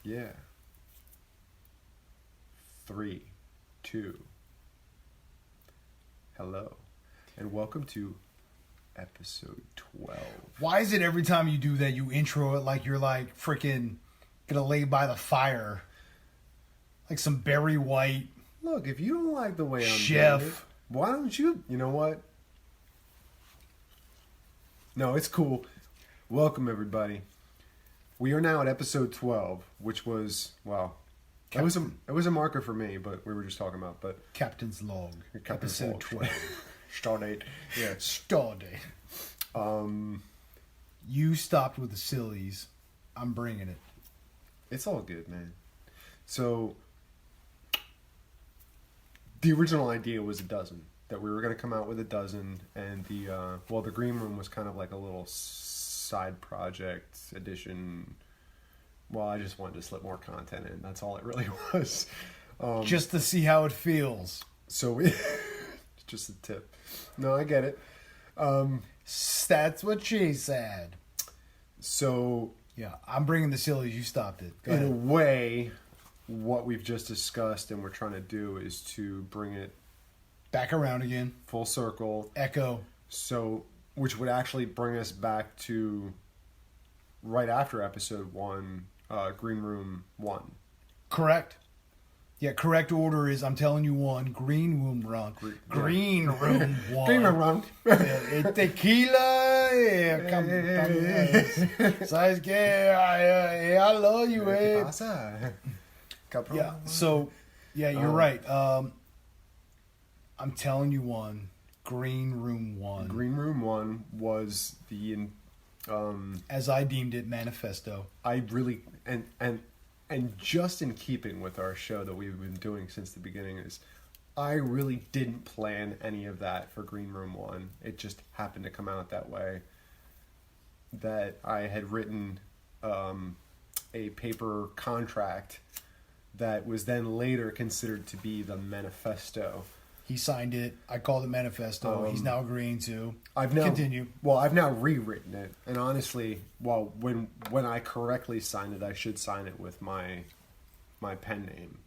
Yeah. 3, 2. Hello. And welcome to episode 12. Why is it every time you do that, you intro it like you're like freaking gonna lay by the fire? Like some Barry White. Look, if you don't like the way I'm Chef. doing it, why don't you? You know what? No, it's cool. Welcome, everybody. We are now at episode 12, which was, well, it was a marker for me, but we were just talking about, but Captain's Log. Captain's episode Log. 12. Star date. Yeah. Star date. You stopped with the sillies. I'm bringing it. It's all good, man. So, the original idea was a dozen. That we were going to come out with a dozen, and the green room was kind of like a little side project addition. Well, I just wanted to slip more content in. That's all it really was. Just to see how it feels. So, just a tip. No, I get it. That's what she said. So, yeah, I'm bringing the sillies. You stopped it. Go in ahead. a way, what we've just discussed and we're trying to do is to bring it Back around again. full circle. Echo. So, which would actually bring us back to right after episode 1, Green Room 1. Correct. Yeah, correct order is I'm telling you one. Green room run. Green room one. Green Room 1. Tequila. Sabes que I love you, ¿Qué eh. pasa? Cabrón. Yeah. So, yeah, you're right. I'm telling you one. Green room one. Green Room 1 was the As I deemed it, manifesto. I really and just in keeping with our show that we've been doing since the beginning is I really didn't plan any of that for Green Room 1. It just happened to come out that way. That I had written a paper contract that was then later considered to be the manifesto. He signed it. I called it manifesto. He's now agreeing to. Continue. Well, I've now rewritten it, and honestly, well, when I correctly sign it, I should sign it with my pen name,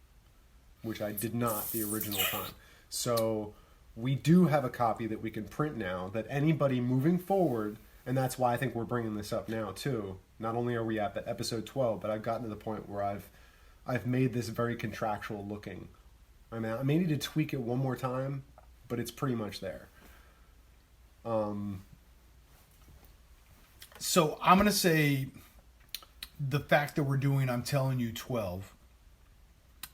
which I did not the original time. So we do have a copy that we can print now. That anybody moving forward, and that's why I think we're bringing this up now too. Not only are we at the episode 12, but I've gotten to the point where I've made this very contractual looking. I mean, I may need to tweak it one more time, but it's pretty much there. So I'm going to say the fact that we're doing I'm telling you 12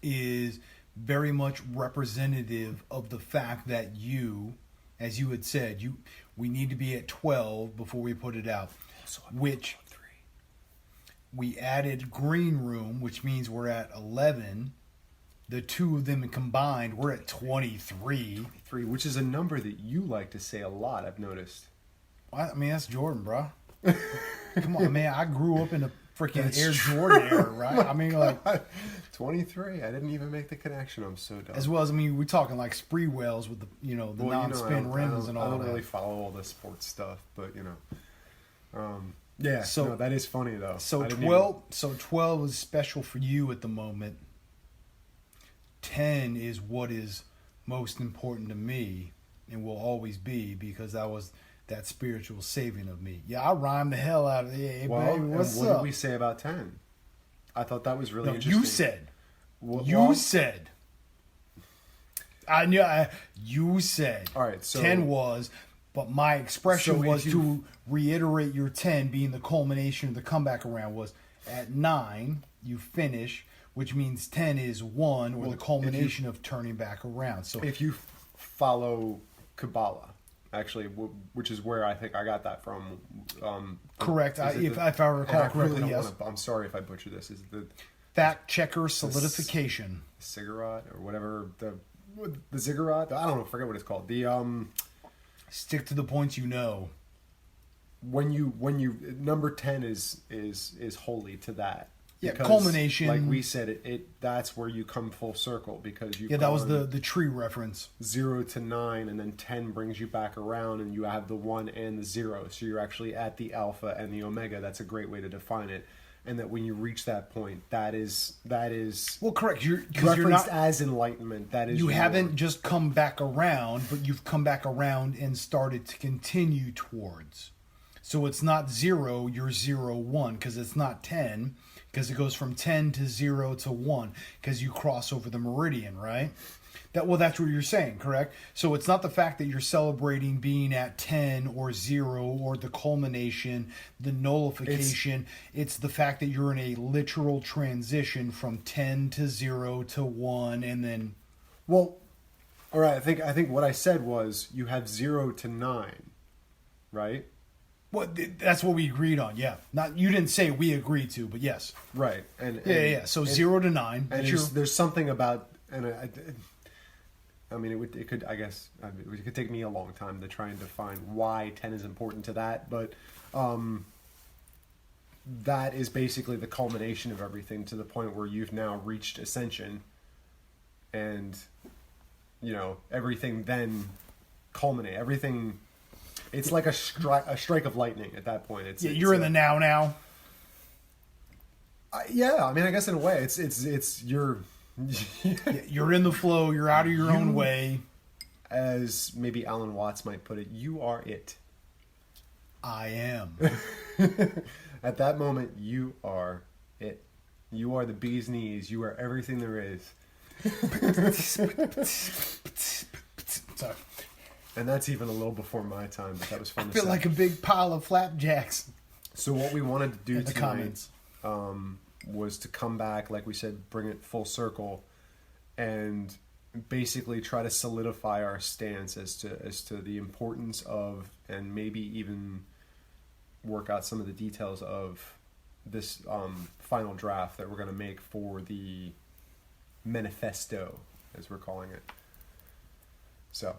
is very much representative of the fact that you, as you had said, we need to be at 12 before we put it out. So which we added green room, which means we're at 11. The two of them combined, we're at 23. 23, which is a number that you like to say a lot, I've noticed. I mean, that's Jordan, bro. Come on, man. I grew up in the freaking Air Jordan era, right? I mean, like 23. I didn't even make the connection. I'm so dumb. as well as I mean, we're talking like spree wells with the non-spin rims and all that. I don't really follow all the sports stuff, but yeah. So no, that is funny though. So 12 is special for you at the moment. 10 is what is most important to me and will always be because that was that spiritual saving of me. Yeah, I rhymed the hell out of it. Hey, well, baby, what's what up? did we say about 10? I thought that was really No, interesting. you said. Well, Said. I knew. You said. All right, so 10 was, but my expression So was if to reiterate your 10 being the culmination of the comeback around was at 9 you finish, which means 10 is 1 or the culmination of turning back around. So if you follow Kabbalah, actually, which is where I think I got that from. correct. If I recall correctly, yes. I'm sorry if I butcher this. Is the Fact checker solidification. ziggurat or whatever the ziggurat? I don't know. Forget what it's called. The Stick to the points you know. when you number 10 is holy to that. Yeah, Because, culmination. Like we said, it that's where you come full circle because you. Yeah, that was the tree reference. 0 to 9, and then 10 brings you back around, and you have the 1 and the 0. So you're actually at the alpha and the omega. That's a great way to define it. and that when you reach that point, that is Well, correct. Because referenced you're not as enlightenment. That is you your- haven't just come back around, but you've come back around and started to continue towards. So it's not 0, you're 0, 1, because it's not 10, because it goes from 10 to 0 to 1, because you cross over the meridian, right? That's what you're saying, correct? So it's not the fact that you're celebrating being at 10 or 0 or the culmination, the nullification. It's the fact that you're in a literal transition from 10 to 0 to 1, and then... Well, all right, I think what I said was you have 0 to 9, right? Well, that's what we agreed on, yeah. Not you didn't say we agreed to, but yes. Right. And Yeah. So 0 to 9. And there's something about, and I mean, it could, I guess, it could take me a long time to try and define why 10 is important to that, but that is basically the culmination of everything to the point where you've now reached ascension, and, you know, everything then culminate. Everything, it's like a strike of lightning at that point. You're in the now. Yeah, I mean, I guess in a way, it's you're you're in the flow. You're out of your own way. As maybe Alan Watts might put it, you are it. I am. At that moment, you are it. You are the bee's knees. You are everything there is. Sorry. And that's even a little before my time, but that was fun to say. I feel like a big pile of flapjacks. So what we wanted to do in the tonight was to come back, like we said, bring it full circle, and basically try to solidify our stance as to the importance of, and maybe even work out some of the details of this final draft that we're going to make for the manifesto, as we're calling it. So.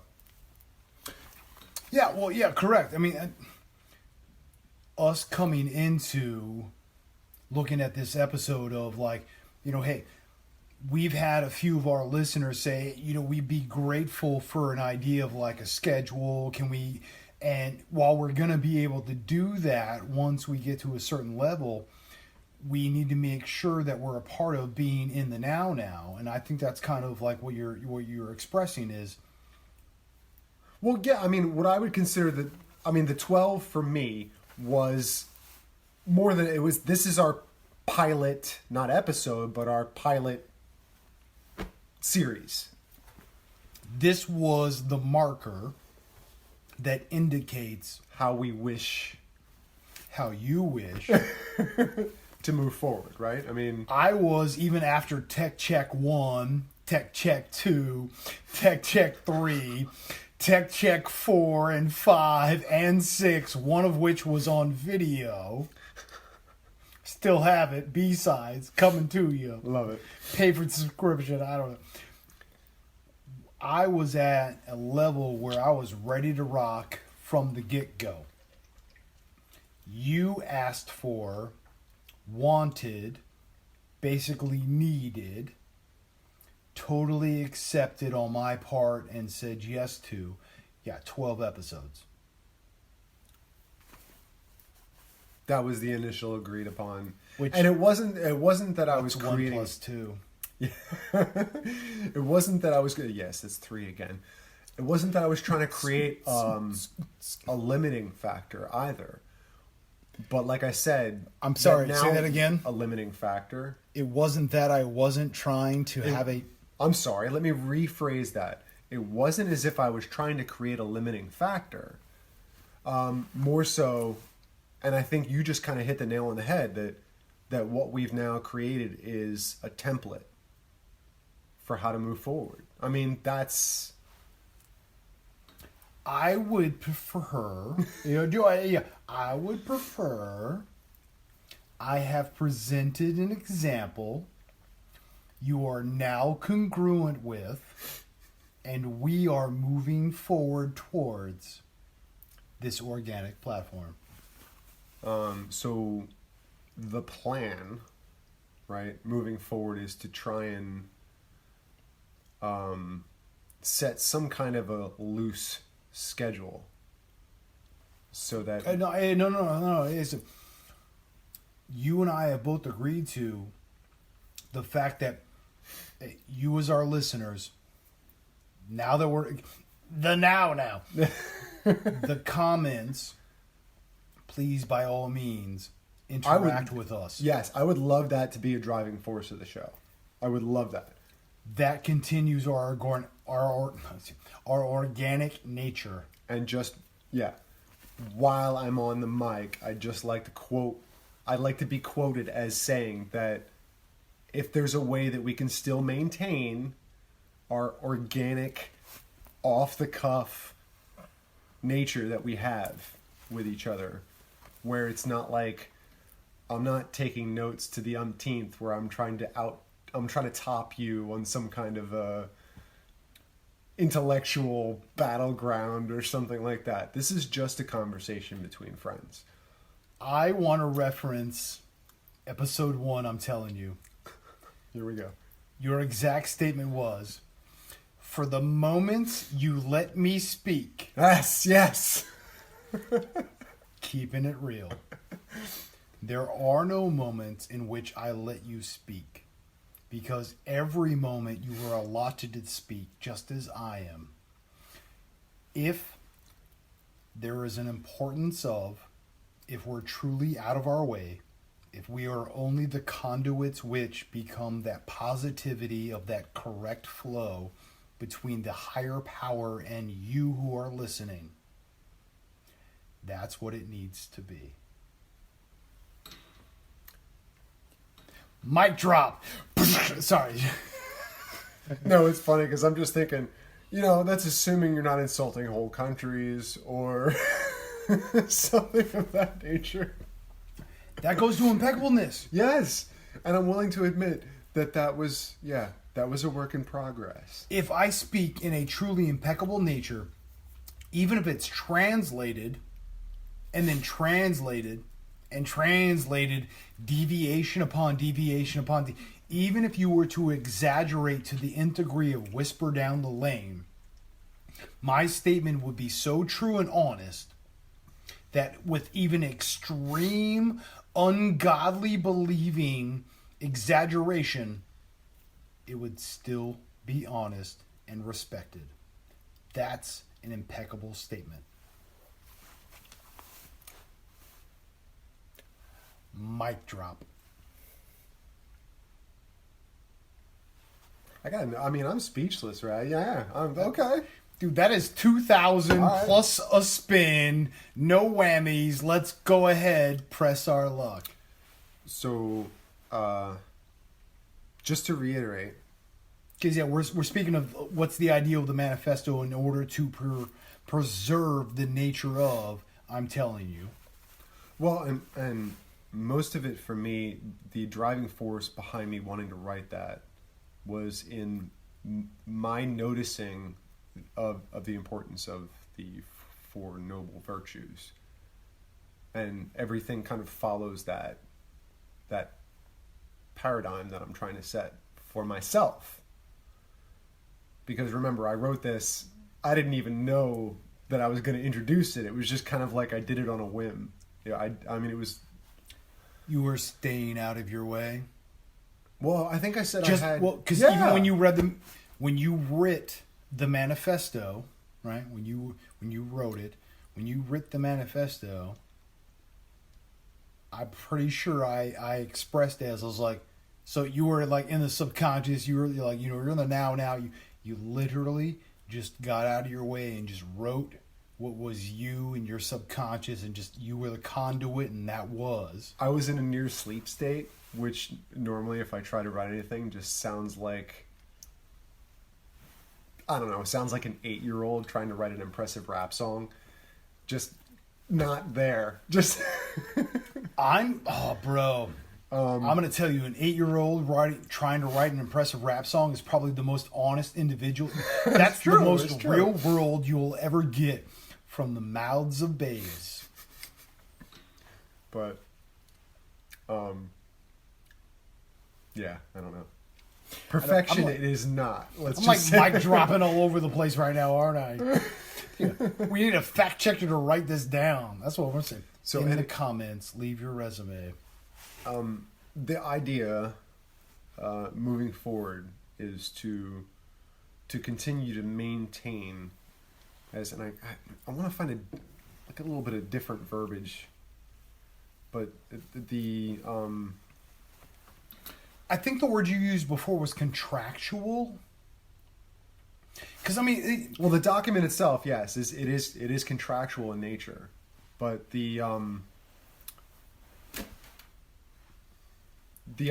Yeah, well, yeah, correct. I mean, us coming into looking at this episode of like, you know, hey, we've had a few of our listeners say, you know, we'd be grateful for an idea of like a schedule. Can we, and while we're going to be able to do that once we get to a certain level, we need to make sure that we're a part of being in the now. And I think that's kind of like what you're expressing is. Well, yeah, I mean, what I would consider the 12 for me was more than it was. This is our pilot, not episode, but our pilot series. This was the marker that indicates how you wish to move forward, right? I mean, I was, even after Tech Check 1, Tech Check 2, Tech Check 3, Tech Check 4 and 5 and 6, one of which was on video. Still have it. B-sides coming to you. Love it. Pay for subscription. I don't know. I was at a level where I was ready to rock from the get-go. You asked for, wanted, basically needed, totally accepted on my part and said yes to, 12 episodes. That was the initial agreed upon. And it wasn't that I was creating 1 + 2. Yeah. It wasn't that I was going to, yes, it's 3 again. It wasn't that I was trying to create a limiting factor either. But like I said, I'm sorry, now say that again. A limiting factor. It wasn't that I wasn't trying to have a... I'm sorry, let me rephrase that. It wasn't as if I was trying to create a limiting factor. More so, and I think you just kind of hit the nail on the head, that what we've now created is a template for how to move forward. I mean, that's... I would prefer, I would prefer, I have presented an example you are now congruent with, and we are moving forward towards this organic platform. So the plan, right, moving forward is to try and set some kind of a loose schedule so that No. you and I have both agreed to the fact that you as our listeners, now that we're now the comments, please by all means interact with us. Yes, I would love that to be a driving force of the show. I would love that. That continues our organic nature. And just, while I'm on the mic, I'd like to be quoted as saying that if there's a way that we can still maintain our organic, off-the-cuff nature that we have with each other, where it's not like I'm not taking notes to the umpteenth where I'm trying to top you on some kind of intellectual battleground or something like that. This is just a conversation between friends. I want to reference episode 1, I'm telling you. Here we go. Your exact statement was, for the moments you let me speak. Yes. Keeping it real. There are no moments in which I let you speak, because every moment you were allotted to speak, just as I am. If there is an importance of, if we're truly out of our way, if we are only the conduits which become that positivity of that correct flow between the higher power and you who are listening, that's what it needs to be. Mic drop. Sorry. No, it's funny because I'm just thinking, that's assuming you're not insulting whole countries or something of that nature. That goes to impeccableness. Yes. And I'm willing to admit that was a work in progress. If I speak in a truly impeccable nature, even if it's translated and then translated and translated, deviation upon deviation upon even if you were to exaggerate to the nth degree of whisper down the lane, my statement would be so true and honest that with even extreme, ungodly believing exaggeration, it would still be honest and respected. That's an impeccable statement. Mic drop. I'm speechless, right? Yeah, I'm okay. Dude, that is 2,000 right. plus a spin. No whammies. Let's go ahead. Press our luck. So, just to reiterate. Because, we're speaking of what's the ideal of the manifesto in order to preserve the nature of, I'm telling you. Well, and most of it for me, the driving force behind me wanting to write that was in my noticing of the importance of the Four Noble Virtues. And everything kind of follows that paradigm that I'm trying to set for myself. Because remember, I wrote this, I didn't even know that I was going to introduce it. It was just kind of like I did it on a whim. It was... You were staying out of your way? Well, I think I said I had... Well, because even when you writ the manifesto, right? When you wrote it, when you writ the manifesto, I'm pretty sure I expressed it as, I was like, so you were like in the subconscious, you were like, you're in the now, you literally just got out of your way and just wrote what was you and your subconscious, and just you were the conduit, and that was. I was in a near sleep state, which normally if I try to write anything just sounds like, I don't know, sounds like an 8-year-old trying to write an impressive rap song. Just not there. Just bro. I'm going to tell you, an 8-year-old trying to write an impressive rap song is probably the most honest individual. That's true, the most real world you will ever get from the mouths of babes. But, yeah, I don't know. Perfection, it is not. I'm like mic dropping all over the place right now, aren't I? We need a fact checker to write this down. That's what we're saying. So in the comments, leave your resume. the idea moving forward is to continue to maintain and I want to find a little bit of different verbiage, but I think the word you used before was contractual. Because I mean, the document itself, yes, it is contractual in nature, but the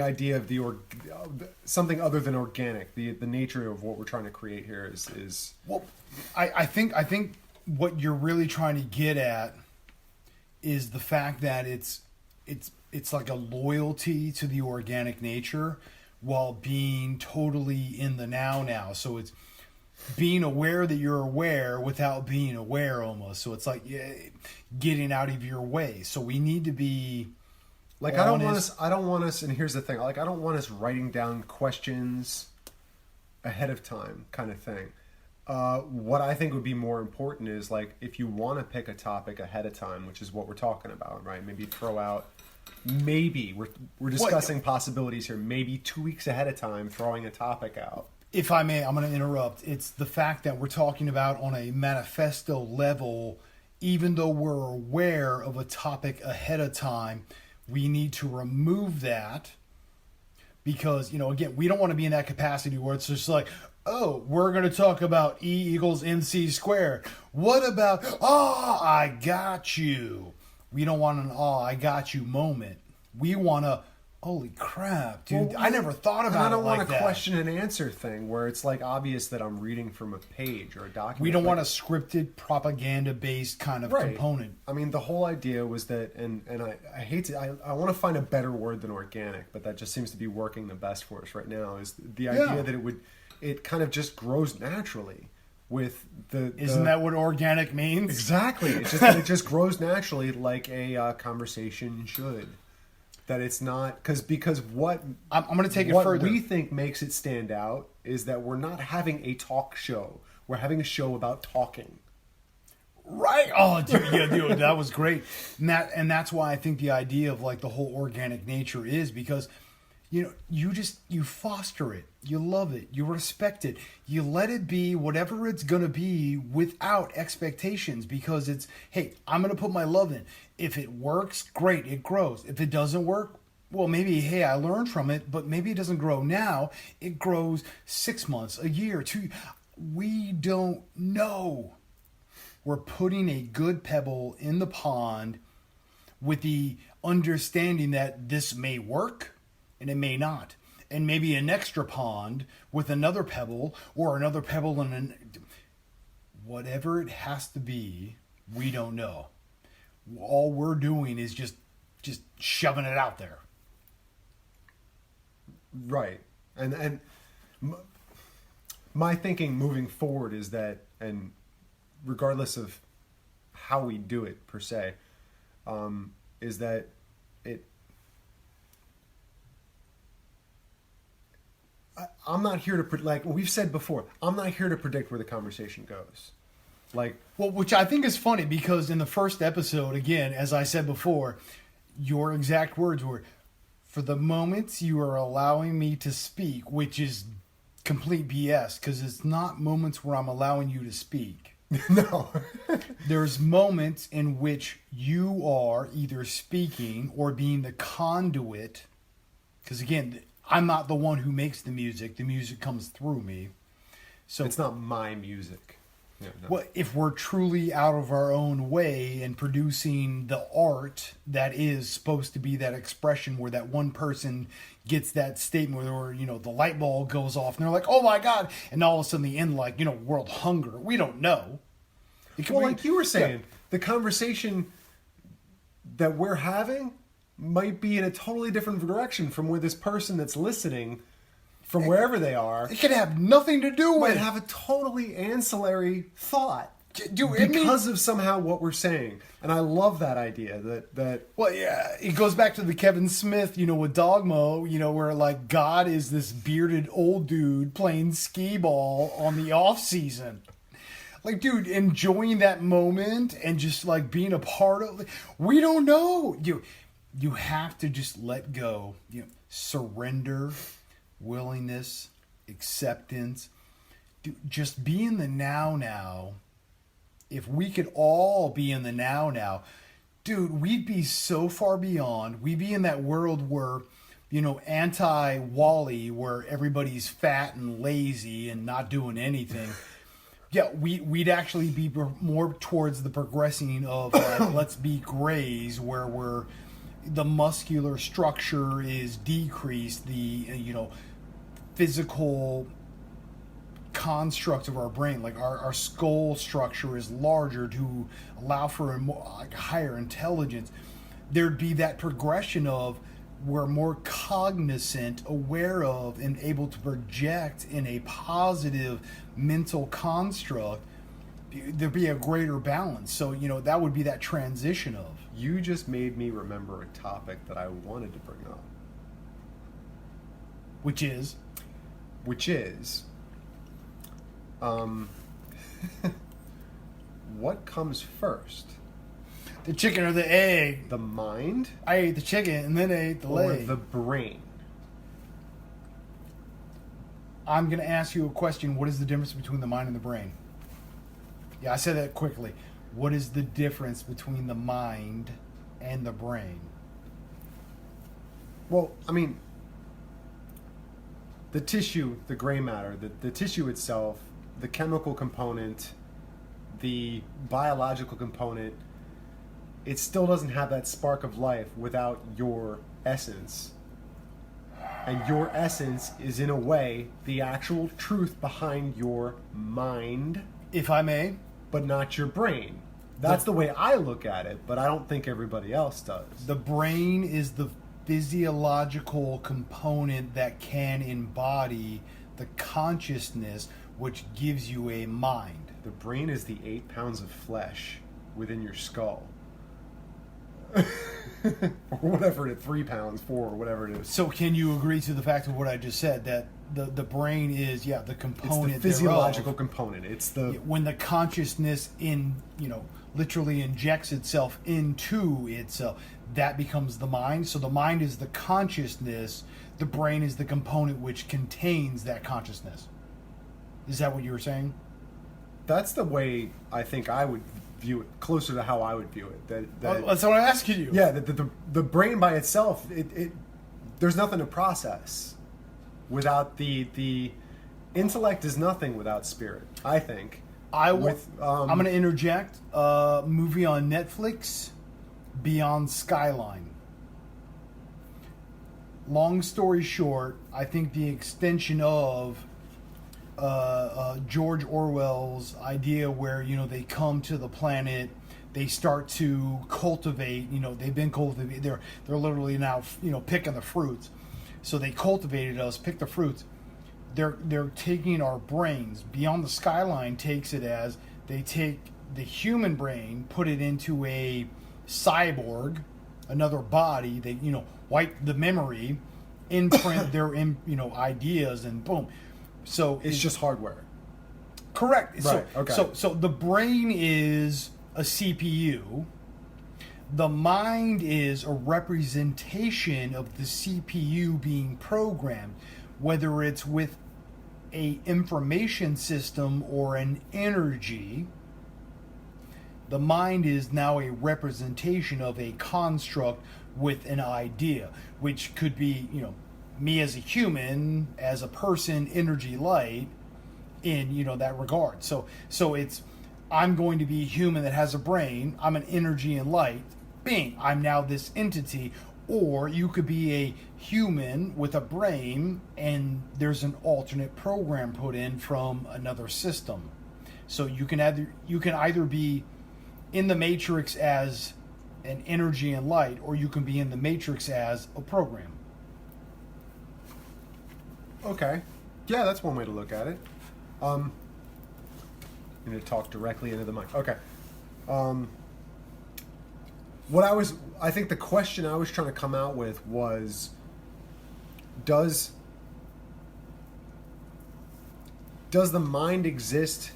idea of something other than organic, the nature of what we're trying to create here is well, I think what you're really trying to get at is the fact that it's like a loyalty to the organic nature while being totally in the now. So it's being aware that you're aware without being aware almost. So it's like getting out of your way. So we need to be like, I don't want us, and here's the thing, like, I don't want us writing down questions ahead of time kind of thing. What I think would be more important is, like, if you want to pick a topic ahead of time, which is what we're talking about, right? Maybe throw out, we're discussing possibilities here. Maybe 2 weeks ahead of time, throwing a topic out. If I may, I'm going to interrupt. It's the fact that we're talking about on a manifesto level, even though we're aware of a topic ahead of time, we need to remove that because, again, we don't want to be in that capacity where it's just like, oh, we're going to talk about E = MC squared. What about, I got you. We don't want an, I got you moment. We want a, holy crap, dude. Well, I never thought about it like that. I don't want a question and answer thing where it's like obvious that I'm reading from a page or a document. We don't want a scripted, propaganda-based kind of component. I mean, the whole idea was that, and I hate to, I want to find a better word than organic, but that just seems to be working the best for us right now, is the idea that it kind of just grows naturally with Isn't that what organic means? Exactly. It's just that it just grows naturally like a conversation should. That it's not because what I'm going to take it further. What we think makes it stand out is that we're not having a talk show. We're having a show about talking. Right. Oh, dude, that was great. And that's why I think the idea of like the whole organic nature is because you foster it, you love it, you respect it, you let it be whatever it's going to be without expectations because it's, hey, I'm going to put my love in. If it works, great, it grows. If it doesn't work, well, maybe, hey, I learned from it, but maybe it doesn't grow now. It grows 6 months, a year, 2. We don't know. We're putting a good pebble in the pond with the understanding that this may work and it may not. And maybe an extra pond with another pebble or another pebble and whatever it has to be, we don't know. All we're doing is just shoving it out there. Right. And my thinking moving forward is that, and regardless of how we do it per se, is that I'm not here to, like we've said before, I'm not here to predict where the conversation goes. Which I think is funny because in the first episode, again, as I said before, your exact words were, for the moments you are allowing me to speak, which is complete BS because it's not moments where I'm allowing you to speak. No. There's moments in which you are either speaking or being the conduit. Because again, I'm not the one who makes the music. The music comes through me. So it's not my music. No. Well, if we're truly out of our own way and producing the art that is supposed to be that expression where that one person gets that statement where, the light bulb goes off and they're like, oh my God. And all of a sudden they end like, world hunger. We don't know. Like you were saying, the conversation that we're having might be in a totally different direction from where this person that's listening from wherever they are. It could have nothing to do with it. Have a totally ancillary thought because of somehow what we're saying. And I love that idea that well, yeah, it goes back to the Kevin Smith, with Dogma, where like God is this bearded old dude playing skee ball on the off season. Like, dude, enjoying that moment and just like being a part of it. We don't know. you have to just let go, surrender, willingness, acceptance. Dude, just be in the now. If we could all be in the now, dude, we'd be so far beyond. We'd be in that world where, anti-Wall-E, where everybody's fat and lazy and not doing anything. Yeah, we'd actually be more towards the progressing of let's be grays, where the muscular structure is decreased, the physical construct of our brain, like our skull structure is larger to allow for a more higher intelligence. There'd be that progression of we're more cognizant, aware of, and able to project in a positive mental construct. There'd be a greater balance. So, that would be that transition of. You just made me remember a topic that I wanted to bring up. Which is? What comes first? The chicken or the egg? The mind? I ate the chicken and then I ate the leg. Or the brain? I'm going to ask you a question. What is the difference between the mind and the brain? Yeah, I said that quickly. What is the difference between the mind and the brain? Well, I mean, the tissue, the gray matter, the tissue itself, the chemical component, the biological component, it still doesn't have that spark of life without your essence. And your essence is, in a way, the actual truth behind your mind. If I may. But not your brain. That's the way I look at it, but I don't think everybody else does. The brain is the physiological component that can embody the consciousness, which gives you a mind. The brain is the 8 pounds of flesh within your skull. Or whatever it is, 3 pounds, 4, or whatever it is. So can you agree to the fact of what I just said, that the brain is, the component, it's the physiological thereof. Component. It's the... When the consciousness literally injects itself into itself, that becomes the mind. So the mind is the consciousness, the brain is the component which contains that consciousness. Is that what you were saying? That's the way I think I would view it, closer to how I would view it. That's what I'm asking you. Yeah, the brain by itself, it there's nothing to process without the intellect is nothing without spirit, I think. I'm going to interject. Movie on Netflix, Beyond Skyline. Long story short, I think the extension of George Orwell's idea where, they come to the planet, they start to cultivate, they've been cultivated, they're literally now, picking the fruits. So they cultivated us, pick the fruits. They're taking our brains. Beyond the Skyline takes it as they take the human brain, put it into a cyborg, another body. They wipe the memory, imprint their ideas, and boom. So it's just hardware. Correct. Right. Okay. So the brain is a CPU. The mind is a representation of the CPU being programmed, whether it's with a information system or an energy. The mind is now a representation of a construct with an idea, which could be, me as a human, as a person, energy, light, in, that regard. So it's, I'm going to be a human that has a brain, I'm an energy and light, bing, I'm now this entity. Or you could be a human with a brain and there's an alternate program put in from another system. So you can either be in the matrix as an energy and light, or you can be in the matrix as a program. Okay. Yeah, that's one way to look at it. I'm going to talk directly into the mic. Okay. I think the question I was trying to come out with was, does the mind exist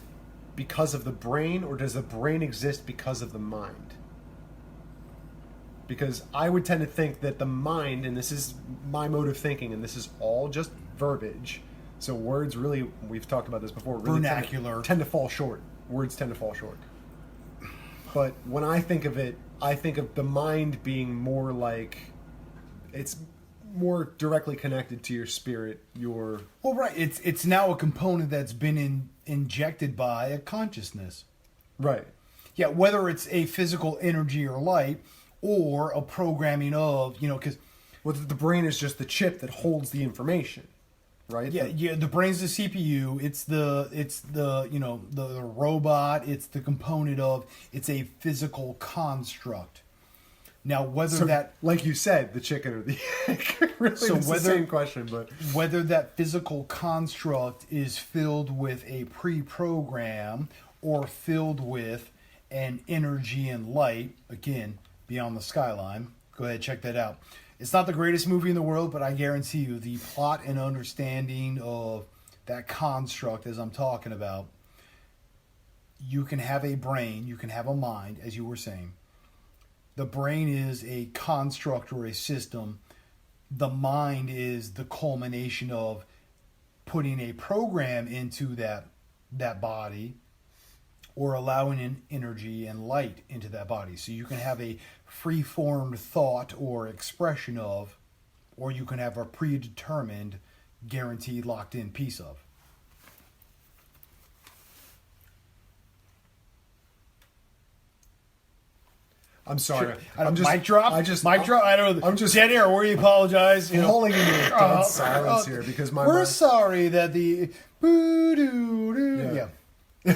because of the brain, or does the brain exist because of the mind? Because I would tend to think that the mind, and this is my mode of thinking, and this is all just verbiage. So words really, we've talked about this before, really vernacular. tend to fall short. Words tend to fall short. But when I think of it, I think of the mind being more like, it's more directly connected to your spirit, your... Well, right. It's now a component that's been injected by a consciousness. Right. Yeah, whether it's a physical energy or light, or a programming of, because... Well, the brain is just the chip that holds the information, right? Yeah, the brain's the CPU. It's the the robot. It's the component of. It's a physical construct. Now, whether like you said, the chicken or the egg, really, so it's the same question, but whether that physical construct is filled with a pre-program or filled with an energy and light, again, Beyond the Skyline. Go ahead, check that out. It's not the greatest movie in the world, but I guarantee you the plot and understanding of that construct, as I'm talking about, you can have a brain, you can have a mind, as you were saying. The brain is a construct or a system. The mind is the culmination of putting a program into that body or allowing an energy and light into that body. So you can have a free-formed thought or expression of, or you can have a predetermined, guaranteed, locked-in piece of. I'm sorry. Mic drop? Mic drop? I don't know. I'm just dead air. We apologize. Falling into dead silence here because we're sorry that the boo-doo-doo. Yeah.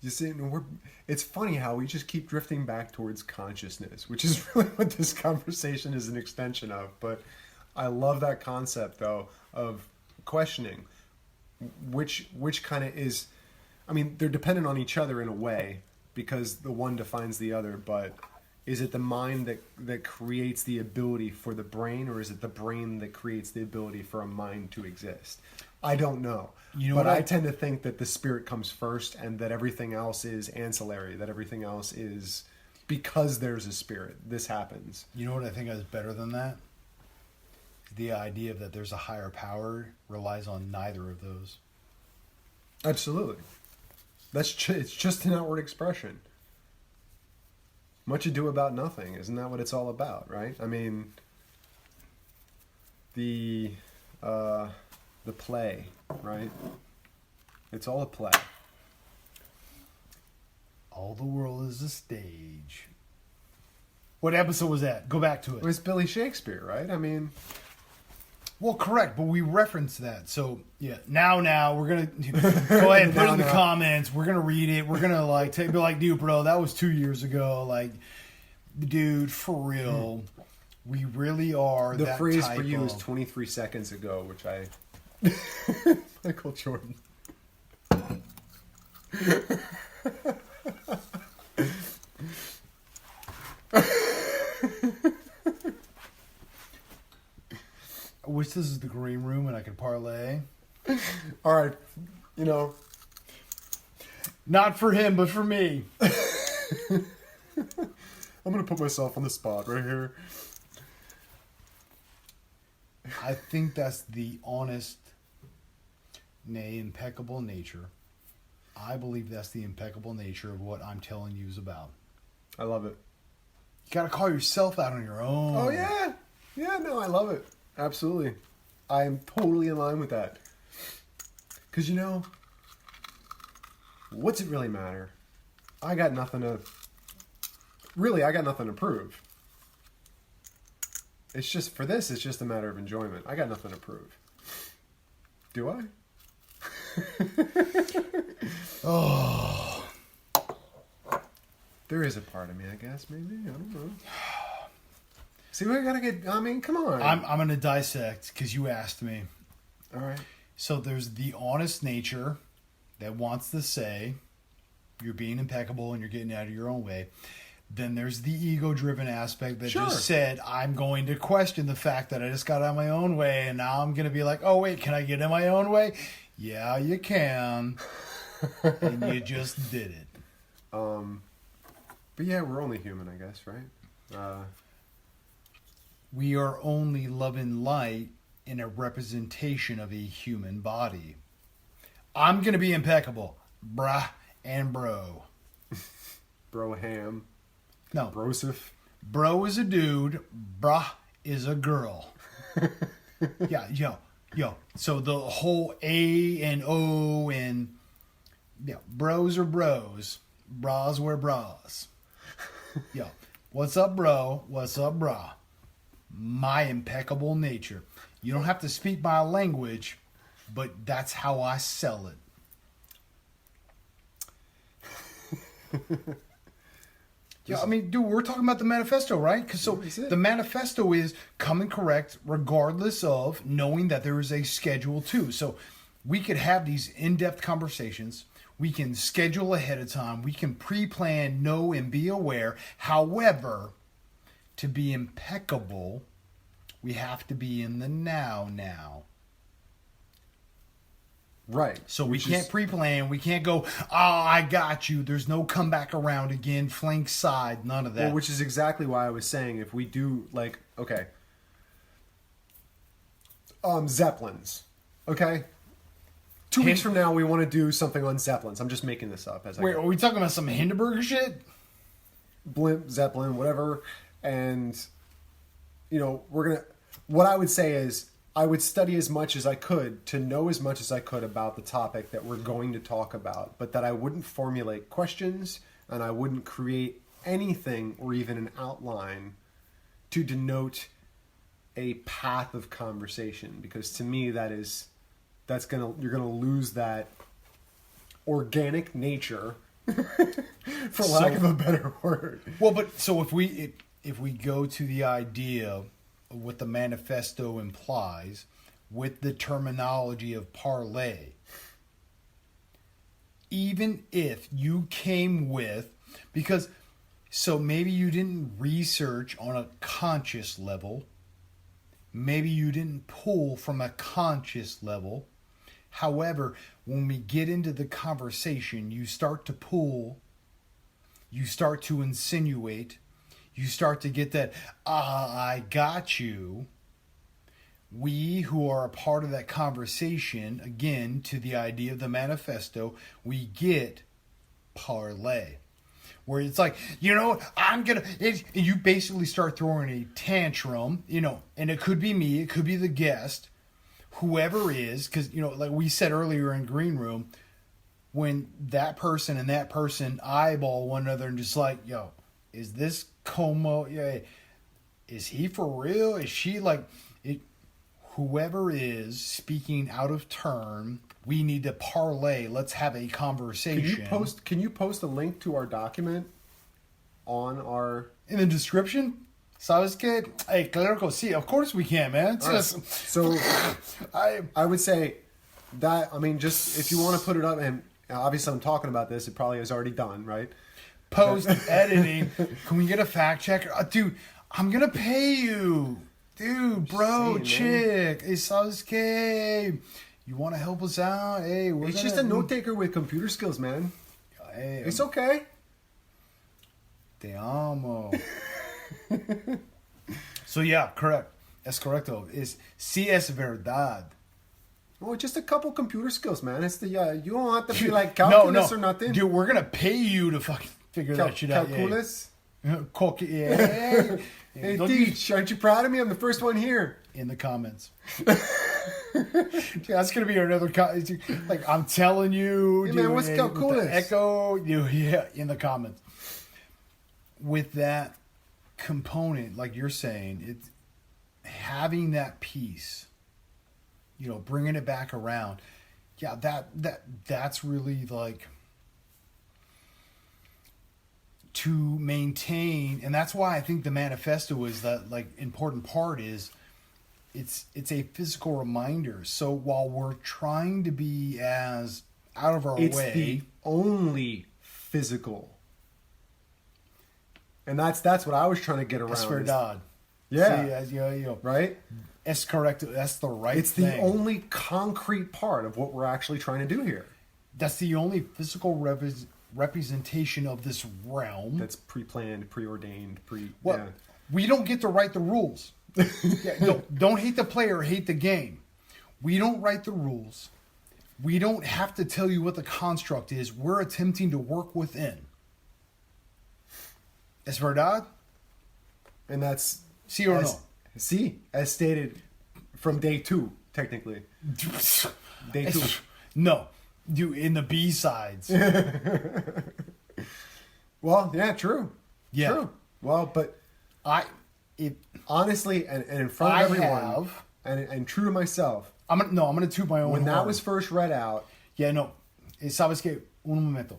You see, it's funny how we just keep drifting back towards consciousness, which is really what this conversation is an extension of. But I love that concept, though, of questioning which kind of is... I mean, they're dependent on each other in a way because the one defines the other, but is it the mind that creates the ability for the brain, or is it the brain that creates the ability for a mind to exist? I don't know. But I tend to think that the spirit comes first and that everything else is ancillary, that everything else is because there's a spirit. This happens. You know what I think is better than that? The idea that there's a higher power relies on neither of those. Absolutely. It's just an outward expression. Much ado about nothing. Isn't that what it's all about, right? I mean, the play, right? It's all a play. All the world is a stage. What episode was that? Go back to it. It was Billy Shakespeare, right? I mean... Well, correct, but we referenced that. So, yeah, now we're going to go ahead and put it in the comments. We're going to read it. We're going to, be like, dude, bro, that was 2 years ago. Like, dude, for real, we really are the that phrase type for you of... is 23 seconds ago, which I... Michael Jordan. I wish this is the green room and I could parlay. All right, Not for him, but for me. I'm going to put myself on the spot right here. I think that's the honest, nay, impeccable nature. I believe that's the impeccable nature of what I'm telling you is about. I love it. You got to call yourself out on your own. Oh, yeah. Yeah, no, I love it. Absolutely. I am totally in line with that. Because, what's it really matter? I got nothing to prove. It's just, for this, it's just a matter of enjoyment. I got nothing to prove. Do I? Oh. There is a part of me, I guess, maybe. I don't know. See, we gotta get, come on. I'm going to dissect because you asked me. All right. So there's the honest nature that wants to say you're being impeccable and you're getting out of your own way. Then there's the ego-driven aspect that just said, I'm going to question the fact that I just got out of my own way, and now I'm going to be like, oh, wait, can I get in my own way? Yeah, you can. And you just did it. But yeah, we're only human, I guess, right? We are only love and light in a representation of a human body. I'm going to be impeccable. Brah and bro. Broham. No. Broseph. Bro is a dude. Brah is a girl. Yeah, yo. So the whole A and O and bros are bros. Bras wear bras. Yo, what's up, bro? What's up, brah? My impeccable nature. You don't have to speak my language, but that's how I sell it. Yeah, I mean, dude, we're talking about the manifesto, right? Because the manifesto is coming correct regardless of knowing that there is a schedule too. So we could have these in-depth conversations. We can schedule ahead of time. We can pre-plan, know, and be aware. However, to be impeccable, we have to be in the now. Right. So we can't pre-plan. We can't go, I got you. There's no come back around again, flank side, none of that. Well, which is exactly why I was saying if we do, Zeppelins. Okay? 2 weeks from now, we want to do something on Zeppelins. I'm just making this up. Wait, are we talking about some Hindenburg shit? Blimp, Zeppelin, whatever. And, we're going to... What I would say is, I would study as much as I could to know as much as I could about the topic that we're going to talk about, but that I wouldn't formulate questions and I wouldn't create anything or even an outline to denote a path of conversation, because to me you're gonna lose that organic nature for lack of a better word. Well, but so if we go to the idea what the manifesto implies with the terminology of parlay, even if you came with, because so maybe you didn't research on a conscious level, maybe you didn't pull from a conscious level. However, when we get into the conversation, you start to pull, you start to insinuate, you start to get that, I got you. We who are a part of that conversation, again, to the idea of the manifesto, we get parlay. Where it's like, you basically start throwing a tantrum, and it could be me, it could be the guest, whoever is, because, like we said earlier in Green Room, when that person and that person eyeball one another and just like, yo, is this Como? Yeah, is he for real? Is she like it? Whoever is speaking out of turn, we need to parlay. Let's have a conversation. Can you post a link to our document on our in the description? ¿Sabes qué? Hey, claro que sí. Of course we can, man. It's just, so I would say that, just if you want to put it up, and obviously I'm talking about this, it probably is already done, right? Post editing. Can we get a fact checker? Dude, I'm gonna pay you. Dude, bro, chick. Hey, ¿sabes qué? You want to help us out? Hey, it's just a note taker with computer skills, man. Hey, it's okay. Te amo. So yeah, correct. Es correcto. Sí es verdad. Oh, just a couple computer skills, man. It's the you don't have to be like calculus or nothing. Dude, we're gonna pay you to fucking figure that shit out. Calculus. Yeah. Hey, Teach, aren't you proud of me? I'm the first one here. In the comments. Dude, that's gonna be another like I'm telling you. Hey, man, what's calculus? Echo. In the comments. With that component, like you're saying, it's having that piece. Bringing it back around. Yeah, that's really like to maintain, and that's why I think the manifesto is that like important part is it's a physical reminder. So while we're trying to be as out of our way, it's the only physical, and that's what I was trying to get around. Es verdad. Yeah. See, right. Es correcto. That's the right It's thing. the only concrete part of what we're actually trying to do here. That's the only physical representation of this realm. That's pre-planned, preordained, Well, yeah. we don't get to write the rules. Don't hate the player, hate the game. We don't write the rules. We don't have to tell you what the construct is. We're attempting to work within. Es verdad? And that's Sí or no? Sí, as stated from day 2, technically. Day 2. No. In the B-sides. Well, yeah, true. Yeah. True. Well, but honestly, and in front of everyone, and true to myself, I'm gonna toot my own when horn. that was first read out. Yeah, no. Sabes que, un momento.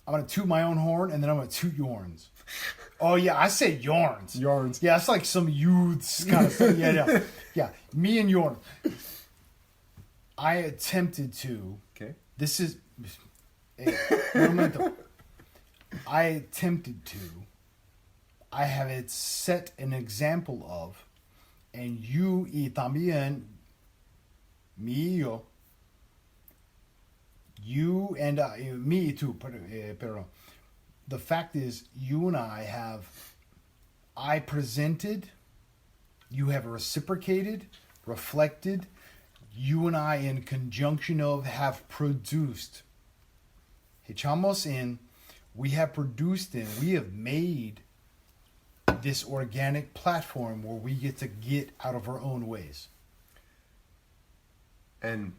I'm gonna toot my own horn, and then I'm gonna toot yours. Oh yeah, I say yarns. Yarns. Yeah, it's like some youths kind of stuff. Yeah. Me and Yorn. I attempted to. Okay. This is. Un momento. I attempted to. I have it set an example of, and you y también, mi y yo. You and I, me too, pero the fact is, you and I presented, you have reciprocated, reflected, you and I in conjunction of have produced. Echamos in, we have produced in, we have made this organic platform where we get to get out of our own ways. And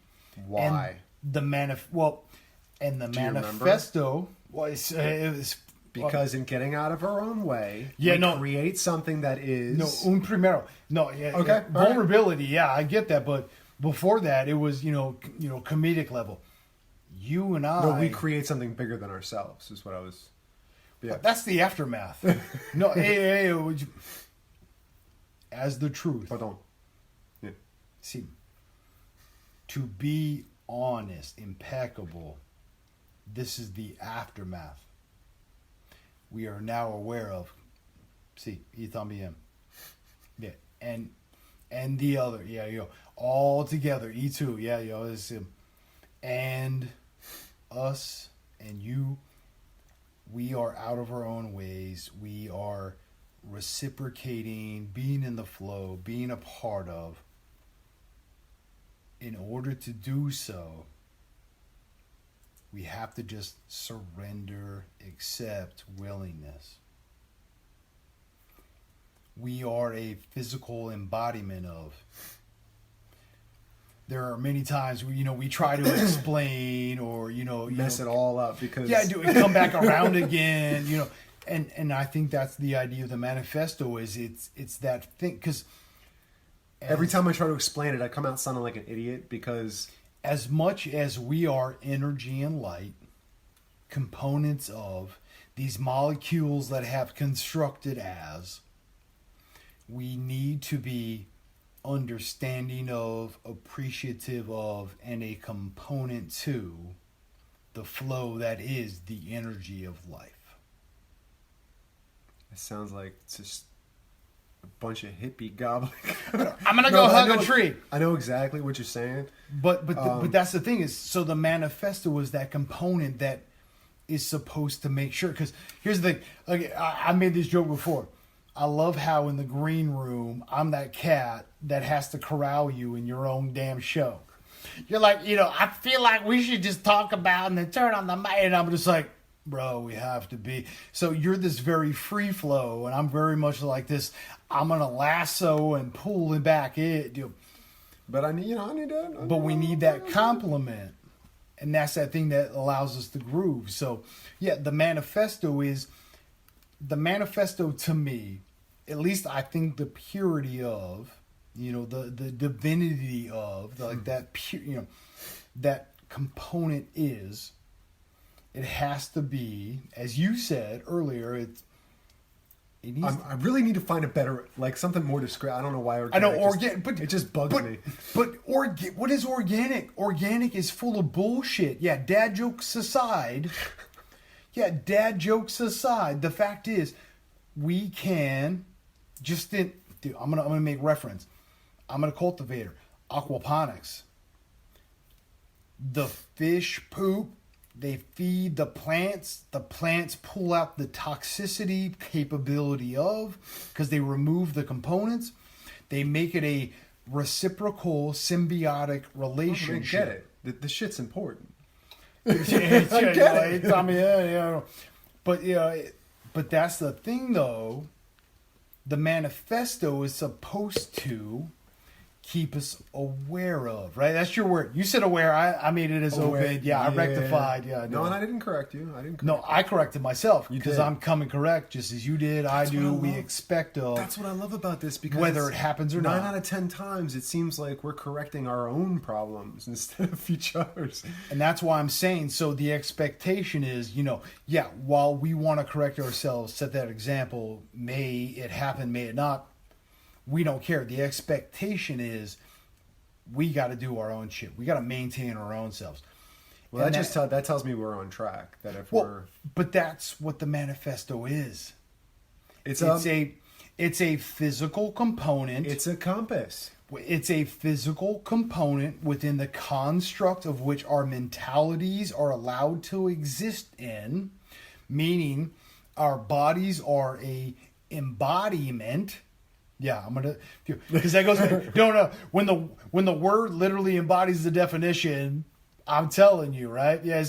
why? And the manifesto was because in getting out of our own way, create something that is primero. No, yeah, okay, yeah, vulnerability. Right. Yeah, I get that, but before that, it was comedic level. You and I. No, we create something bigger than ourselves. Is what I was. Yeah, that's the aftermath. No, as the truth. Pardon. Yeah. See, to be honest, impeccable. This is the aftermath. We are now aware of. Sí, y también. Yeah, and the other, all together, y tú, it's him, and us and you. We are out of our own ways. We are reciprocating, being in the flow, being a part of. In order to do so, we have to just surrender, accept willingness. We are a physical embodiment of. There are many times we try to explain or mess it all up because do it come back around again, and I think that's the idea of the manifesto is it's that thing because every time I try to explain it, I come out sounding like an idiot because as much as we are energy and light, components of these molecules that have constructed as, we need to be understanding of, appreciative of, and a component to the flow that is the energy of life. It sounds like it's just a bunch of hippie gobbling. I'm gonna go hug a tree. I know exactly what you're saying, but that's the thing is, so the manifesto is that component that is supposed to make sure. Because here's the thing. Okay, I made this joke before. I love how in the green room, I'm that cat that has to corral you in your own damn show. You're like, I feel like we should just talk about and then turn on the mic. And I'm just like, bro, we have to be. So you're this very free flow, and I'm very much like this. I'm going to lasso and pull it back. But I need that. But we need that complement. And that's that thing that allows us to groove. So, yeah, the manifesto to me, at least I think the purity of, the divinity of, that pure, that component is, it has to be, as you said earlier, it needs. I really need to find a better, something more descriptive. I don't know why organic. I know organic, but it just bugs me. But what is organic? Organic is full of bullshit. Yeah, dad jokes aside. The fact is, we can I'm gonna make reference. I'm gonna cultivator aquaponics. The fish poop They feed the plants. The plants pull out the toxicity capability of, because they remove the components. They make it a reciprocal symbiotic relationship. I get it. The shit's important. I get it. I mean, yeah. But that's the thing, though. The manifesto is supposed to keep us aware of, right? That's your word. You said aware. I made it as Aware. open. Yeah, I rectified. Yeah, No, and I didn't correct you. I corrected myself You because did. I'm coming correct, just as you did. I do. We love. expect of. That's what I love about this, because Whether it happens or 9 not. out of 10 times, it seems like we're correcting our own problems instead of each other's. And that's why I'm saying, so the expectation is, while we want to correct ourselves, set that example, may it happen, may it not, we don't care. The expectation is we got to do our own shit. We got to maintain our own selves. Well, And that tells me we're on track. That if but that's what the manifesto is. it's a physical component. it's a compass. It's a physical component within the construct of which our mentalities are allowed to exist in, meaning our bodies are a embodiment. Yeah, I'm gonna, because that goes. No. When the word literally embodies the definition, I'm telling you, right? Yeah,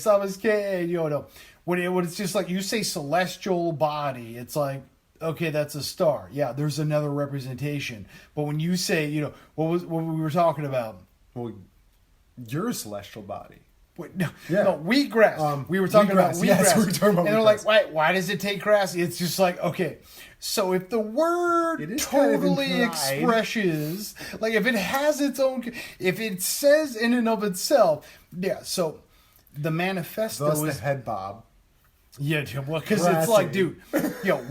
when it's just like you say celestial body, it's like, okay, that's a star. Yeah, there's another representation. But when you say, what we were talking about? Well, your celestial body. Wait, Yeah. no, wheatgrass. We were talking about wheatgrass. Yes, wheatgrass. we were talking about and they're wheatgrass. like, why does it take grass? It's just like, okay, so if the word It is kind of totally implied. expresses, like if it has its own, if it says in and of itself, yeah, so the manifesto Thus the is, head bob. yeah, well, because it's like, Grassy. dude,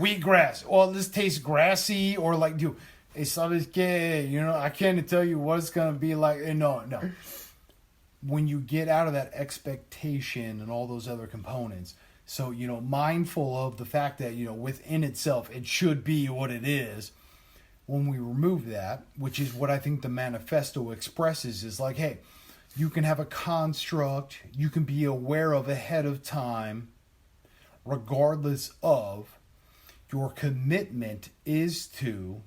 wheatgrass. Well, this tastes grassy, or like, dude, it's always gay. I can't tell you what it's gonna be like. No. When you get out of that expectation and all those other components, so mindful of the fact that within itself it should be what it is. When we remove that, which is what I think the manifesto expresses, is like, hey, you can have a construct you can be aware of ahead of time, regardless of your commitment is to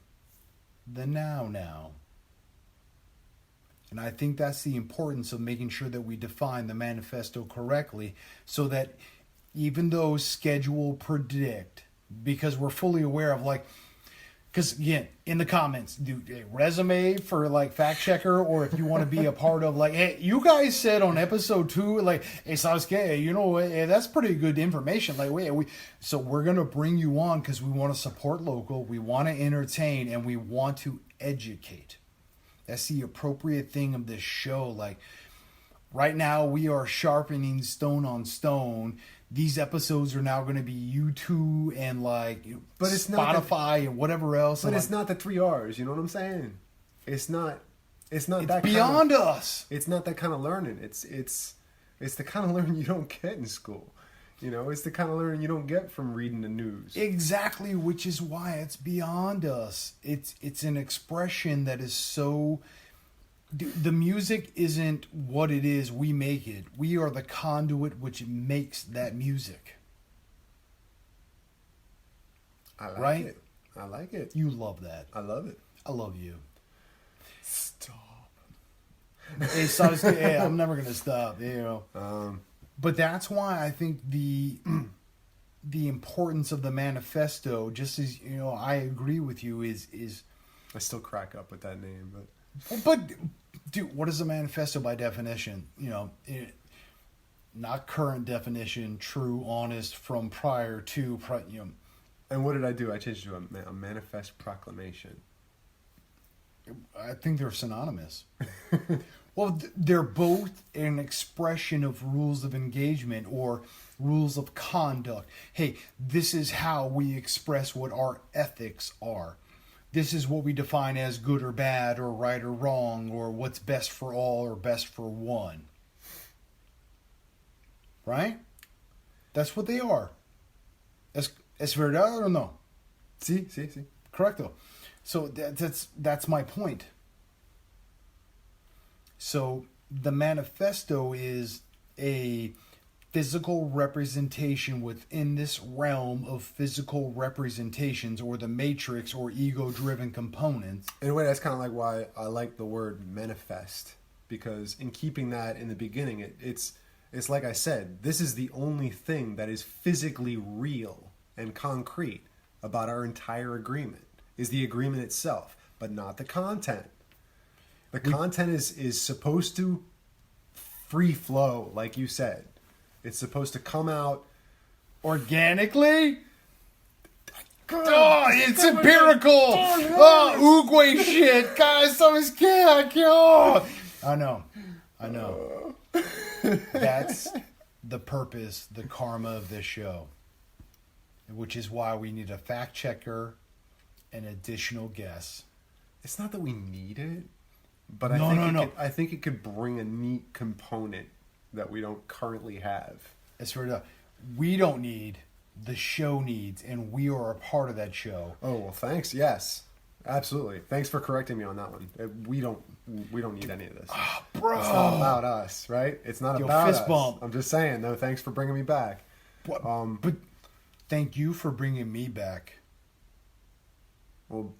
the now. And I think that's the importance of making sure that we define the manifesto correctly, so that even though schedule predict, because we're fully aware of because again, in the comments, do a resume for fact checker, or if you want to be a part of hey, you guys said on episode 2, hey, Sasuke, that's pretty good information. So we're going to bring you on because we want to support local, we want to entertain, and we want to educate. That's the appropriate thing of this show. Right now, we are sharpening stone on stone. These episodes are now going to be YouTube and But it's Spotify and whatever else. But it's not the 3 R's. You know what I'm saying? It's not that beyond us. It's not that kind of learning. It's the kind of learning you don't get in school. It's the kind of learning you don't get from reading the news. Exactly, which is why it's beyond us. It's an expression that is so... The music isn't what it is. We make it. We are the conduit which makes that music. I like right? it. I like it. You love that. I love it. I love you. Stop. Hey, so I'm never going to stop. But that's why I think the importance of the manifesto, just as I agree with you, is I still crack up with that name, but dude, what is a manifesto by definition? Not current definition, true, honest, from prior to And what did I do? I changed it to a manifest proclamation. I think they're synonymous. Well, they're both an expression of rules of engagement or rules of conduct. Hey, this is how we express what our ethics are. This is what we define as good or bad or right or wrong or what's best for all or best for one. Right? That's what they are. Es verdad or no? Sí. Correcto. So that's my point. So the manifesto is a physical representation within this realm of physical representations, or the matrix, or ego-driven components. In a way, that's kind of like why I like the word manifest, because in keeping that in the beginning, it's like I said, this is the only thing that is physically real and concrete about our entire agreement, is the agreement itself, but not the content. The content is supposed to free flow, like you said. It's supposed to come out organically. Oh, it's empirical. Oh, Oogway shit, guys. Something's oh. I know. That's the purpose, the karma of this show, which is why we need a fact checker and additional guests. It's not that we need it, but I think it could bring a neat component that we don't currently have. It's for the we don't need, the show needs, and we are a part of that show. Oh well, thanks. Yes, absolutely. Thanks for correcting me on that one. We don't need any of this. Oh, bro, it's not about us, right? It's not about fist us. Bump. I'm just saying. No, thanks for bringing me back. But thank you for bringing me back. Well,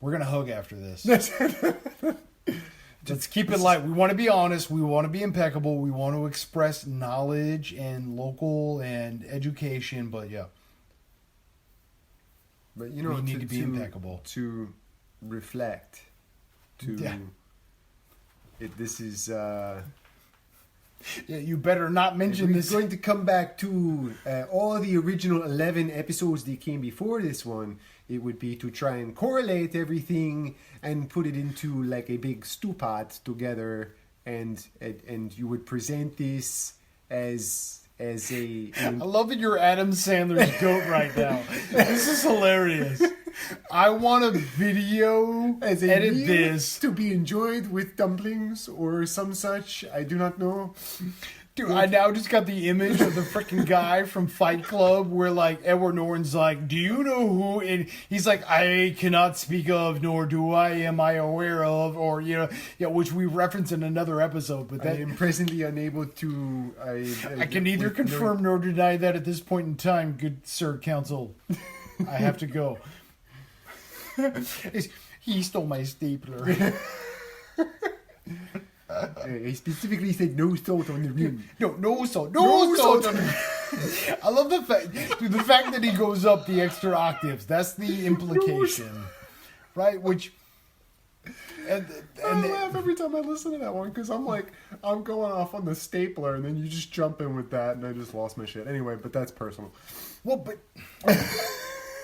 we're gonna hug after this. Let's keep it light. We want to be honest. We want to be impeccable. We want to express knowledge and local and education. But yeah. But you know, we need to be impeccable. To reflect. This is. Yeah, you better not mention this. We're going to come back to all the original 11 episodes that came before this one. It would be to try and correlate everything and put it into like a big stew pot together, and you would present this as a. I love that you're Adam Sandler's goat right now. This is hilarious. I want a video as a edit meal this to be enjoyed with dumplings or some such. I do not know. Dude, I now just got the image of the freaking guy from Fight Club where, like, Edward Norton's like, do you know who? And he's like, I cannot speak of, nor am I aware of, or, which we reference in another episode. But that, I am presently unable to... I can neither confirm nor deny that at this point in time, good sir counsel. I have to go. He stole my stapler. I specifically said no salt on the rim. No salt on the rim. I love the fact that he goes up the extra octaves. That's the implication, right? Which I laugh every time I listen to that one because I'm going off on the stapler, and then you just jump in with that, and I just lost my shit. Anyway, but that's personal. Well, but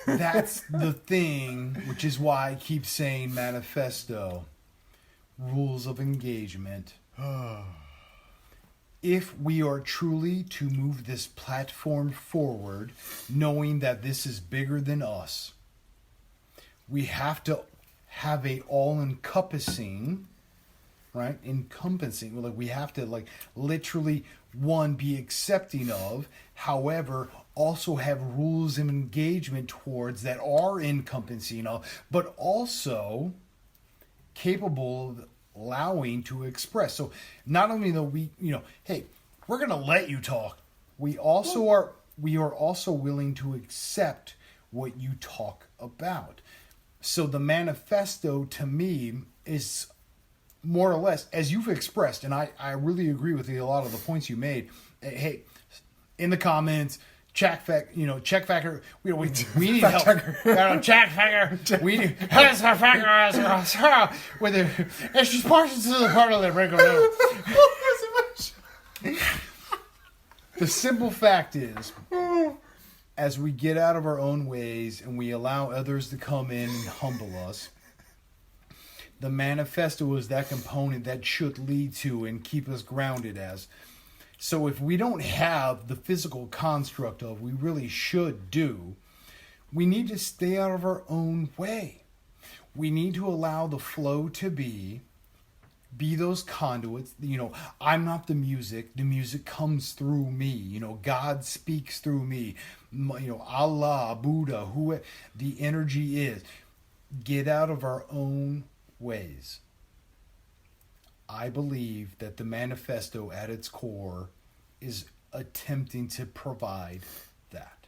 that's the thing, which is why I keep saying manifesto. Rules of engagement. If we are truly to move this platform forward, knowing that this is bigger than us, we have to have a all-encompassing, right? Encompassing. Like, we have to, like, literally, one, be accepting of, however, also have rules of engagement towards that are encompassing of, but also capable of allowing to express. So not only though we, hey, we're going to let you talk, we are also willing to accept what you talk about. So the manifesto to me is more or less as you've expressed, and I really agree with a lot of the points you made. Hey, in the comments, check factor. We need help. Check factor. We need factor. It's just portions of the part of the regular. The simple fact is, as we get out of our own ways and we allow others to come in and humble us, the manifesto is that component that should lead to and keep us grounded as. So if we don't have the physical construct of we really should do, we need to stay out of our own way. We need to allow the flow to be those conduits. I'm not the music comes through me. God speaks through me. Allah, Buddha, who the energy is. Get out of our own ways. I believe that the manifesto at its core is attempting to provide that.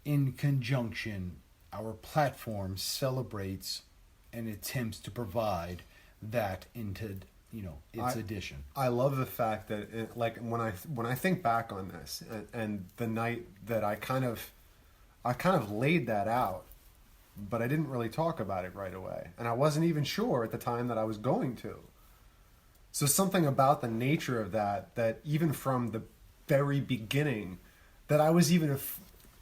In conjunction, our platform celebrates and attempts to provide that into its addition. I love the fact that when I think back on this and the night that I kind of laid that out, but I didn't really talk about it right away, and I wasn't even sure at the time that I was going to. So something about the nature of that even from the very beginning, that I was even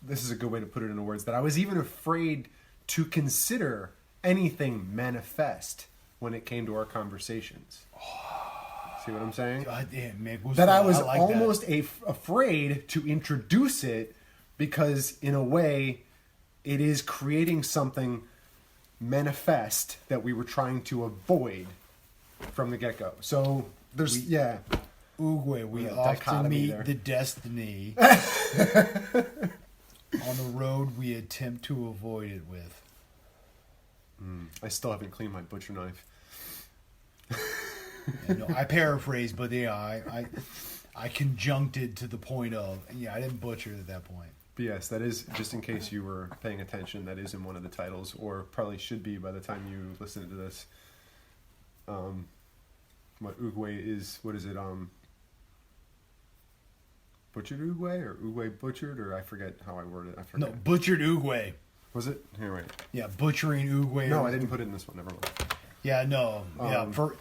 this is a good way to put it into words, that I was even afraid to consider anything manifest when it came to our conversations. See what I'm saying? God damn, man. That I was almost afraid to introduce it because, in a way, it is creating something manifest that we were trying to avoid from the get-go. So there's, Oogway, we often meet the destiny on the road we attempt to avoid it with. I still haven't cleaned my butcher knife. I paraphrase, but I conjuncted to the point of, I didn't butcher it at that point. But yes, that is, just in case you were paying attention, that is in one of the titles, or probably should be by the time you listen to this. What Oogway is, what is it, Butchered Oogway, or Oogway Butchered, or I forget how I worded it. I forget. No, Butchered Oogway. Was it? Here, wait. Yeah, Butchering Oogway. No, I didn't put it in this one, never mind. Yeah, no. For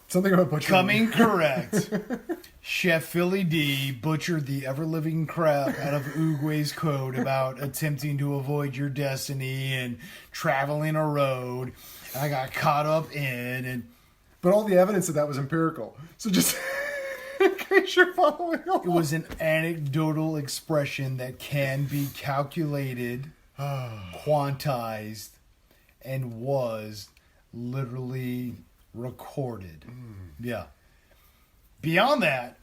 something about butchering. Coming correct. Chef Philly D butchered the ever-living crap out of Oogway's code about attempting to avoid your destiny and traveling a road. And I got caught up in But all the evidence of that was empirical. So just in case you're following along. It was an anecdotal expression that can be calculated, quantized, and was literally recorded. Yeah. Beyond that,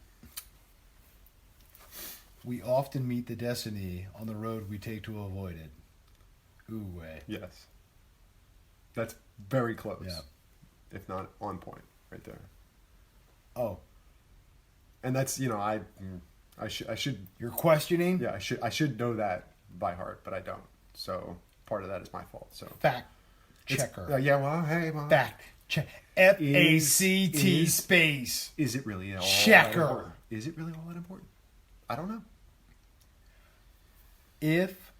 we often meet the destiny on the road we take to avoid it. Oogway. Yes. That's very close. Yeah. If not on point, right there. Oh. And that's, I should. You're questioning? Yeah, I should know that by heart, but I don't. So part of that is my fault. So fact checker. Well. Fact check. FACT space. Is it really all checker? That important? Is it really all that important? I don't know. If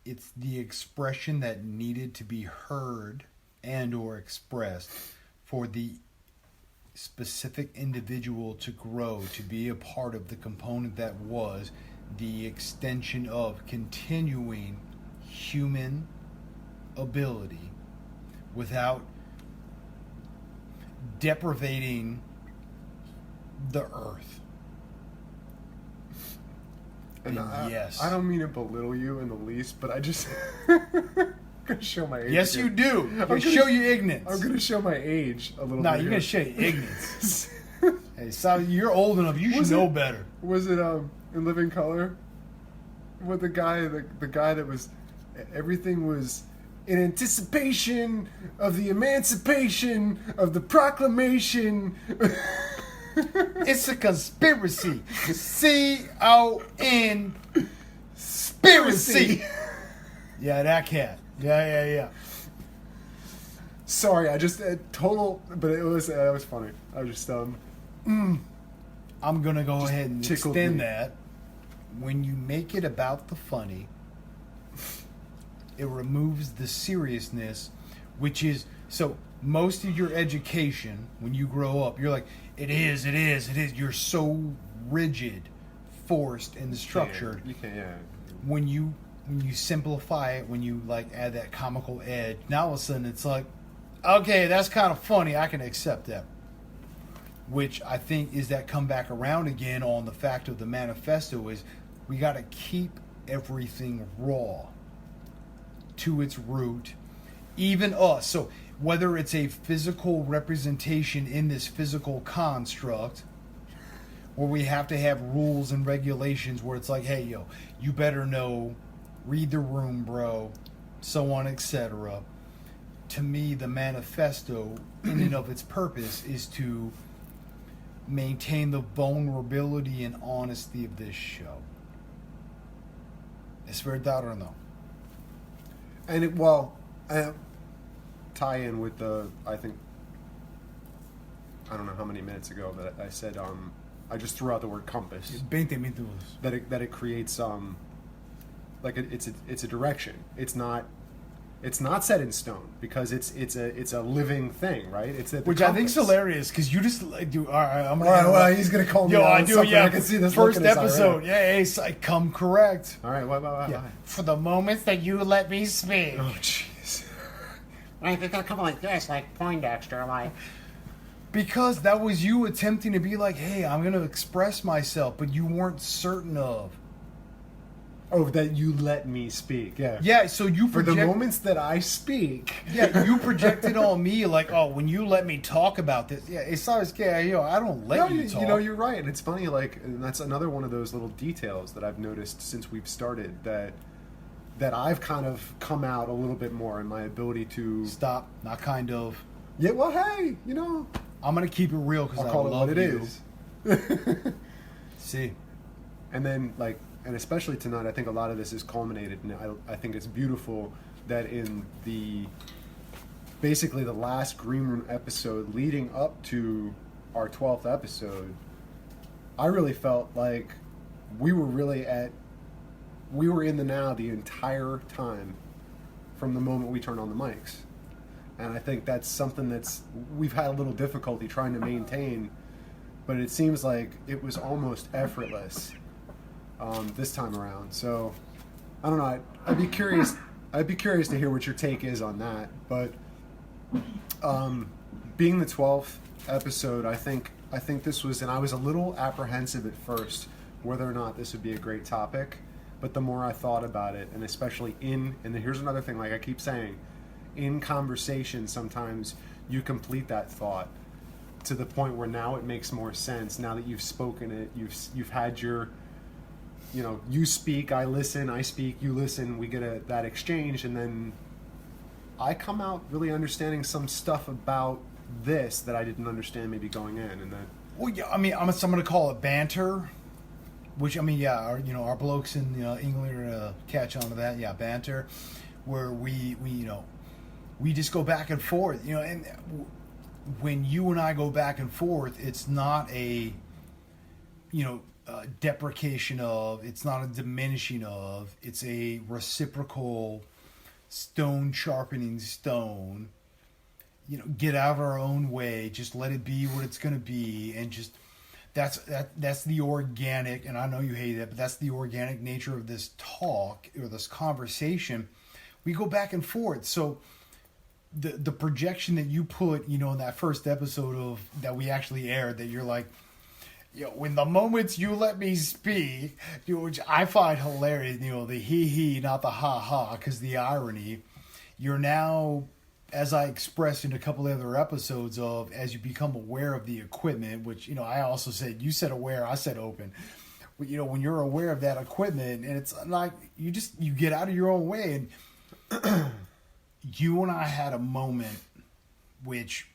it's the expression that needed to be heard and or expressed for the specific individual to grow, to be a part of the component that was the extension of continuing human ability without deprivating the earth. And yes. I don't mean to belittle you in the least, but I just gonna show my age. Yes, again. you do. I'm gonna show you ignorance. I'm gonna show my age a little bit. No, you're gonna show you ignorance. Hey, so you're old enough. You should know better. Was it in Living Color? With the guy that was, everything was in anticipation of the emancipation of the proclamation. It's a conspiracy. C-O-N spiracy. Yeah, that cat. Yeah. Sorry, I just total, but it was funny. I just I'm gonna go ahead and extend that. When you make it about the funny, it removes the seriousness, which is so. Most of your education, when you grow up, you're like, it is. You're so rigid, forced, and structured. You can't. Yeah. When you simplify it, when you like add that comical edge, now all of a sudden it's like, okay, that's kind of funny. I can accept that. Which I think is that come back around again on the fact of the manifesto is we got to keep everything raw to its root, even us. So whether it's a physical representation in this physical construct, or we have to have rules and regulations where it's like, hey, yo, you better know, read the room, bro, so on, etc. To me, the manifesto, in and of its purpose, is to maintain the vulnerability and honesty of this show. ¿Es verdad or no? And tie in with I don't know how many minutes ago that I said, I just threw out the word compass. 20 minutos. That it creates, it's a direction. It's not set in stone because it's a living thing, right? Which I think is hilarious because you just do. All right, all right, well, he's gonna call me. Yo, I do. Yeah, I can see this first episode. Yeah, it's like come correct. All right, why? For the moments that you let me speak. Oh, jeez. Like they're gonna come like this, like Poindexter, like. Because that was you attempting to be like, hey, I'm gonna express myself, but you weren't certain of. Oh, that you let me speak. Yeah. Yeah, so you for the moments that I speak. Yeah, you projected on me like, oh, when you let me talk about this. Yeah, it's not as scary. I don't let you talk. You know, you're right. And it's funny, and that's another one of those little details that I've noticed since we've started that I've kind of come out a little bit more in my ability to... Stop. Not kind of. Yeah, well, hey, I'm going to keep it real because I call it love what it you. is. See. And then, and especially tonight, I think a lot of this is culminated, and I think it's beautiful that in basically the last Green Room episode leading up to our 12th episode, I really felt like we were in the now the entire time from the moment we turned on the mics. And I think that's something we've had a little difficulty trying to maintain, but it seems like it was almost effortless this time around. So I don't know. I'd be curious. I'd be curious to hear what your take is on that. But being the 12th episode, I think this was, and I was a little apprehensive at first whether or not this would be a great topic. But the more I thought about it, and especially and here's another thing, like I keep saying, in conversation, sometimes you complete that thought to the point where now it makes more sense. Now that you've spoken it, you've had your, you speak, I listen, I speak, you listen, we get that exchange, and then I come out really understanding some stuff about this that I didn't understand maybe going in, and then. Well, yeah, I mean, I'm going to call it banter. Which, I mean, yeah, our blokes in England catch on to that. Yeah, banter, where we just go back and forth. And when you and I go back and forth, it's not a deprecation of. It's not a diminishing of. It's a reciprocal stone sharpening stone. Get out of our own way. Just let it be what it's going to be, and just. That's the organic, and I know you hate it, but that's the organic nature of this talk or this conversation. We go back and forth. So the projection that you put, in that first episode of that we actually aired, that you're like, when the moments you let me speak, which I find hilarious, the he, not the ha, because the irony, you're now, as I expressed in a couple of other episodes of, as you become aware of the equipment, which, I also said, you said aware, I said open. When you're aware of that equipment, and it's like, you get out of your own way. And you and I had a moment, which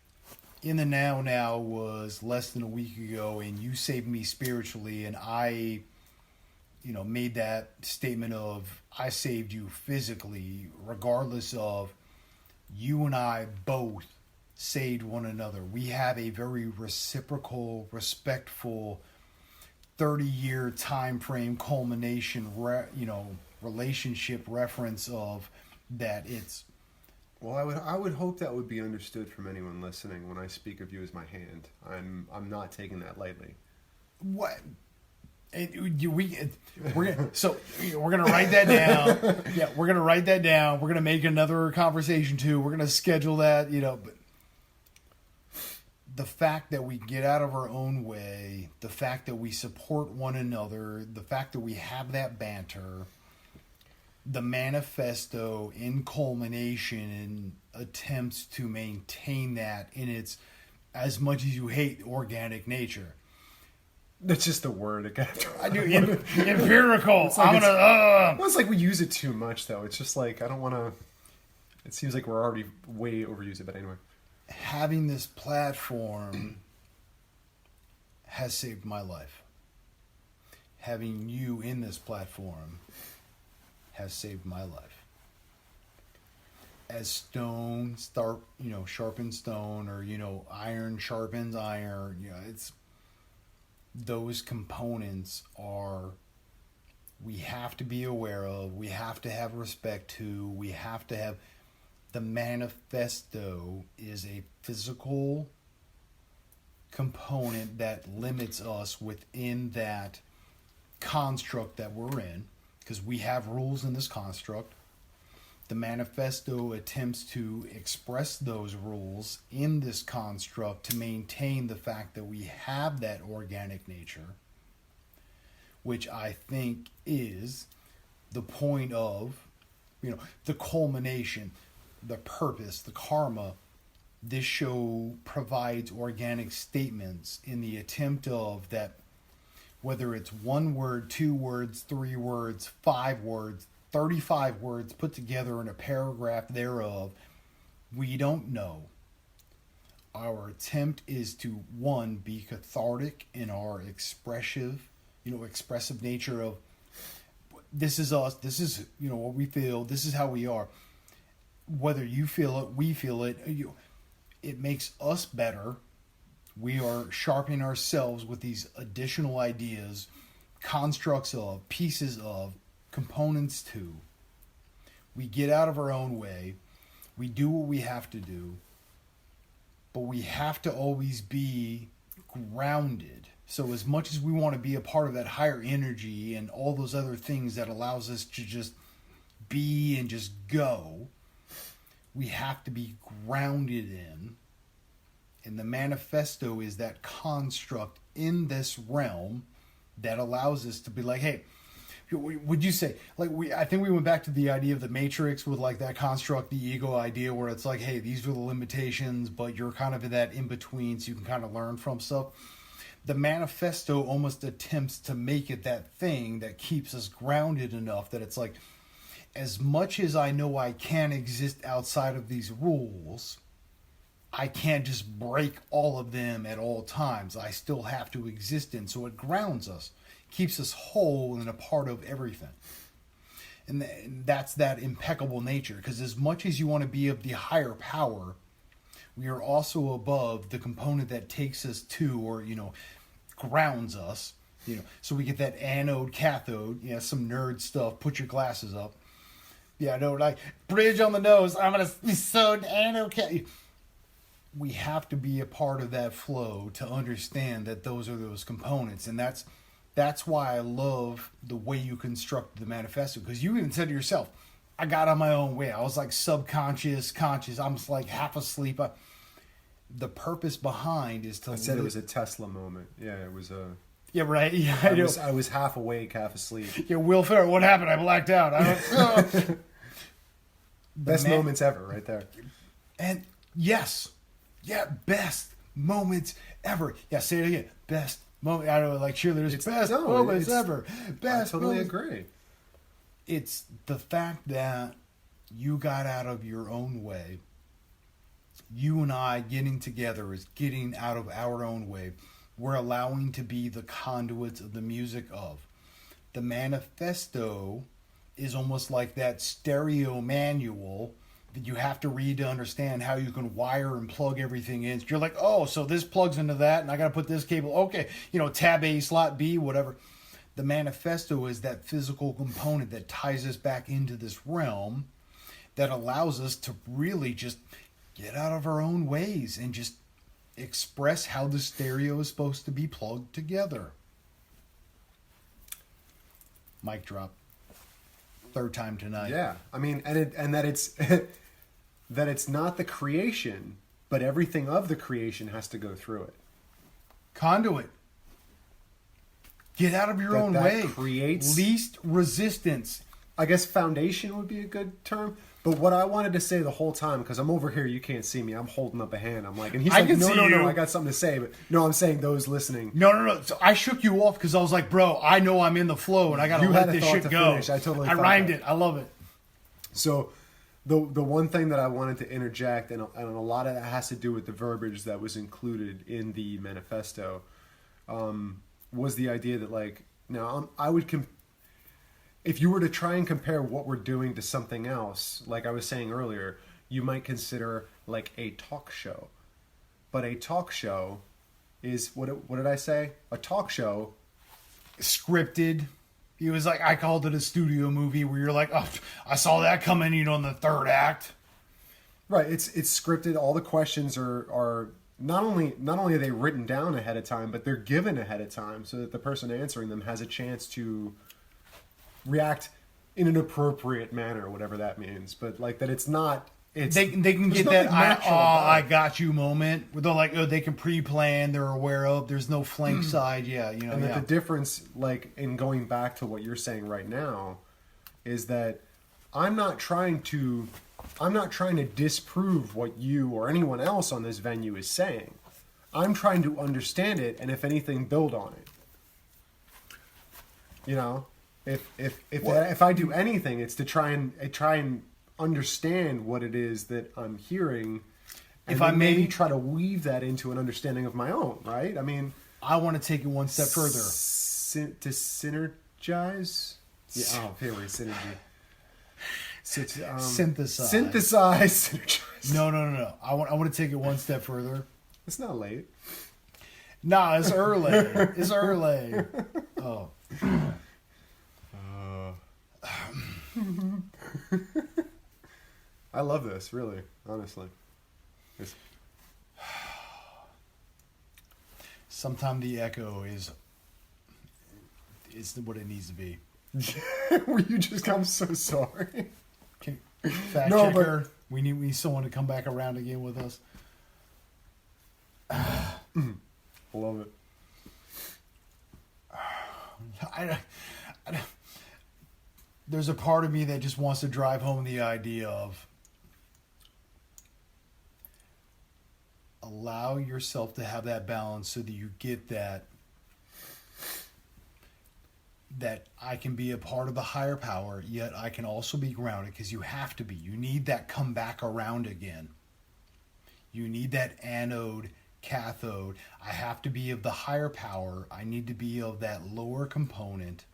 in the now was less than a week ago, and you saved me spiritually, and I, made that statement of, I saved you physically, regardless of, you and I both saved one another. We have a very reciprocal, respectful, 30-year time frame culmination, relationship reference of that. It's well, I would hope that would be understood from anyone listening when I speak of you as my hand. I'm not taking that lightly. What? We're gonna write that down. Yeah, we're gonna write that down. We're gonna make another conversation too. We're gonna schedule that. But the fact that we get out of our own way, the fact that we support one another, the fact that we have that banter, the manifesto in culmination and attempts to maintain that in its, as much as you hate organic nature. That's just a word again. I do empirical. It's like it's like we use it too much, though. It's just like I don't want to. It seems like we're already way overused it, but anyway. Having this platform has saved my life. Having you in this platform has saved my life. As stone sharpens stone, or iron sharpens iron, it's those components we have to be aware of, we have to have respect to, we have to have. The manifesto is a physical component that limits us within that construct that we're in, because we have rules in this construct. The manifesto attempts to express those rules in this construct to maintain the fact that we have that organic nature, which I think is the point of, the culmination, the purpose, the karma. This show provides organic statements in the attempt of that, whether it's 1 word, 2 words, 3 words, 5 words, 35 words put together in a paragraph thereof, we don't know. Our attempt is to, one, be cathartic in our expressive nature of, this is us, this is, what we feel, this is how we are. Whether you feel it, we feel it, it makes us better. We are sharpening ourselves with these additional ideas, constructs of, pieces of, components to. We get out of our own way. We do what we have to do. But we have to always be grounded. So as much as we want to be a part of that higher energy and all those other things that allows us to just be and just go, we have to be grounded in. And the manifesto is that construct in this realm that allows us to be like, hey, would you say, I think we went back to the idea of the Matrix with that construct, the ego idea, where it's like, hey, these are the limitations, but you're kind of in that in between, so you can kind of learn from stuff. The manifesto almost attempts to make it that thing that keeps us grounded enough that it's like, as much as I know I can't exist outside of these rules, I can't just break all of them at all times. I still have to exist in. So it grounds us, keeps us whole and a part of everything. And that's that impeccable nature. Because as much as you want to be of the higher power, we are also above the component that takes us to, or, grounds us. So we get that anode, cathode, some nerd stuff. Put your glasses up. Yeah, no, bridge on the nose. I'm going to be so anode. We have to be a part of that flow to understand that those are those components. And that's why I love the way you construct the manifesto. Because you even said to yourself, I got on my own way. I was subconscious, conscious. I'm just half asleep. The purpose behind is to... I said it was a Tesla moment. Yeah, it was a... Yeah, right. Yeah, I was half awake, half asleep. Yeah, Will Ferrell, what happened? I blacked out. Best moments ever, right there. And yes, best moments ever. Yeah, say it again. Best moment. I don't know, cheerleaders. Best moments ever. Best. I totally moments. agree. It's the fact that you got out of your own way. You and I getting together is getting out of our own way. We're allowing to be the conduits of the music of. The manifesto is almost like that stereo manual that you have to read to understand how you can wire and plug everything in. So you're like, oh, so this plugs into that, and I got to put this cable. Okay, tab A, slot B, whatever. The manifesto is that physical component that ties us back into this realm that allows us to really just get out of our own ways and just express how the stereo is supposed to be plugged together. Mic drop. Third time tonight. Yeah, I mean, and that it's that it's not the creation, but everything of the creation has to go through it. Conduit. Get out of your own way. Creates least resistance. I guess foundation would be a good term. But what I wanted to say the whole time, because I'm over here, you can't see me. I'm holding up a hand. I'm and he's like, no, I got something to say. But no, I'm saying those listening. No. So I shook you off because I was like, bro, I know I'm in the flow and I got to let this shit go. Finish. I rhymed it. I love it. So the one thing that I wanted to interject, and a lot of that has to do with the verbiage that was included in the manifesto, was the idea that like now I would if you were to try and compare what we're doing to something else, like I was saying earlier, you might consider like a talk show. But a talk show is what did I say? A talk show Scripted. It was like, I called it a studio movie where you're like, oh, I saw that coming, in the third act. Right, it's scripted. All the questions are not only are they written down ahead of time, but they're given ahead of time so that the person answering them has a chance to react in an appropriate manner, whatever that means. But like that, it's not. They can get that I got you moment where they're like, oh, they can pre-plan, they're aware of. There's no flank side, And that the difference, like in going back to what you're saying right now, is that I'm not trying to disprove what you or anyone else on this venue is saying. I'm trying to understand it, and if anything, build on it. You know, if I do anything, it's to try and understand what it is that I'm hearing, and if I maybe try to weave that into an understanding of my own. Right? I mean, I want to take it one step further to synergize. Yeah. Oh, favorite synergy. Synthesize. Synergize. No. I want to take it one step further. It's not late. Nah, it's early. It's early. Oh. I love this, really, honestly. Sometimes the echo is what it needs to be. Were you just? I'm so sorry. Fact checker. We need someone to come back around again with us. Love it. There's a part of me that just wants to drive home the idea of allow yourself to have that balance so that you get that I can be a part of the higher power, yet I can also be grounded, because you have to be. You need that come back around again. You need that anode, cathode. I have to be of the higher power. I need to be of that lower component.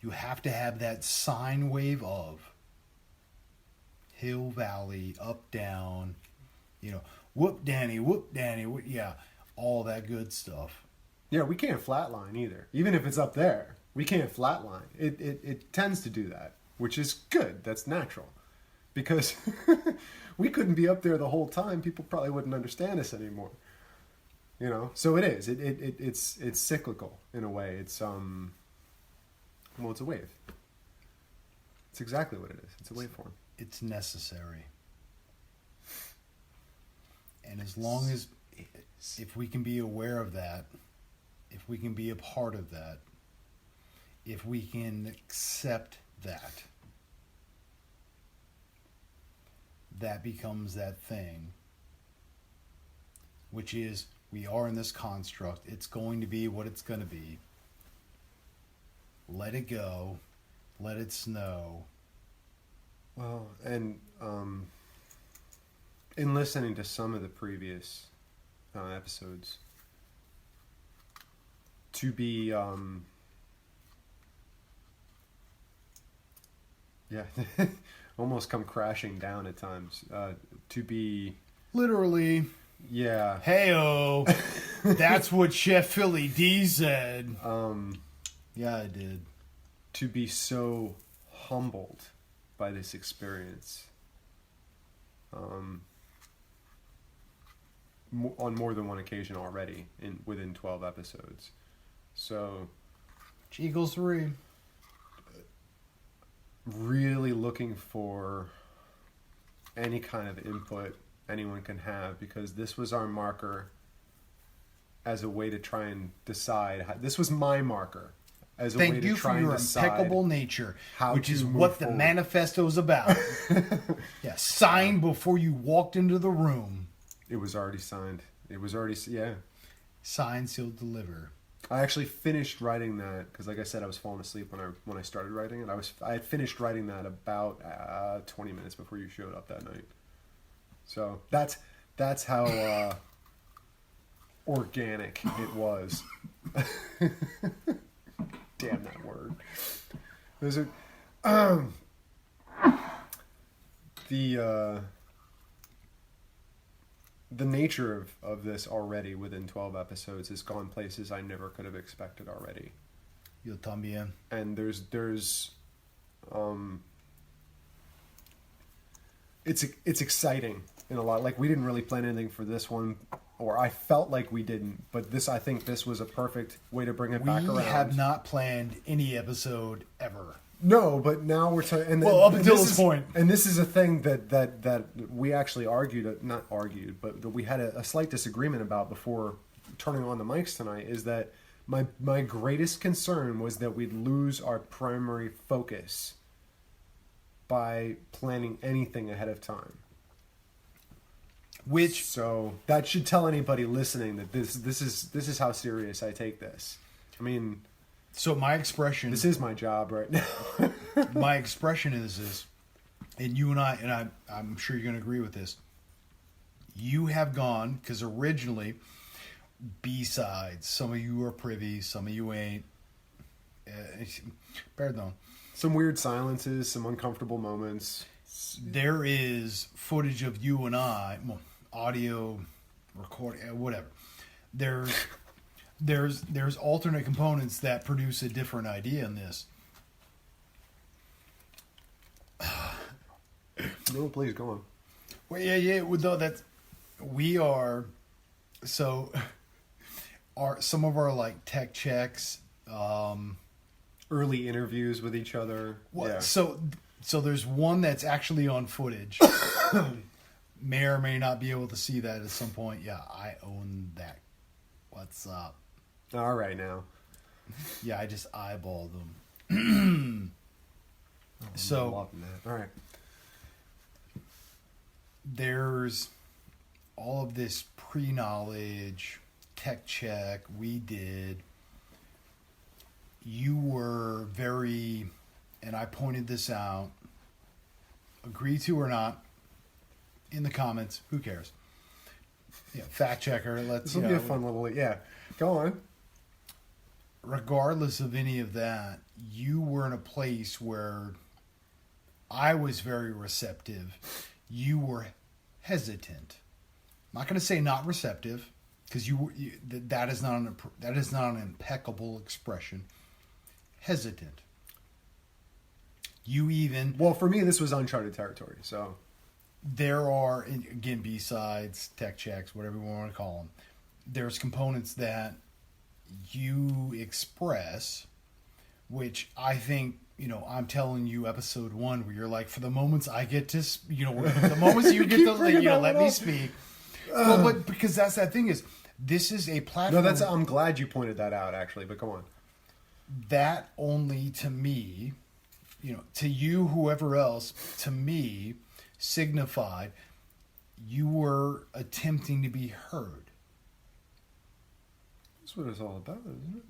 You have to have that sine wave of hill, valley, up, down, whoop, Danny, yeah, all that good stuff. Yeah, we can't flatline either. Even if it's up there, we can't flatline. It tends to do that, which is good. That's natural. Because we couldn't be up there the whole time. People probably wouldn't understand us anymore. So it is. It's cyclical in a way. It's it's a wave. It's exactly what it is. It's a waveform. It's necessary. And as long as, if we can be aware of that, if we can be a part of that, if we can accept that, that becomes that thing, which is, we are in this construct. It's going to be what it's going to be. Let it go. Let it snow. Well, and in listening to some of the previous episodes, to be almost come crashing down at times. To be literally, yeah. Hey-o, that's what Chef Philly D said. Yeah, I did. To be so humbled by this experience, on more than one occasion already, within 12 episodes. So, Eagles 3. Really looking for any kind of input anyone can have, because this was our marker as a way to try and decide. This was my marker as a way to try and decide. Thank you for your impeccable nature, which is what the manifesto's about. Yeah, signed before you walked into the room. It was already signed. It was already, yeah. Signed, sealed, deliver. I actually finished writing that because, like I said, I was falling asleep when I started writing it. I had finished writing that about 20 minutes before you showed up that night. So that's how organic it was. Damn that word. Those are the nature of this already within 12 episodes has gone places I never could have expected already. Yo también. And there's it's exciting in a lot. Like, we didn't really plan anything for this one, or I felt like we didn't, but I think this was a perfect way to bring it back around. We have not planned any episode ever. No, but now we're talking. Well, up until this point, and this is a thing that we actually not argued, but that we had a slight disagreement about before turning on the mics tonight. Is that my greatest concern was that we'd lose our primary focus by planning anything ahead of time. So that should tell anybody listening that this is how serious I take this. I mean. So my expression... This is my job right now. My expression is, and you and I'm sure you're going to agree with this, you have gone, because originally, B-sides, some of you are privy, some of you ain't. Pardon. Some weird silences, some uncomfortable moments. There is footage of you and I, well, audio, recording, whatever. There's alternate components that produce a different idea in this. No, please go on. Well, yeah. Though that we are, so some of our like tech checks, early interviews with each other. Well, yeah. So there's one that's actually on footage. May or may not be able to see that at some point. Yeah, I own that. What's up? All right now. Yeah, I just eyeballed them. So, all right. There's all of this pre-knowledge, tech check we did. You were very, and I pointed this out, agree to or not, in the comments, who cares? Yeah, fact checker, This will be a fun little, go on. Regardless of any of that, you were in a place where I was very receptive. You were hesitant. I'm not going to say not receptive, because that is not an impeccable expression. Hesitant. You even... Well, for me, this was uncharted territory, so... There are, again, B-sides, tech checks, whatever we want to call them. There's components that you express, which I think, I'm telling you, episode 1, where you're like, for the moments I get to, the moments you get to, let me speak. Well, but because that's that thing is, this is a platform. No, I'm glad you pointed that out, actually, but come on. That only to me, to you, whoever else, to me, signified you were attempting to be heard. That's what it's all about, isn't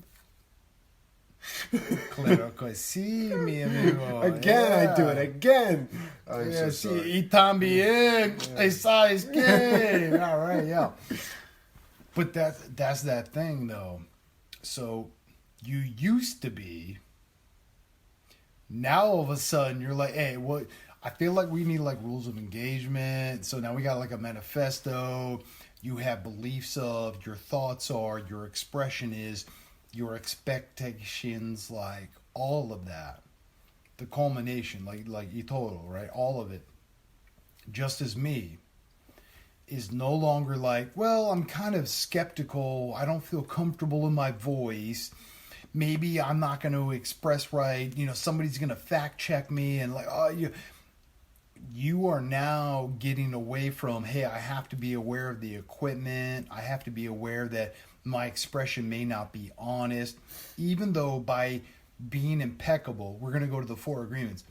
it? Claro que sí, mi amigo. Again, yeah. I do it again. I'm so sí, sorry. y también es que. All right, yeah. But that's that thing, though. So you used to be. Now all of a sudden you're like, hey, what? I feel like we need like rules of engagement. So now we got like a manifesto. You have beliefs of, your thoughts are, your expression is, your expectations, like all of that. The culmination, like you total, right? All of it. Just as me is no longer like, well, I'm kind of skeptical. I don't feel comfortable in my voice. Maybe I'm not going to express right. Somebody's going to fact check me and like, oh, you are now getting away from, hey, I have to be aware of the equipment. I have to be aware that my expression may not be honest. Even though by being impeccable, we're going to go to the 4 agreements.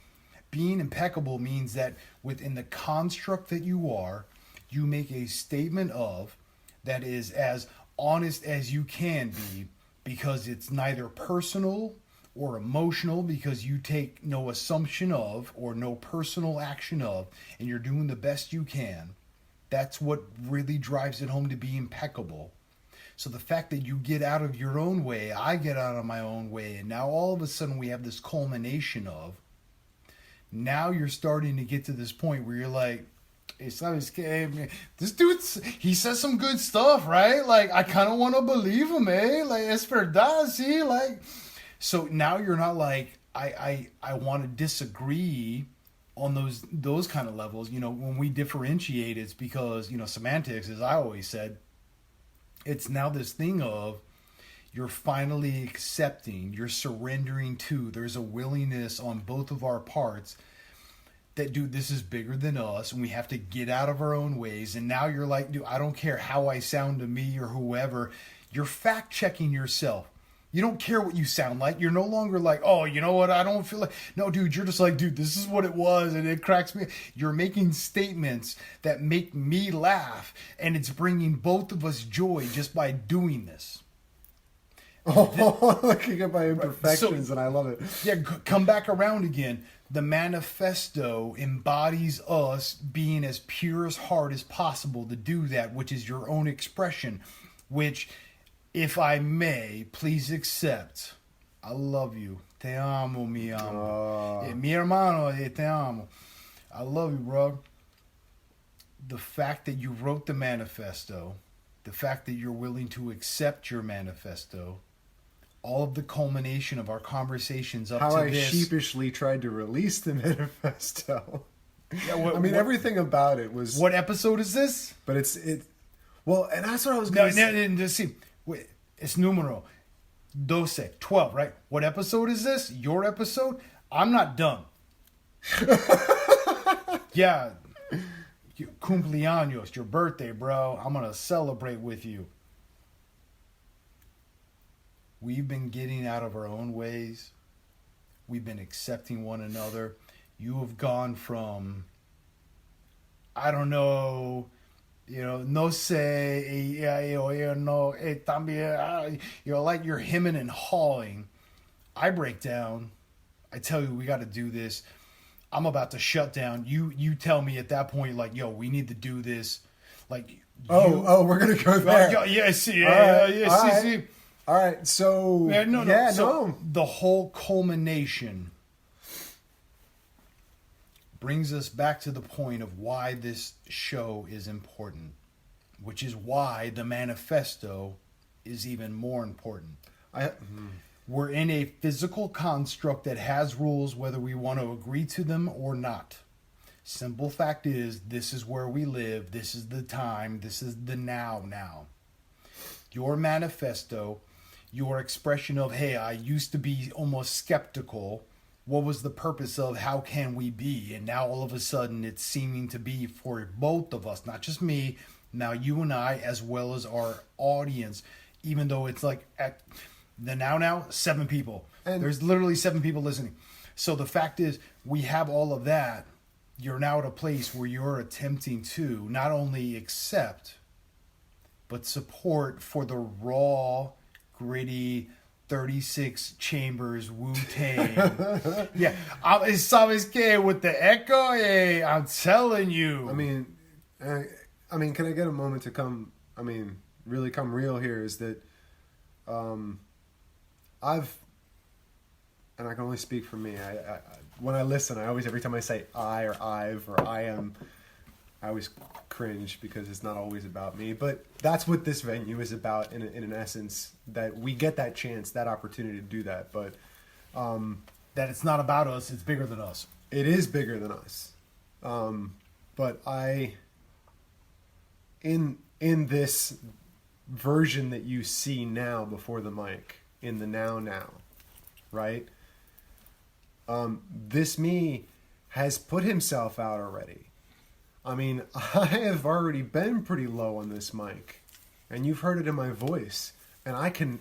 Being impeccable means that within the construct that you are, you make a statement of that is as honest as you can be, because it's neither personal or emotional, because you take no assumption of or no personal action of, and you're doing the best you can. That's what really drives it home to be impeccable. So the fact that you get out of your own way, I get out of my own way, and now all of a sudden we have this culmination of, now you're starting to get to this point where you're like, hey, this dude, he says some good stuff, right? Like, I kind of want to believe him, eh? Like, es verdad, see? Like, so now you're not like, I want to disagree on those kind of levels. You know, when we differentiate, it's because, you know, semantics, as I always said, it's now this thing of you're finally accepting, you're surrendering to, there's a willingness on both of our parts that, dude, this is bigger than us and we have to get out of our own ways. And now you're like, dude, I don't care how I sound to me or whoever. You're fact checking yourself. You don't care what you sound like. You're no longer like, oh, you know what? I don't feel like. No, dude, you're just like, dude, this is what it was. And it cracks me. You're making statements that make me laugh. And it's bringing both of us joy just by doing this. Oh, looking at my imperfections, So, and I love it. Yeah, come back around again. The manifesto embodies us being as pure as heart as possible to do that, which is your own expression, which, if I may, please accept. I love you. Te amo, mi amo. Mi hermano, te amo. I love you, bro. The fact that you wrote the manifesto, the fact that you're willing to accept your manifesto, all of the culmination of our conversations up How to I this. sheepishly tried to release the manifesto. Yeah, I mean, everything about it was. What episode is this? But well, and that's what I was No, going to say. see. Wait, it's numero 12, right? What episode is this? Your episode? I'm not done. Yeah. Cumpleaños, your birthday, bro. I'm going to celebrate with you. We've been getting out of our own ways. We've been accepting one another. You have gone from, I don't know, you know, no sé, no, también, you know, like you're hemming and hawing. I break down. I tell you, we got to do this. I'm about to shut down. You tell me at that point, like, yo, we need to do this. Like, we're gonna go there. Yeah, see, see. All right, so so the whole culmination brings us back to the point of why this show is important, which is why the manifesto is even more important. We're in a physical construct that has rules whether we want to agree to them or not. Simple fact is, this is where we live, this is the time, this is the now. Your manifesto, your expression of, hey, I used to be almost skeptical. What was the purpose of how can we be? And now all of a sudden it's seeming to be for both of us, not just me, now you and I, as well as our audience, even though it's like at the now 7 people. And there's literally 7 people listening. So the fact is, we have all of that. You're now at a place where you're attempting to not only accept, but support for the raw, gritty 36 chambers Wu-Tang. Yeah, ¿sabes qué? With the echo, I'm telling you. I mean, can I get a moment to come? I mean, really come real here is that, and I can only speak for me. I when I listen, I always, every time I say I or I've or I am, I always cringe because it's not always about me. But that's what this venue is about in an essence, that we get that chance, that opportunity to do that. But that it's not about us, it's bigger than us. It is bigger than us. But in this version that you see now before the mic, in the now, right? This me has put himself out already. I mean, I have already been pretty low on this mic, and you've heard it in my voice, and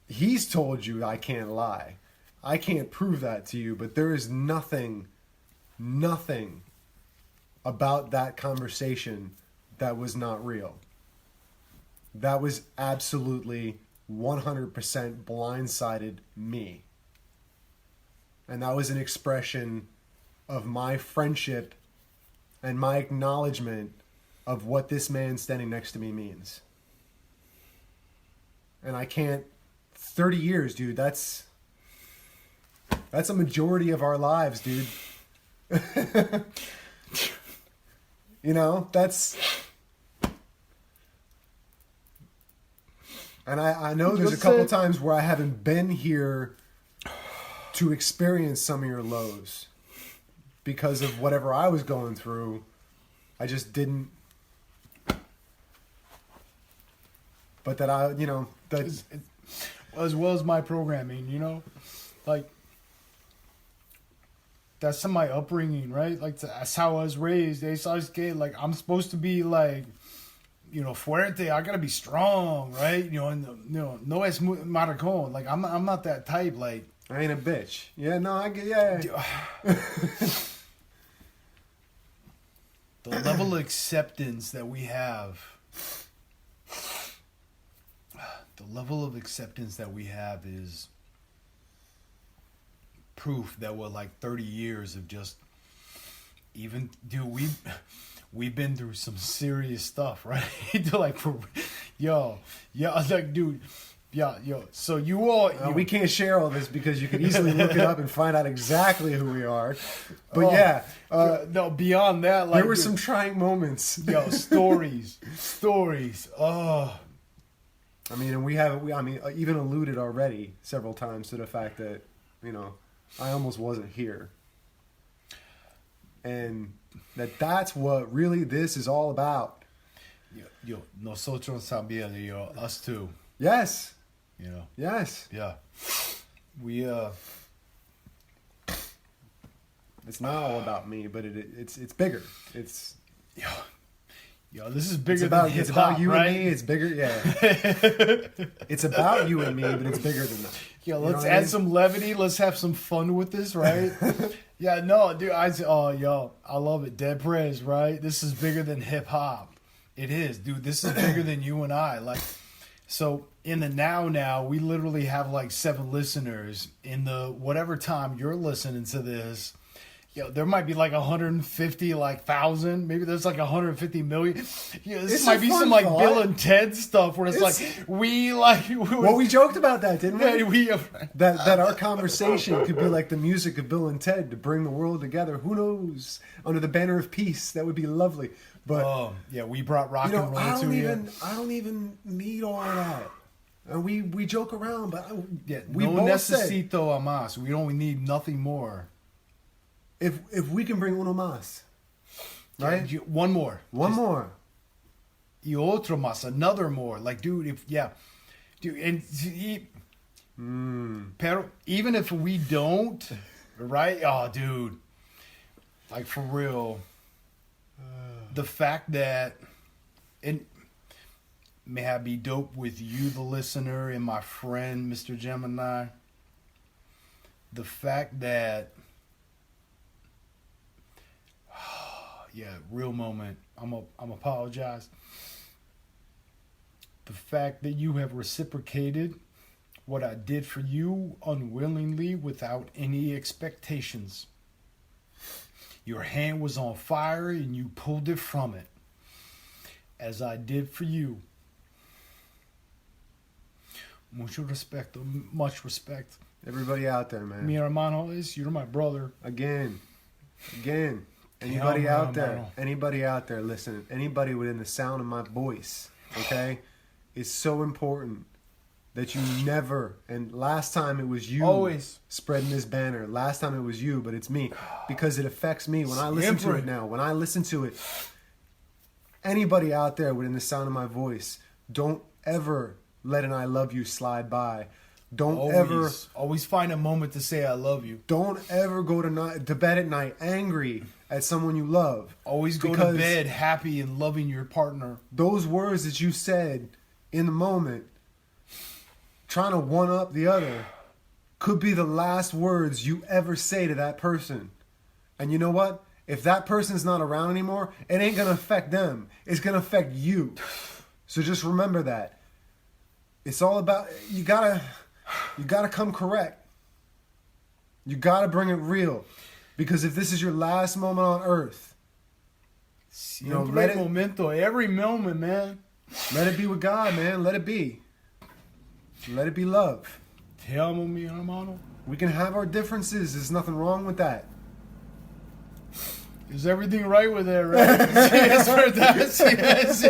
he's told you I can't lie. I can't prove that to you, but there is nothing about that conversation that was not real. That was absolutely 100% blindsided me. And that was an expression of my friendship and my acknowledgement of what this man standing next to me means. And I can't. 30 years, dude. That's a majority of our lives, dude. You know, that's. And I know there's a couple times where I haven't been here to experience some of your lows because of whatever I was going through. I just didn't. But that I, you know, that as well as my programming, you know, like that's some of my upbringing, right? Like that's how I was raised. They saw this kid, like I'm supposed to be like, you know, fuerte. I gotta be strong, right? You know, and no es maricón. Like I'm not that type. Like I ain't a bitch. Yeah, no, I get. Yeah. The level of acceptance that we have. The level of acceptance that we have is proof that we're like 30 years of just even, dude, we've been through some serious stuff, right? Like, like, dude, yo. So you all, we can't share all this because you can easily look it up and find out exactly who we are. But no, beyond that, like there were some trying moments. Yo, stories. Oh. I mean, and we even alluded already several times to the fact that, you know, I almost wasn't here. And that's what really this is all about. Yo, nosotros también, yo, us too. Yes. You know. Yes. Yeah. We It's not all about me, but it's bigger. It's Yo, this is bigger than hip-hop, it's about you right? and me. It's bigger, yeah. It's about you and me, but it's bigger than that. Yo, let's add some levity. Let's have some fun with this, right? Yeah, no, dude. I love it. Dead Prez, right? This is bigger than hip-hop. It is, dude. This is bigger than you and I. Like, so in the now, we literally have like 7 listeners. In the whatever time you're listening to this, yo, there might be like 150, like 1,000. Maybe there's like 150 million. Yeah, this might be some like thought. Bill and Ted stuff where it's like well, we joked about that, didn't we? Yeah, that our conversation could be like the music of Bill and Ted to bring the world together. Who knows? Under the banner of peace, that would be lovely. But yeah, we brought rock and roll to you. I don't even need all of that. And we joke around, but we no both said, necesito a más. We don't need nothing more. If we can bring uno más, right? Yeah, one more. More. Y otro más, another more. Like, dude, dude, and pero even if we don't, right? Oh, dude, like for real, the fact that, and may I be dope with you, the listener, and my friend, Mr. Gemini. The fact that. Yeah, real moment. I'm apologize. The fact that you have reciprocated what I did for you unwillingly without any expectations. Your hand was on fire and you pulled it from it. As I did for you. Mucho respeto, much respect. Everybody out there, man. Mi hermano is, you're my brother. Again. Anybody out there listening, anybody within the sound of my voice, okay? It's so important that you never, and last time it was you always spreading this banner. Last time it was you, but it's me. Because it affects me when I listen to it now. When I listen to it, anybody out there within the sound of my voice, don't ever let an I love you slide by. Don't always find a moment to say I love you. Don't ever go to bed at night angry at someone you love. Always go to bed happy and loving your partner. Those words that you said in the moment, trying to one up the other, could be the last words you ever say to that person. And you know what? If that person's not around anymore, it ain't going to affect them. It's going to affect you. So just remember that. It's all about, you gotta come correct. You gotta bring it real. Because if this is your last moment on earth, every moment, man. Let it be with God, man. Let it be. Let it be love. Te amo, mi hermano. We can have our differences. There's nothing wrong with that. Is everything right with it, right? Yes, yes.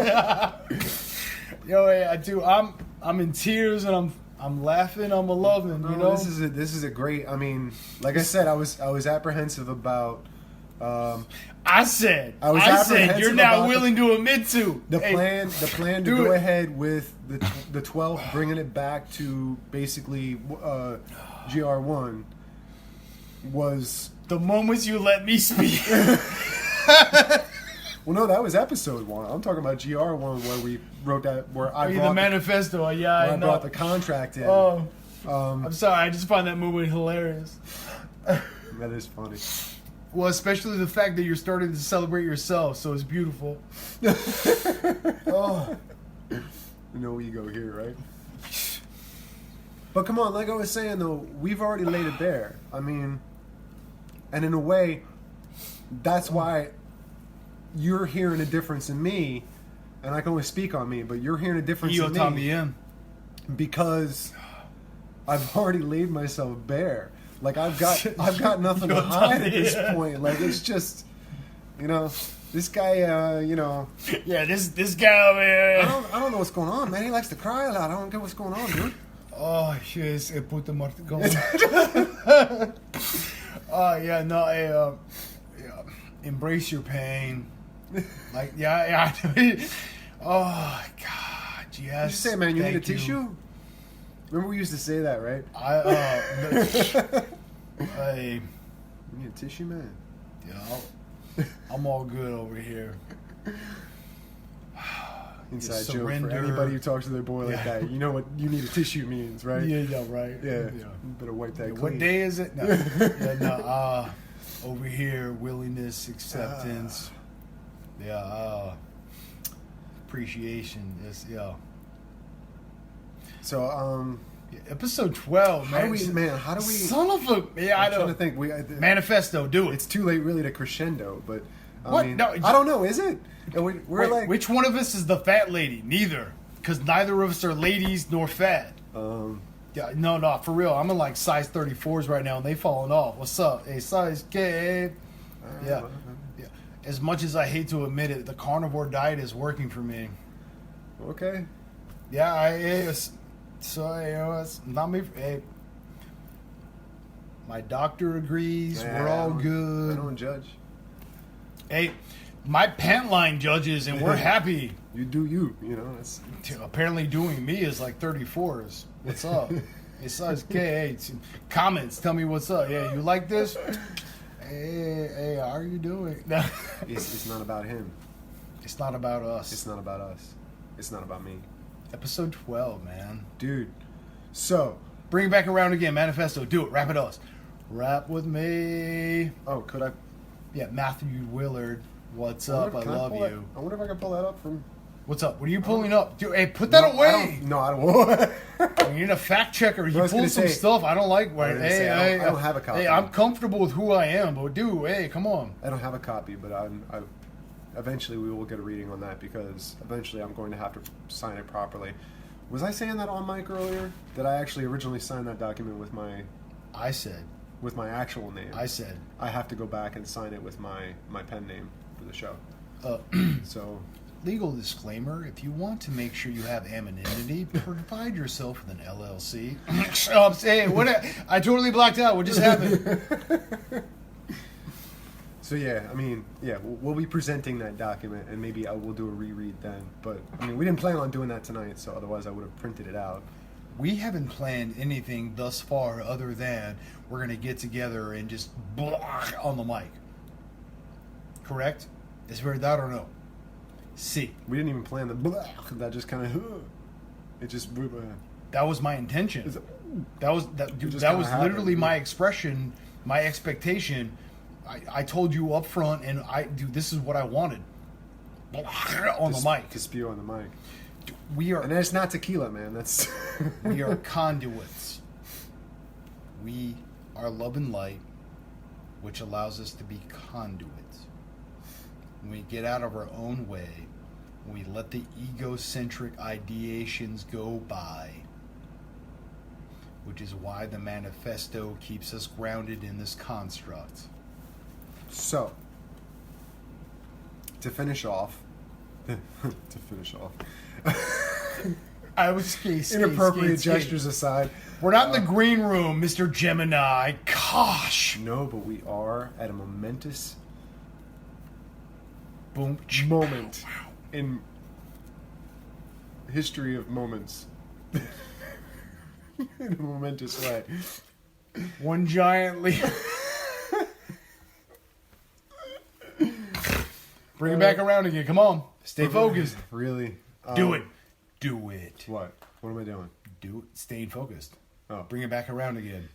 Yo, I do. I'm in tears and I'm laughing. I'm loving. You know, this is a great. I mean, like I said, I was apprehensive about. I said apprehensive you're now about willing to admit to the plan to go ahead with the 12th, bringing it back to basically GR1 was the moments you let me speak. Well, no, that was episode 1. I'm talking about GR1 where we wrote that where I brought the manifesto. Yeah, I know. brought the contract in. Oh, I'm sorry. I just find that moment hilarious. That is funny. Well, especially the fact that you're starting to celebrate yourself, so it's beautiful. Oh, no ego here, right? But come on, like I was saying though, we've already laid it bare. I mean, and in a way, that's why you're hearing a difference in me, and I can only speak on me, but you're hearing a difference in me because I've already laid myself bare. Like I've got nothing to hide at this point. Like it's just, this guy, Yeah, this guy over here. I don't know what's going on, man. He likes to cry a lot. I don't get what's going on, dude. Oh, shit, puta muerte. Oh, yeah, no, embrace your pain. Like, yeah. Oh, God, yes. You say, man, you need a tissue? Remember we used to say that, right? You need a tissue, man? Yeah, I'm all good over here. Inside joke for anybody who talks to their boy like that. You know what you need a tissue means, right? Yeah, right. Yeah. You better wipe that clean. What day is it? No. Over here, willingness, acceptance. Appreciation. Yes, yeah. So, episode 12, man. How do we? Son of a... Yeah, I know. I'm trying to think. Manifesto, do it. It's too late, really, to crescendo, but... What? I mean, No, I don't know, is it? We're Wait, like... which one of us is the fat lady? Neither. Because neither of us are ladies nor fat. Yeah, no, for real. I'm in like size 34s right now, and they falling off. What's up? Hey, size K. Yeah. As much as I hate to admit it, the carnivore diet is working for me. Okay. Yeah, it's not me. Hey, my doctor agrees. We're all good. I don't judge. Hey, my pant line judges, and we're happy. You do you. That's... Apparently doing me is like 34s. What's up? It says K. Comments. Tell me what's up. Yeah, you like this? Hey, how are you doing? It's not about him. It's not about us. It's not about us. It's not about me. Episode 12, man. Dude. So. Bring it back around again. Manifesto. Do it. Rap it us. Rap with me. Oh, could I? Yeah, Matthew Willard. What's up? I love you. I wonder if I can pull that up from... What's up? What are you pulling up? Dude, hey, put that away. I don't. You need a fact checker. You pulled some stuff I don't like. Right? I don't have a copy. Hey, I'm comfortable with who I am, but dude, hey, come on. I don't have a copy, but eventually we will get a reading on that because eventually I'm going to have to sign it properly. Was I saying that on mic earlier? That I actually originally signed that document with my... I said. With my actual name. I said. I have to go back and sign it with my pen name for the show. So... Legal disclaimer, if you want to make sure you have anonymity, provide yourself with an LLC. I'm saying, I totally blacked out. What just happened? So we'll be presenting that document, and maybe I will do a reread then. But we didn't plan on doing that tonight, so otherwise I would have printed it out. We haven't planned anything thus far other than we're going to get together and just blah on the mic. Correct? Is there that or no? See, we didn't even plan the blah. That just kind of it just. That was my intention. That was literally my expression, my expectation. I told you up front, and this is what I wanted. On the mic, to spew on the mic. We are, and that's not tequila, man. That's we are conduits. We are love and light, which allows us to be conduits. When we get out of our own way, when we let the egocentric ideations go by, which is why the manifesto keeps us grounded in this construct. So, to finish off, I was inappropriate gestures aside. We're not in the green room, Mr. Gemini. Gosh. No, but we are at a momentous moment in history of moments. In a momentous way. One giant leap. Bring it back around again. Come on. Stay focused. Really? Do it. Do it. What? What am I doing? Do it. Stay focused. Oh. Bring it back around again.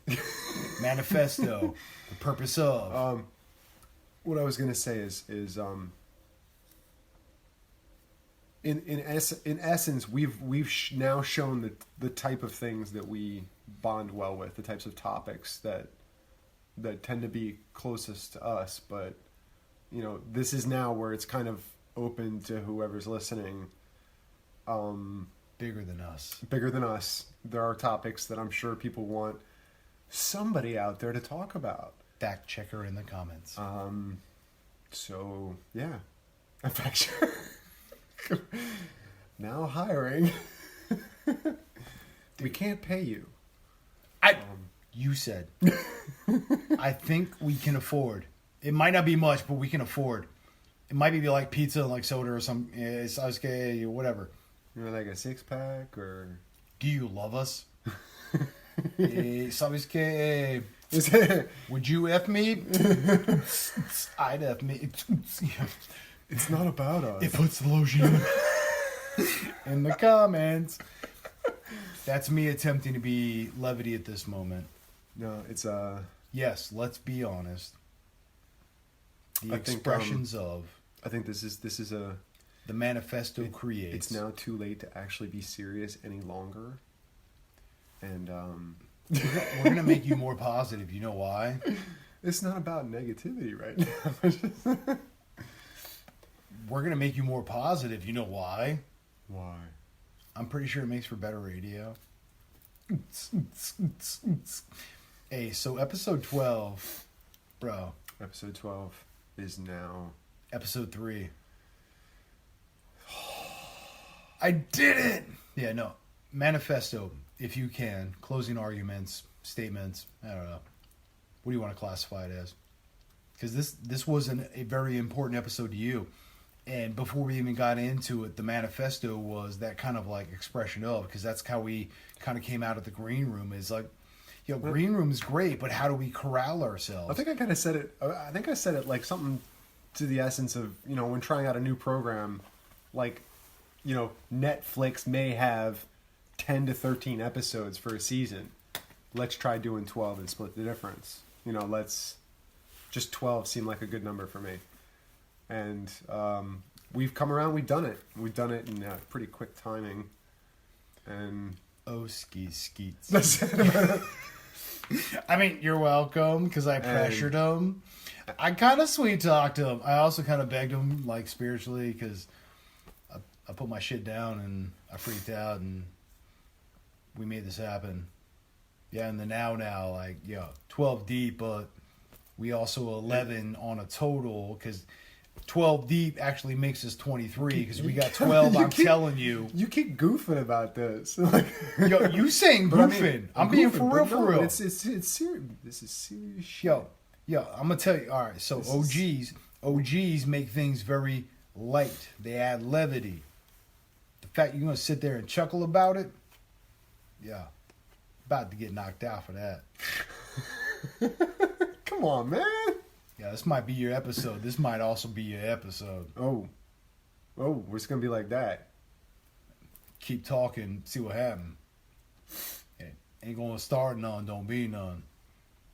Manifesto. The purpose of. What I was going to say is in essence, we've now shown the type of things that we bond well with, the types of topics that tend to be closest to us. But you know, this is now where it's kind of open to whoever's listening. Bigger than us. Bigger than us. There are topics that I'm sure people want somebody out there to talk about. Fact checker in the comments. So yeah, in fact, now hiring. We can't pay you. You said. I think we can afford. It might not be much, but we can afford. It might be like pizza and like soda or some or whatever. You know, like a 6-pack or. Do you love us? ¿Sabes qué? Would you F me? I'd F me. It's not about us. It puts the lotion in the comments. That's me attempting to be levity at this moment. No, it's Yes, let's be honest. The I think, expressions of. I think this is a. The manifesto creates. It's now too late to actually be serious any longer. And we're gonna make you more positive. You know why? It's not about negativity right now. We're gonna make you more positive. You know why? Why? I'm pretty sure it makes for better radio. Hey, so episode 12, bro. Episode 12 is now episode 3. I did it! Yeah, no. Manifesto, if you can. Closing arguments, statements. I don't know. What do you want to classify it as? Because this was a very important episode to you. And before we even got into it, the manifesto was that kind of like expression of, because that's how we kind of came out of the green room. Is like, you know, green room is great, but how do we corral ourselves? I think I kind of said it. I think I said it like something to the essence of, you know, when trying out a new program, like, you know, Netflix may have 10 to 13 episodes for a season. Let's try doing 12 and split the difference. You know, just 12 seemed like a good number for me. And we've come around. We've done it. We've done it in pretty quick timing. And skeets. I mean, you're welcome, because I pressured him. I kind of sweet talked him. I also kind of begged him, like, spiritually, because I put my shit down and I freaked out, and we made this happen. Yeah, and the now, like, 12 deep, but we also 11 on a total, because 12 deep actually makes us 23, because we got 12. I'm telling you. You keep goofing about this. Like, yo, you saying goofing. I'm being for real, for real. It's serious. This is serious shit. Yo, I'm going to tell you. All right, so OGs make things very light. They add levity. The fact you're going to sit there and chuckle about it, yeah, about to get knocked out for that. Come on, man. Yeah, this might be your episode. This might also be your episode. Oh, it's going to be like that. Keep talking, see what happens. Ain't going to start none, don't be none.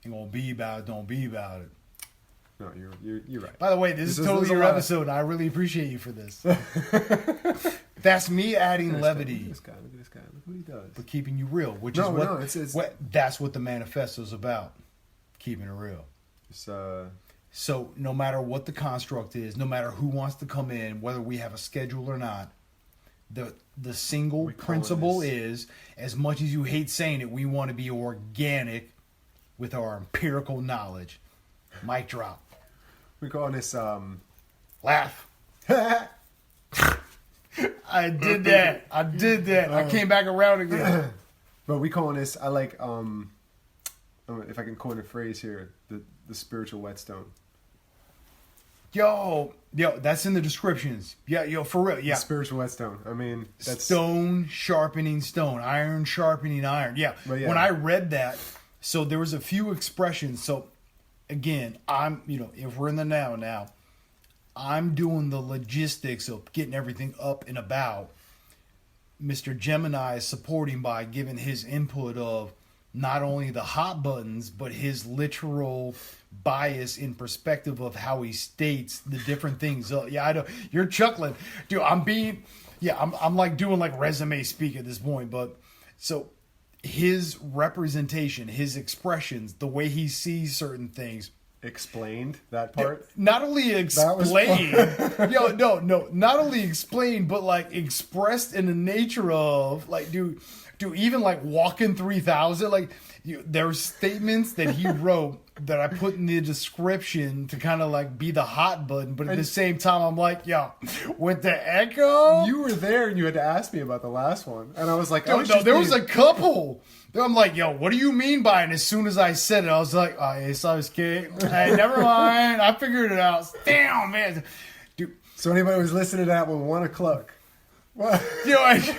Ain't going to be about it, don't be about it. No, you're right. By the way, this is totally your episode. I really appreciate you for this. That's me adding levity. Look at this guy. Look what he does. But keeping you real, which is that's what the manifesto's about. Keeping it real. So no matter what the construct is, no matter who wants to come in, whether we have a schedule or not, The single principle is, as much as you hate saying it, we want to be organic with our empirical knowledge. Mic drop. We're calling this Laugh. I did that. I came back around again. but we calling this, I like if I can coin a phrase here, the spiritual whetstone. Yo, that's in the descriptions. Yeah, yo, for real. Yeah. The spiritual whetstone. I mean, that's stone sharpening stone, iron sharpening iron. Yeah. But yeah. When I read that, so there was a few expressions. So again, if we're in the now, I'm doing the logistics of getting everything up and about. Mr. Gemini is supporting by giving his input of not only the hot buttons, but his literal bias in perspective of how he states the different things. Yeah, I know you're chuckling, dude. I'm like doing like resume speak at this point, but so his representation, his expressions, the way he sees certain things. Explained that part. Not only explained, not only explained, but like expressed in the nature of like, dude, even like walking 3,000, like there's statements that he wrote that I put in the description to kind of like be the hot button, but at the same time, I'm like, yo, with the echo, you were there and you had to ask me about the last one, and I was like, there was a couple. I'm like, yo, what do you mean by it? And as soon as I said it, I was like, oh, yes, I was kidding. Hey, never mind. I figured it out. Damn, man. Dude. So anybody who's listening to that one, 1 o'clock. What? Anybody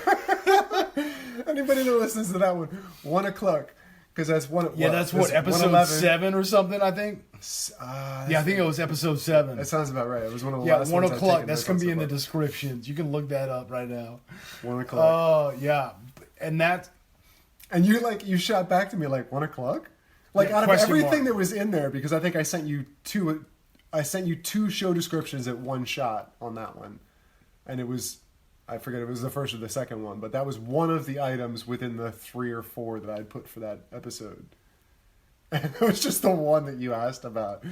that listens to that one, 1 o'clock. Because that's one. Yeah, that's what, episode 7 or something, I think. I think it was episode 7. That sounds about right. It was one of the last 1 ones. o'clock. That's going to be in the descriptions. You can look that up right now. 1 o'clock. Oh, yeah. And that's. And you shot back to me like 1 o'clock? Like out of everything that was in there, because I think I sent you two show descriptions at one shot on that one. And it was, I forget if it was the first or the second one, but that was one of the items within the 3 or 4 that I'd put for that episode. And it was just the one that you asked about.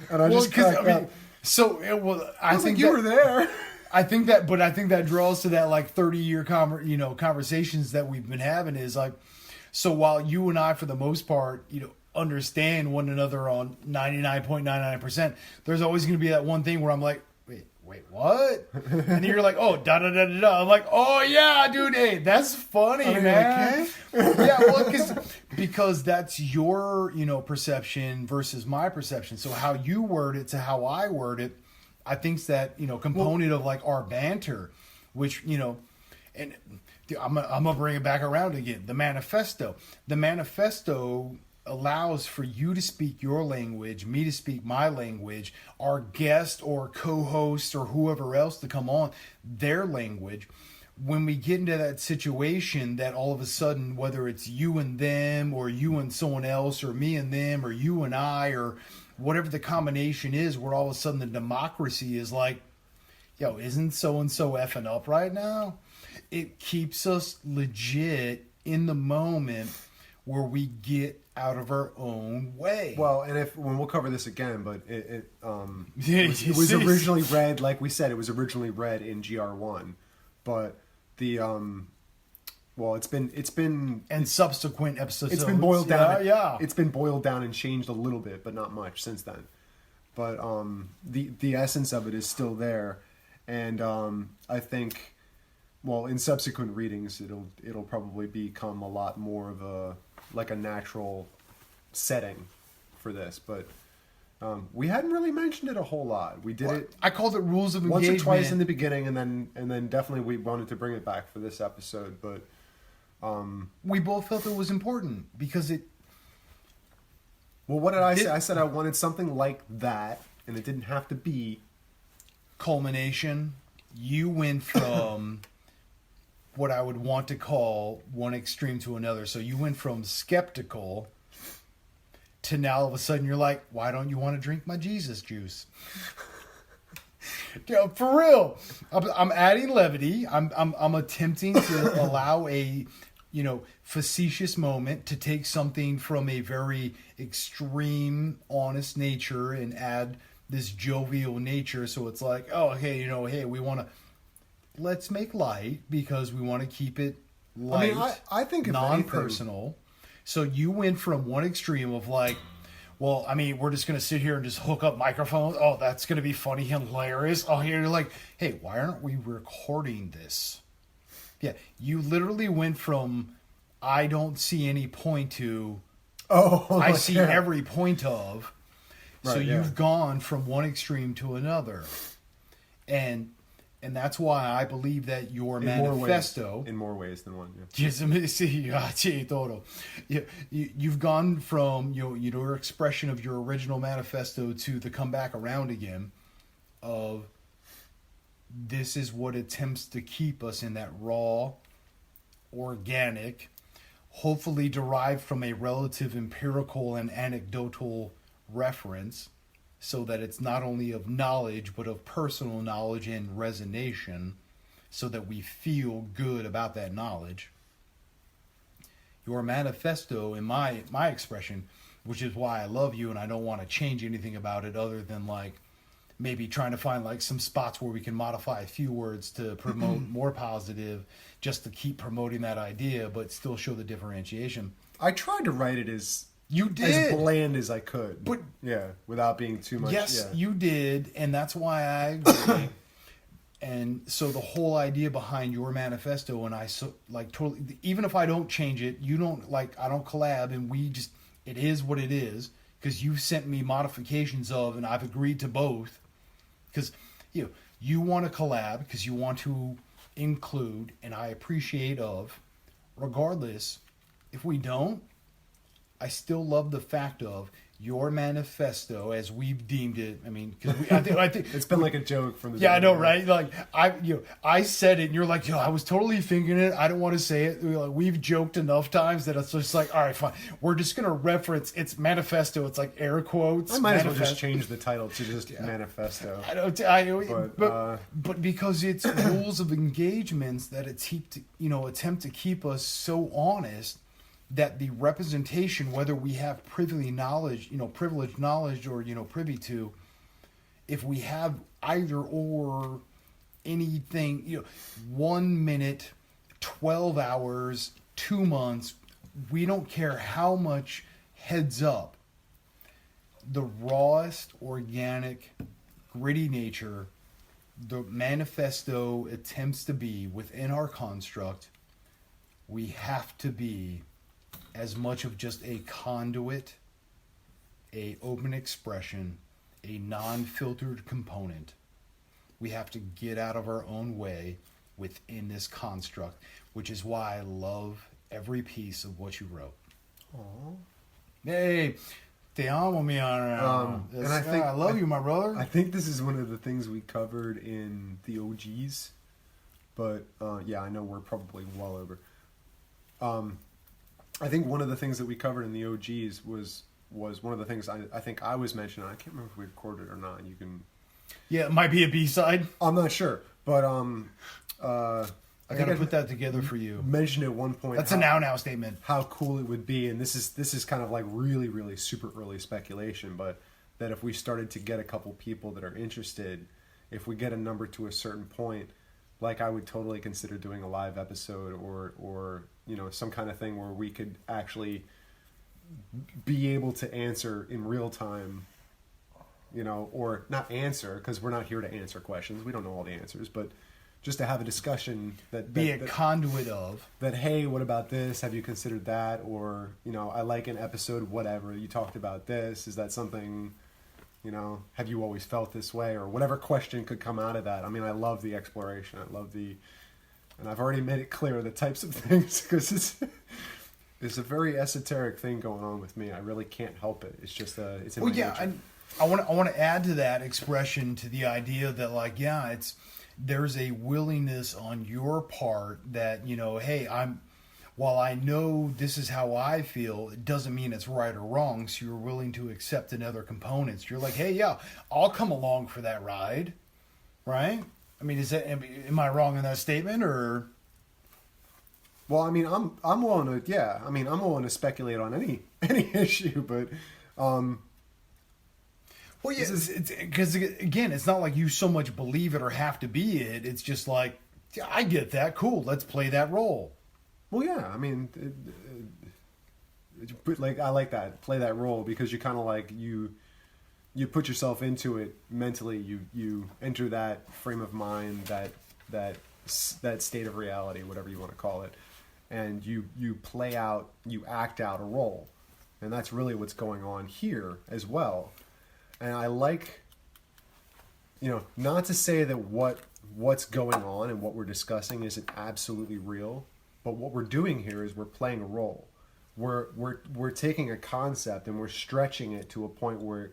And I just cracked up. So it was, I think you were there. I think that draws to that like 30-year conversations that we've been having is like, so while you and I, for the most part, understand one another on 99.99%, there's always going to be that one thing where I'm like, wait, what? And then you're like, oh, da-da-da-da-da. I'm like, oh, yeah, dude, hey, that's funny, man. Okay? Yeah, well, because that's your, perception versus my perception. So how you word it to how I word it, I think's that, component of like our banter, which, and I'm gonna bring it back around again. The manifesto allows for you to speak your language, me to speak my language, our guest or co-host or whoever else to come on their language. When we get into that situation that all of a sudden, whether it's you and them or you and someone else or me and them or you and I or whatever the combination is, where all of a sudden the democracy is like, yo, isn't so-and-so effing up right now? It keeps us legit in the moment where we get out of our own way. Well, and when we'll cover this again, but it was originally read, like we said, it was originally read in GR1, but the it's been and subsequent episodes. It's been boiled down. Yeah. It's been boiled down and changed a little bit, but not much since then. But the essence of it is still there, and I think. Well, in subsequent readings, it'll probably become a lot more of a natural setting for this. But we hadn't really mentioned it a whole lot. We did it. I called it rules of once engagement. Or twice in the beginning, and then definitely we wanted to bring it back for this episode. But we both felt it was important because it. Well, what did I say? I said I wanted something like that, and it didn't have to be culmination. You went from. What I would want to call one extreme to another. So you went from skeptical to now all of a sudden you're like, why don't you want to drink my Jesus juice? For real. I'm adding levity. I'm attempting to allow a facetious moment to take something from a very extreme, honest nature and add this jovial nature. So it's like, oh, hey, hey, we want to. let's make light because we want to keep it light. I mean, I think if non-personal. So you went from one extreme of like, well, I mean, we're just going to sit here and just hook up microphones. Oh, that's going to be funny, hilarious. Oh, here you're like, hey, why aren't we recording this? Yeah, you literally went from I don't see any point to I see every point of. So Right, you've gone from one extreme to another. And that's why I believe that your manifesto... In more ways than one, You've gone from your expression of your original manifesto to the come back around again of this is what attempts to keep us in that raw, organic, hopefully derived from a relative empirical and anecdotal reference, so that it's not only of knowledge, but of personal knowledge and resonation, so that we feel good about that knowledge. Your manifesto, in my expression, which is why I love you and I don't want to change anything about it other than like maybe trying to find like some spots where we can modify a few words to promote more positive, just to keep promoting that idea, but still show the differentiation. I tried to write it as bland as I could, but without being too much. Yes, you did, and that's why I agree. And so the whole idea behind your manifesto, and I totally, even if I don't change it, you don't I don't collab, and it is what it is, because you sent me modifications of, and I've agreed to both, because you want to collab because you want to include, and I appreciate of, regardless, if we don't, I still love the fact of your manifesto as we've deemed it. I mean, because I think it's been like a joke from the beginning. I know, right? Like I said it, and you're like, I was totally thinking it. I don't want to say it. We've joked enough times that it's just like, all right, fine. We're just gonna reference its manifesto. It's like air quotes. I might as well just change the title to just manifesto. But because it's rules of engagements that attempt to keep us so honest, that the representation, whether we have privileged knowledge or, privy to, if we have either or anything, 1 minute, 12 hours, 2 months, we don't care how much heads up, the rawest, organic, gritty nature, the manifesto attempts to be within our construct, we have to be as much of just a conduit, a open expression, a non-filtered component. We have to get out of our own way within this construct, which is why I love every piece of what you wrote. Aww. Hey, te amo, mi honor. And I love you, my brother. I think this is one of the things we covered in the OGs, but I know we're probably well over. I think one of the things that we covered in the OGs was one of the things I think I was mentioning. I can't remember if we recorded it or not. You can. Yeah, it might be a B-side. I'm not sure, but I got to put that together for you. Mentioned at one point. That's a now statement. How cool it would be, and this is kind of like really, really super early speculation, but that if we started to get a couple people that are interested, if we get a number to a certain point, like I would totally consider doing a live episode or some kind of thing where we could actually be able to answer in real time, or not answer, because we're not here to answer questions. We don't know all the answers, but just to have a discussion that conduit of that. Hey, what about this? Have you considered that? Or, I like an episode, whatever. You talked about this. Is that something, have you always felt this way? Or whatever question could come out of that. I mean, I love the exploration. I love and I've already made it clear the types of things, because it's a very esoteric thing going on with me. I really can't help it. It's just it's in my nature. And I want to add to that expression, to the idea that there's a willingness on your part that hey, while I know this is how I feel, it doesn't mean it's right or wrong. So you're willing to accept another components. You're like, hey, yeah, I'll come along for that ride, right? I mean, am I wrong in that statement, or? Well, I mean, I'm willing to I'm willing to speculate on any issue, but well, yeah, because again, it's not like you so much believe it or have to be it. It's just like Yeah, I get that. Cool. Let's play that role. Well, yeah. I mean, but like I like that play that role because you kind of like you put yourself into it mentally. You enter that frame of mind, that state of reality, whatever you want to call it, and you play out, you act out a role, and that's really what's going on here as well. And I like, not to say that what's going on and what we're discussing isn't absolutely real, but what we're doing here is we're playing a role. We're taking a concept and we're stretching it to a point where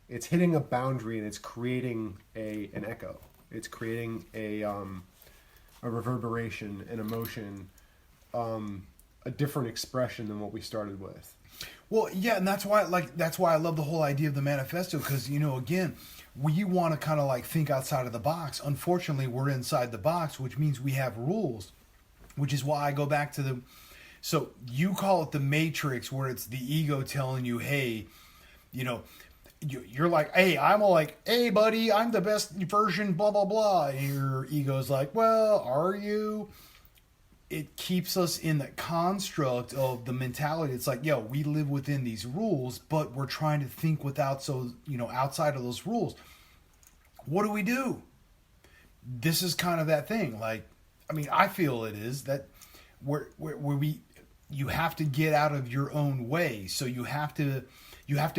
it's hitting a boundary and it's creating an echo. It's creating a reverberation, an emotion, a different expression than what we started with. Well, yeah, and that's why I love the whole idea of the manifesto because again, we want to kind of like think outside of the box. Unfortunately, we're inside the box, which means we have rules, which is why I go back to so you call it the Matrix, where it's the ego telling you, hey, you're like, hey, hey, buddy, I'm the best version, blah, blah, blah. And your ego's like, well, are you? It keeps us in the construct of the mentality. It's like, we live within these rules, but we're trying to think outside of those rules. What do? This is kind of that thing. Like, I mean, I feel it is that you have to get out of your own way. So you have to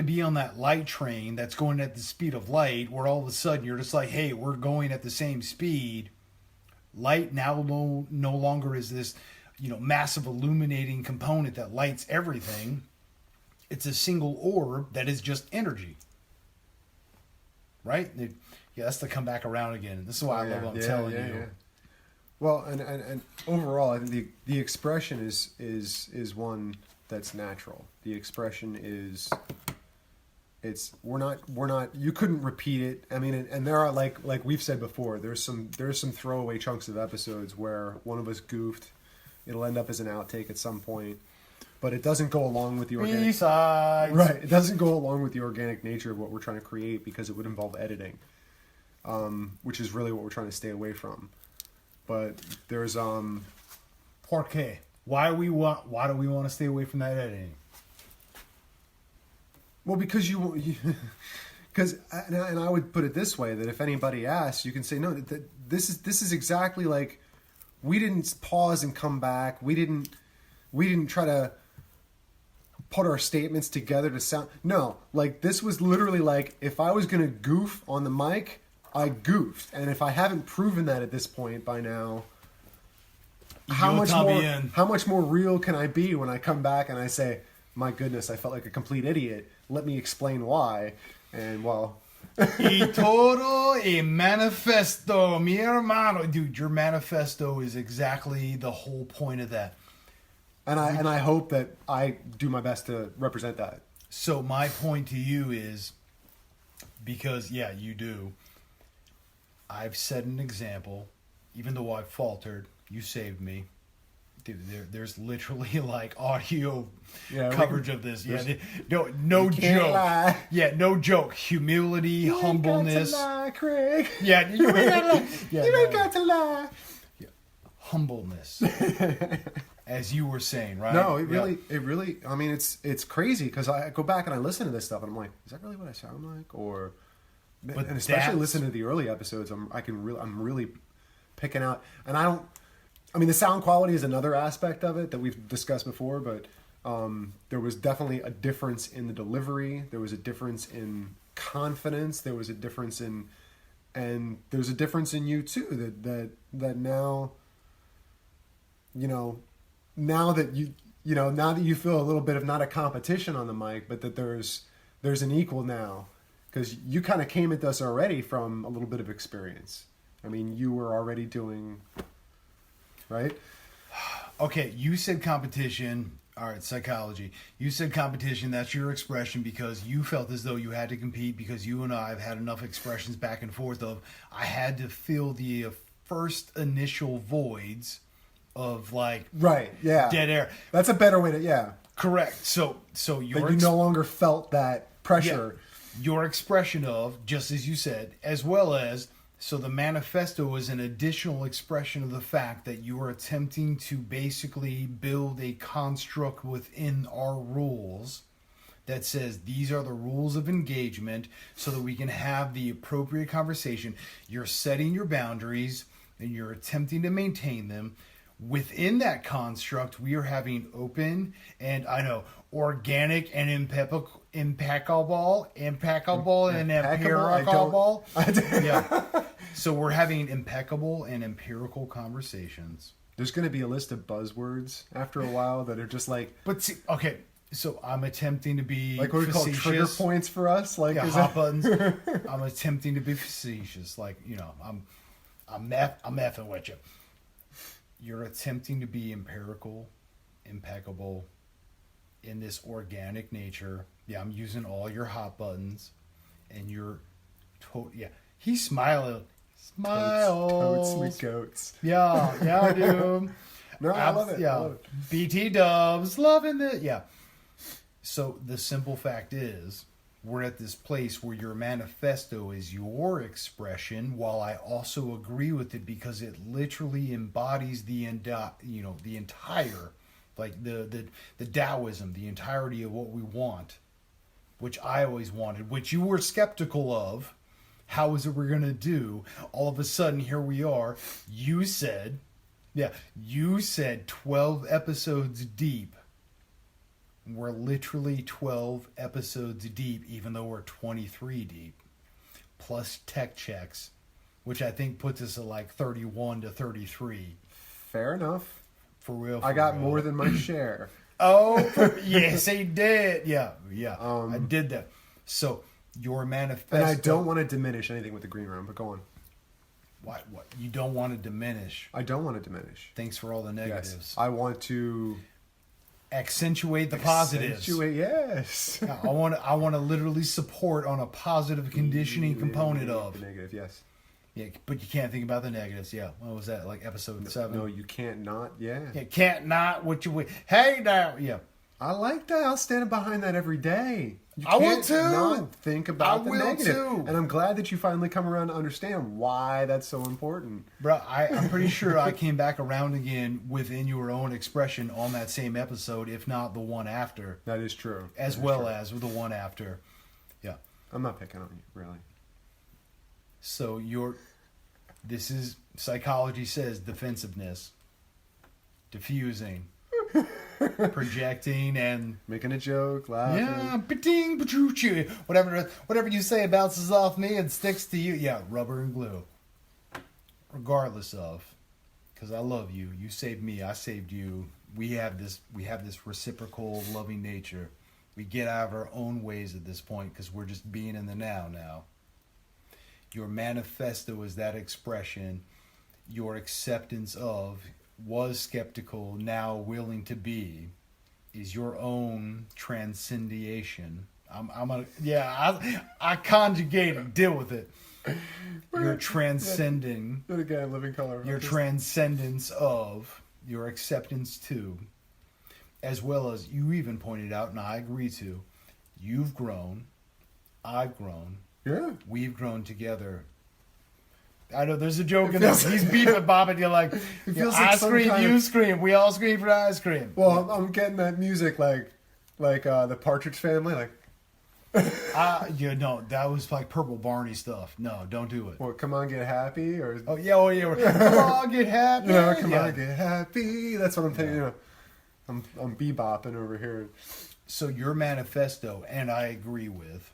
be on that light train that's going at the speed of light, where all of a sudden you're just like, hey, we're going at the same speed. Light now no longer is this, massive illuminating component that lights everything. It's a single orb that is just energy. Right? Yeah, that's to come back around again. This is why I love what I'm telling you. Yeah. Well, and overall, I think the expression is one that's natural. The expression is, we're not. You couldn't repeat it. I mean, and there are like we've said before. There's some throwaway chunks of episodes where one of us goofed. It'll end up as an outtake at some point, but it doesn't go along with the organic. B-sides. Right, it doesn't go along with the organic nature of what we're trying to create because it would involve editing, which is really what we're trying to stay away from. But there's ¿Por qué? Why do we want to stay away from that editing? Well, because because and I would put it this way, that if anybody asks, you can say no. That this is exactly like, we didn't pause and come back. We didn't try to put our statements together to sound. No, like this was literally like, if I was gonna goof on the mic, I goofed, and if I haven't proven that at this point by now, how much more real can I be when I come back and I say, my goodness, I felt like a complete idiot. Let me explain why. And well, Y todo y manifesto, mi hermano. Dude, your manifesto is exactly the whole point of that. And I hope that I do my best to represent that. So my point to you is, because you do. I've set an example, even though I faltered. You saved me. Dude, there's literally like audio coverage of this. Yeah, no joke. Lie. Yeah, no joke. Humility, humbleness. You ain't got to lie, Craig. Yeah, you ain't got to lie. You ain't got to lie. Yeah. Humbleness, as you were saying, right? No, it really. I mean, it's crazy because I go back and I listen to this stuff and I'm like, is that really what I sound like? Or, and especially listening to the early episodes, I'm really picking out, and I don't. I mean, the sound quality is another aspect of it that we've discussed before, but there was definitely a difference in the delivery. There was a difference in confidence. There was a difference and there's a difference in you too. That now, now that you feel a little bit of not a competition on the mic, but that there's an equal now, because you kind of came at us already from a little bit of experience. I mean, you were already doing. Right? Okay, you said competition. All right, psychology. You said competition. That's your expression because you felt as though you had to compete, because you and I have had enough expressions back and forth of, I had to fill the first initial voids of like dead air. That's a better way to correct. So you no longer felt that pressure. Your expression of, just as you said, as well as So the manifesto is an additional expression of the fact that you are attempting to basically build a construct within our rules that says these are the rules of engagement so that we can have the appropriate conversation. You're setting your boundaries and you're attempting to maintain them. Within that construct, we are having open and, organic and impeccable and empirical. Yeah. So we're having impeccable and empirical conversations. There's going to be a list of buzzwords after a while that are just like... But see, okay, so I'm attempting to be like what we call trigger points for us? Like, yeah, hot buttons. I'm attempting to be facetious. Like, I'm effing with you. You're attempting to be empirical, impeccable, in this organic nature. Yeah, I'm using all your hot buttons, and you're yeah. He's smiling. Smiles. Totes, sweet goats. Yeah, dude. No, I love it. Yeah, I love it. BT Dubs, loving it. Yeah. So the simple fact is, we're at this place where your manifesto is your expression, while I also agree with it because it literally embodies the entire, like the Taoism, the entirety of what we want, which I always wanted, which you were skeptical of. How is it we're going to do? All of a sudden, here we are. You said 12 episodes deep. We're literally 12 episodes deep, even though we're 23 deep. Plus tech checks, which I think puts us at like 31 to 33. Fair enough. For real. I got more than my share. Oh, yes, he did. Yeah. I did that. So, your manifesto... And I don't want to diminish anything with the green room, but go on. What? You don't want to diminish. I don't want to diminish. Thanks for all the negatives. Yes. I want to... accentuate the positives. Accentuate, yes. Yeah, I want to literally support on a positive conditioning component of the negative. Yes. Yeah, but you can't think about the negatives. Yeah, what was that? Like episode 7? No, you can't not. Yeah. Yeah, can't not. What you? Hey now. Yeah. I like that. I'll stand behind that every day. You I will can't too. Not think about the negative. Too. And I'm glad that you finally come around to understand why that's so important. Bro, I'm pretty sure I came back around again within your own expression on that same episode, if not the one after. That is true. As well as the one after. Yeah. I'm not picking on you, really. So this is, psychology says, defensiveness, diffusing, projecting, and making a joke, laughing. Yeah, ba-ding, ba-choo-choo. Whatever you say bounces off me and sticks to you. Yeah, rubber and glue. Regardless of, because I love you. You saved me. I saved you. We have this reciprocal loving nature. We get out of our own ways at this point because we're just being in the now. Your manifesto is that expression. Your acceptance of was skeptical, now willing to be, is your own transcendiation. I conjugated. Deal with it. You're transcending. Do it again, living color. Your transcendence of, your acceptance to, as well as you even pointed out, and I agree to, you've grown, I've grown. Yeah. We've grown together. I know there's a joke in this. He's beeping, bobbing. You're like, I scream, you scream. We all scream for ice cream. Well, I'm getting that music like the Partridge Family. Like, that was like Purple Barney stuff. No, don't do it. Well, come on, get happy, or come on, get happy. Come on, get happy. That's what I'm thinking. Yeah. I'm bebopping over here. So your manifesto, and I agree with,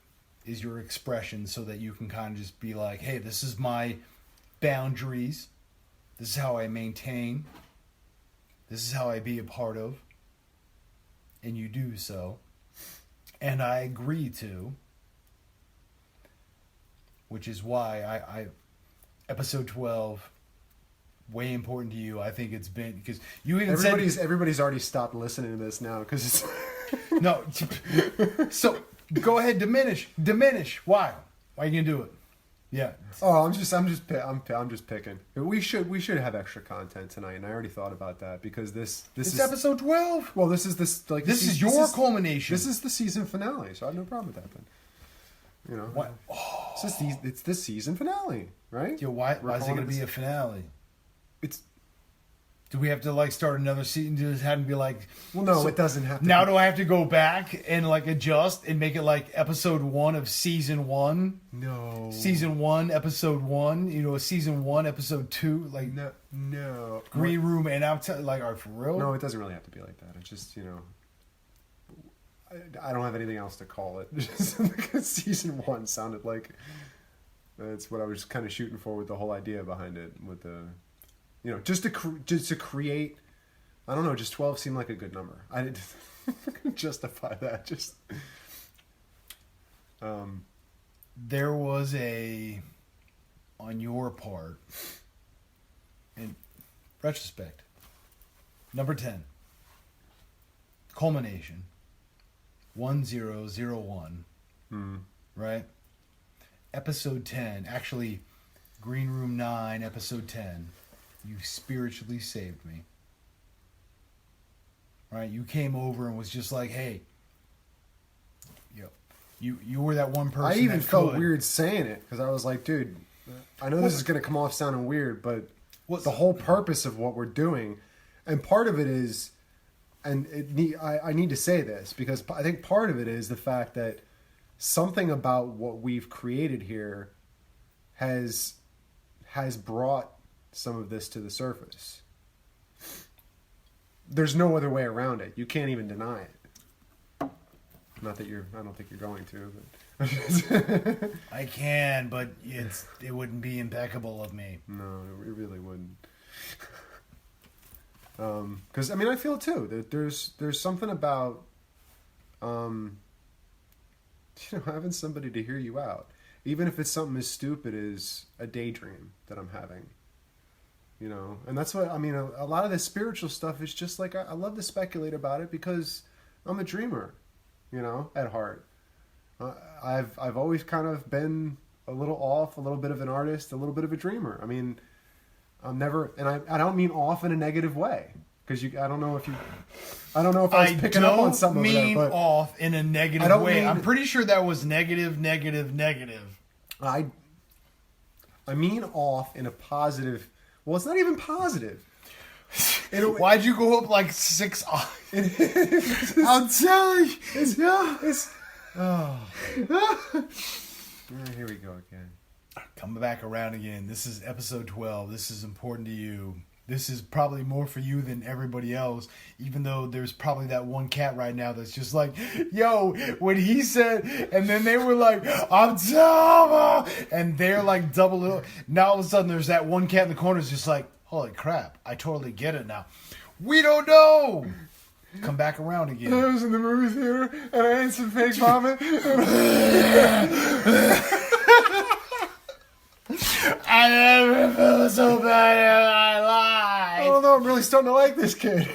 is your expression so that you can kind of just be like, hey, this is my boundaries. This is how I maintain. This is how I be a part of. And you do so. And I agree to. Which is why I episode 12, way important to you. I think it's been, because you even everybody's already stopped listening to this now because it's no. So go ahead, diminish. Why are you gonna do it? Yeah. Oh, I'm just picking. We should have extra content tonight, and I already thought about that because this is episode 12. Well, this is culmination. This is the season finale, so I have no problem with that. Then, What? Oh. It's the season finale, right? Yo, why is it calling going to be a finale? It's Do we have to like start another season? Does it have to be like? well, no, so it doesn't have to. Now be. do I have to go back and like adjust and make it like episode 1 of season 1? No. Season 1, episode 1. You know, season 1, episode 2. Like no. Green Room, and I'm like, are for real? No, it doesn't really have to be like that. It's just I don't have anything else to call it. Just because season 1 sounded like that's what I was kind of shooting for with the whole idea behind it. With the, just to create. I don't know. Just 12 seemed like a good number. I didn't justify that. Just. There was on your part, in retrospect, number 10, culmination, 1001, right? Episode 10, actually, Green Room 9, episode 10, you spiritually saved me. Right? You came over and was just like, hey, You were that one person. I even that felt could. weird saying it because I was like, dude, I know this is going to come off sounding weird, but What's the whole purpose of what we're doing, and part of it is, and I need to say this because I think part of it is the fact that something about what we've created here has brought some of this to the surface. There's no other way around it. You can't even deny it. Not that I don't think you're going to, but I can, but it wouldn't be impeccable of me. No, it really wouldn't. Because I feel it too. That there's something about having somebody to hear you out, even if it's something as stupid as a daydream that I'm having. And that's what a lot of the spiritual stuff is just like I love to speculate about it because I'm a dreamer. At heart. I've always kind of been a little off, a little bit of an artist, a little bit of a dreamer. I'm never, and I don't mean off in a negative way, because I don't know if I was picking up on something over there, mean but off in a negative way. I'm pretty sure that was negative. I mean off in a positive. Well, it's not even positive. Why'd you go up like 6? I'm telling you. Here we go again. Coming back around again. This is episode 12. This is important to you. This is probably more for you than everybody else, even though there's probably that one cat right now that's just like, yo, when he said, and then they were like, I'm dumb, and they're like double. Now all of a sudden there's that one cat in the corner is just like, holy crap, I totally get it now. We don't know. Come back around again. I was in the movie theater and I had some fake vomit. I never felt so bad in my life. I don't know, I'm really starting to like this kid.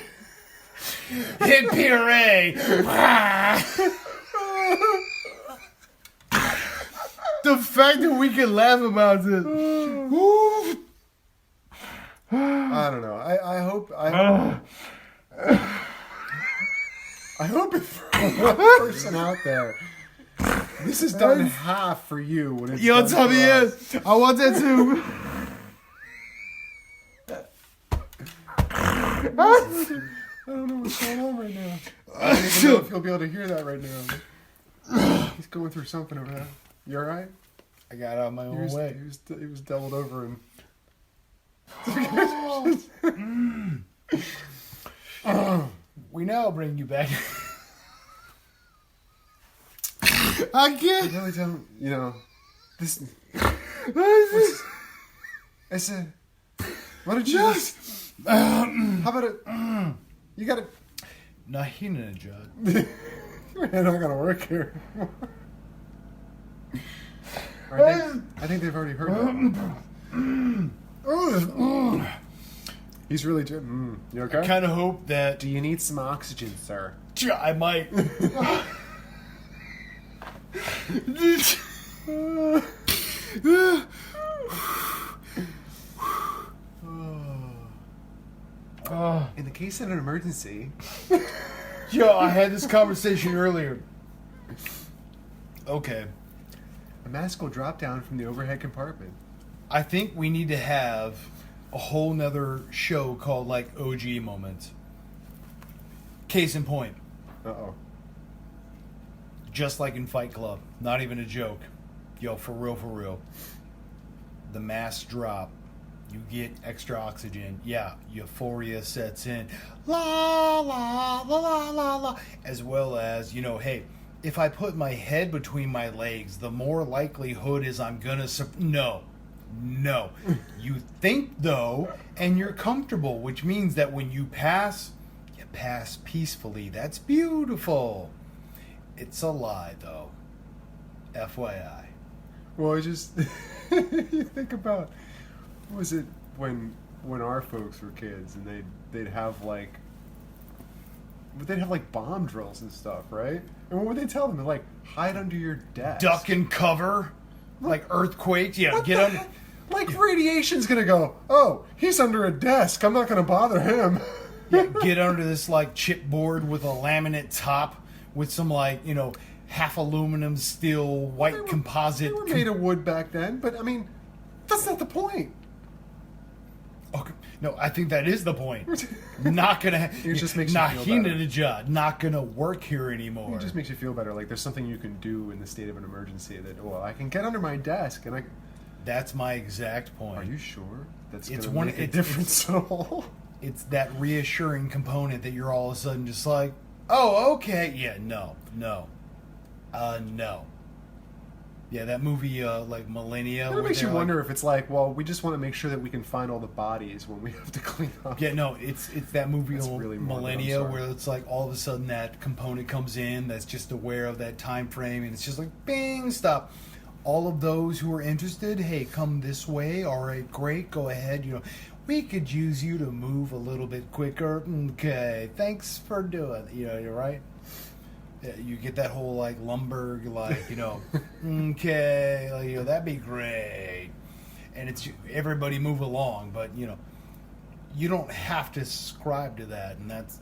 Hit puree. The fact that we can laugh about this. I don't know. I hope if for one person out there, this is done half for you when it's Yo, done tell for me us. yes. I want that too. I don't know what's going on right now. I don't even know if you'll be able to hear that right now. He's going through something over there. You all right? I got out of my own way. He was doubled over and. We now bring you back. I can't. Really don't. This. I said. Why don't you just? How about it? You got it. Nahina jug. We're not gonna work here. I think they've already heard that. He's really. You okay? I kind of hope that. Do you need some oxygen, sir? I might. In the case of an emergency. Yo, I had this conversation earlier. Okay. A mask will drop down from the overhead compartment. I think we need to have a whole nother show called like OG moments. Case in point, Uh-oh. just like in Fight Club, not even a joke. Yo, for real. The masks drop. You get extra oxygen. Yeah, euphoria sets in. La, la, la, la, la, la. As well as, hey, if I put my head between my legs, the more likelihood is I'm gonna... No. You think, though, and you're comfortable, which means that when you pass peacefully. That's beautiful. It's a lie, though. FYI. Well, I just... you think about... What was it when our folks were kids and they'd have like bomb drills and stuff, right? And what would they tell them? They're like, hide under your desk. Duck and cover? Like earthquakes? Yeah, get under... Like radiation's gonna go, oh, he's under a desk. I'm not gonna bother him. Yeah, get under this like chipboard with a laminate top with some like, half aluminum steel white composite. They were made of wood back then, but I mean, that's not the point. Okay. No, I think that is the point. Not gonna. It just makes you feel better. Not gonna work here anymore. It just makes you feel better. Like there's something you can do in the state of an emergency. That I can get under my desk and I. That's my exact point. Are you sure? That's it's gonna make a difference at all. It's that reassuring component that you're all of a sudden just like, oh, okay, yeah, no. Yeah, that movie, like Millennia. It makes you wonder if it's like, well, we just want to make sure that we can find all the bodies when we have to clean up. Yeah, no, it's that movie really Millennia where it's like all of a sudden that component comes in that's just aware of that time frame and it's just like, bing, stop. All of those who are interested, hey, come this way. All right, great, go ahead. We could use you to move a little bit quicker. Okay, thanks for doing. You're right. You get that whole like lumber, like okay, like, that'd be great, and it's everybody move along, but you don't have to subscribe to that, and that's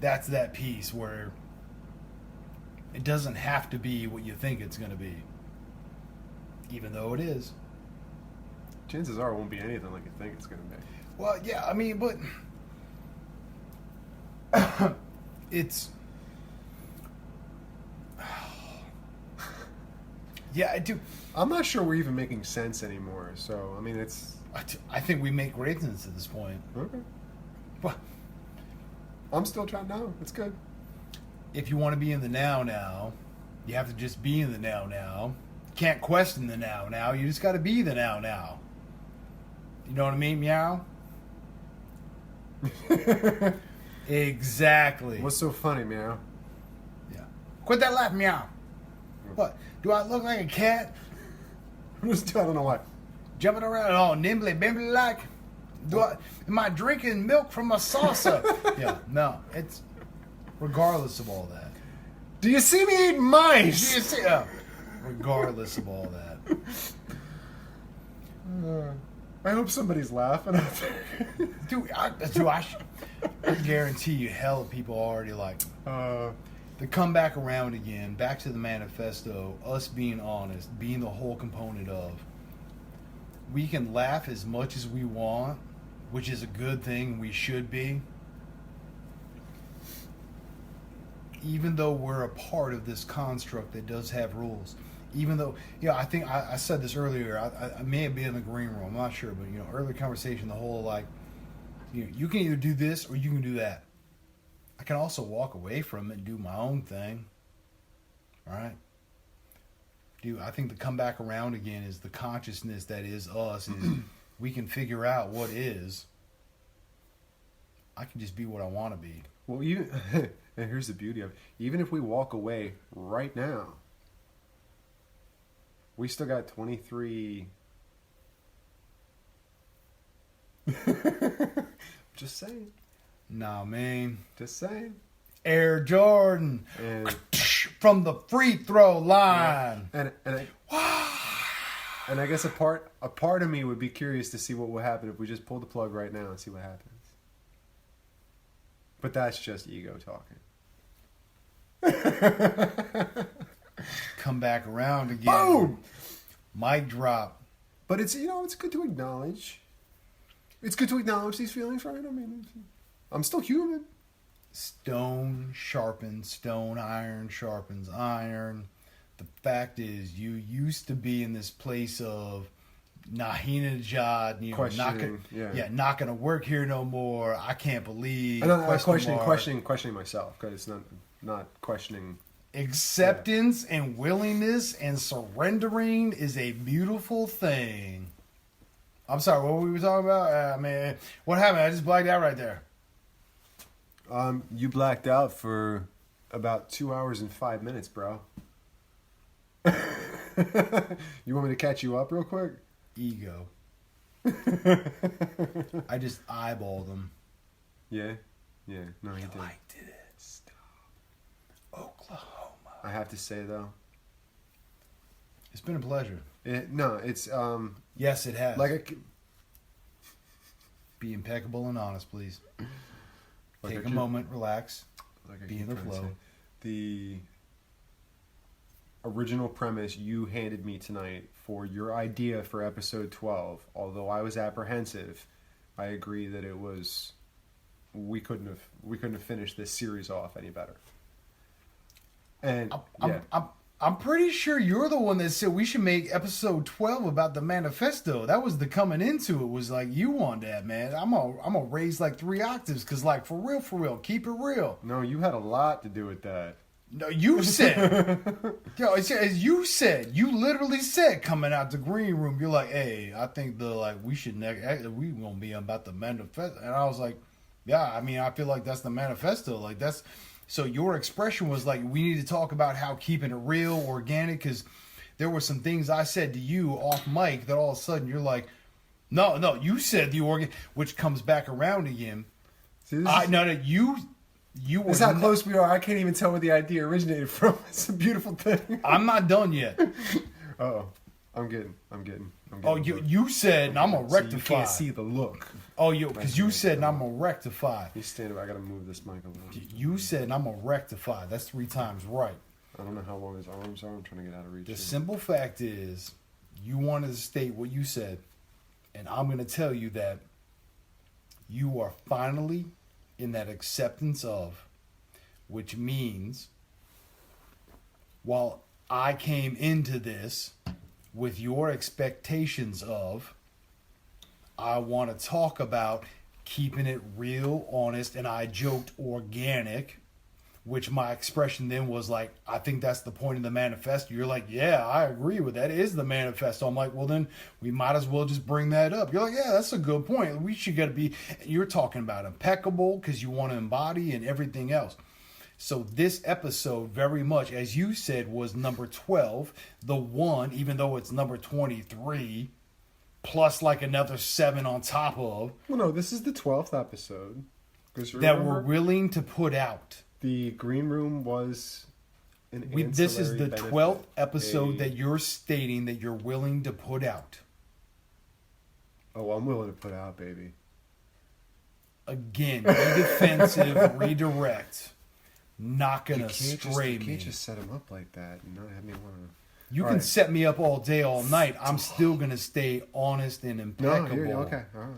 that's that piece where it doesn't have to be what you think it's going to be, even though it is. Chances are it won't be anything like you think it's going to be. Well, yeah, I mean, but. It's yeah, I do. I'm not sure we're even making sense anymore. So I mean, it's. I think we make great sense at this point. Okay. But I'm still trying now. It's good. If you want to be in the now, you have to just be in the now. You can't question the now. You just got to be the now. You know what I mean, meow? Exactly. What's so funny, meow? Yeah. Quit that laugh, meow. What? Do I look like a cat? I don't know why. Jumping around all nimbly bimbly like? Am I drinking milk from a saucer? Yeah, no. It's regardless of all that. Do you see me eat mice? Do you see? Regardless of all that. I hope somebody's laughing out there. Dude, I guarantee you hell of people already like to come back around again, back to the manifesto, us being honest, being the whole component of we can laugh as much as we want, which is a good thing, we should be. Even though we're a part of this construct that does have rules. Even though, I think I said this earlier. I may have been in the green room. I'm not sure, but earlier conversation, the whole like, you can either do this or you can do that. I can also walk away from it and do my own thing. All right. Dude, I think the come back around again is the consciousness that is us. Is we can figure out what is. I can just be what I want to be. Well, and here's the beauty of it. Even if we walk away right now, we still got 23. Just saying. Nah, man. Just saying. Air Jordan. And from the free throw line. Yeah. And I guess a part of me would be curious to see what would happen if we just pull the plug right now and see what happens. But that's just ego talking. come back around again. Boom! Mic drop. But it's, it's good to acknowledge. It's good to acknowledge these feelings, right? I mean, I'm still human. Stone sharpens stone, iron sharpens iron. The fact is, you used to be in this place of Nahinajad, not gonna work here no more. I can't believe. And I'm questioning myself, because it's not questioning. Acceptance and willingness and surrendering is a beautiful thing. I'm sorry, what were we talking about? Man, what happened? I just blacked out right there. You blacked out for about 2 hours and 5 minutes, bro. You want me to catch you up real quick? Ego. I just eyeballed them. Yeah? Yeah. No, you did. Liked it. Stop. Oklahoma. I have to say, though. It's been a pleasure. It's... Yes, it has. Like Be impeccable and honest, please. Like Take a moment, relax, be in the flow. The original premise you handed me tonight for your idea for episode 12, although I was apprehensive, I agree that it was... We couldn't have finished this series off any better. And I'm pretty sure you're the one that said we should make episode 12 about the manifesto. That was the coming into it. Was like, you want that, man. I'm gonna raise like 3 octaves, because like, for real, keep it real. No, you had a lot to do with that. No, you said, you literally said coming out the green room, you're like, hey, I think we gonna be about the manifesto. And I was like, yeah, I mean, I feel like that's the manifesto. Like, that's... So your expression was like, we need to talk about how keeping it real, organic, because there were some things I said to you off mic that all of a sudden you're like, no, you said the organic, which comes back around again. See, you were... That's how close we are. I can't even tell where the idea originated from. It's a beautiful thing. I'm not done yet. Oh, I'm getting. Oh, you said, and I'm going to rectify. So you can't see the look. Oh, because you said, and I'm going to rectify. You stand up. I got to move this mic a little. You said, and I'm going to rectify. That's 3 times right. I don't know how long his arms are. I'm trying to get out of reach. The simple fact is, you wanted to state what you said, and I'm going to tell you that you are finally in that acceptance of, which means, while I came into this with your expectations of, I want to talk about keeping it real, honest, and I joked organic, which my expression then was like, I think that's the point of the manifesto. You're like, yeah, I agree with that. It is the manifesto. I'm like, well, then we might as well just bring that up. You're like, yeah, that's a good point. We should you're talking about impeccable because you want to embody and everything else. So this episode, very much, as you said, was number 12. The one, even though it's number 23, plus like another 7 on top of. Well, no, this is the 12th episode. That we're willing to put out. The green room was an this is the 12th episode that you're stating that you're willing to put out. Oh, I'm willing to put out, baby. Again, be defensive, redirect. Not gonna stray me. You can't just set him up like that and not have me want to. You can set me up all day, all night. I'm still gonna stay honest and impeccable. No, okay, all right.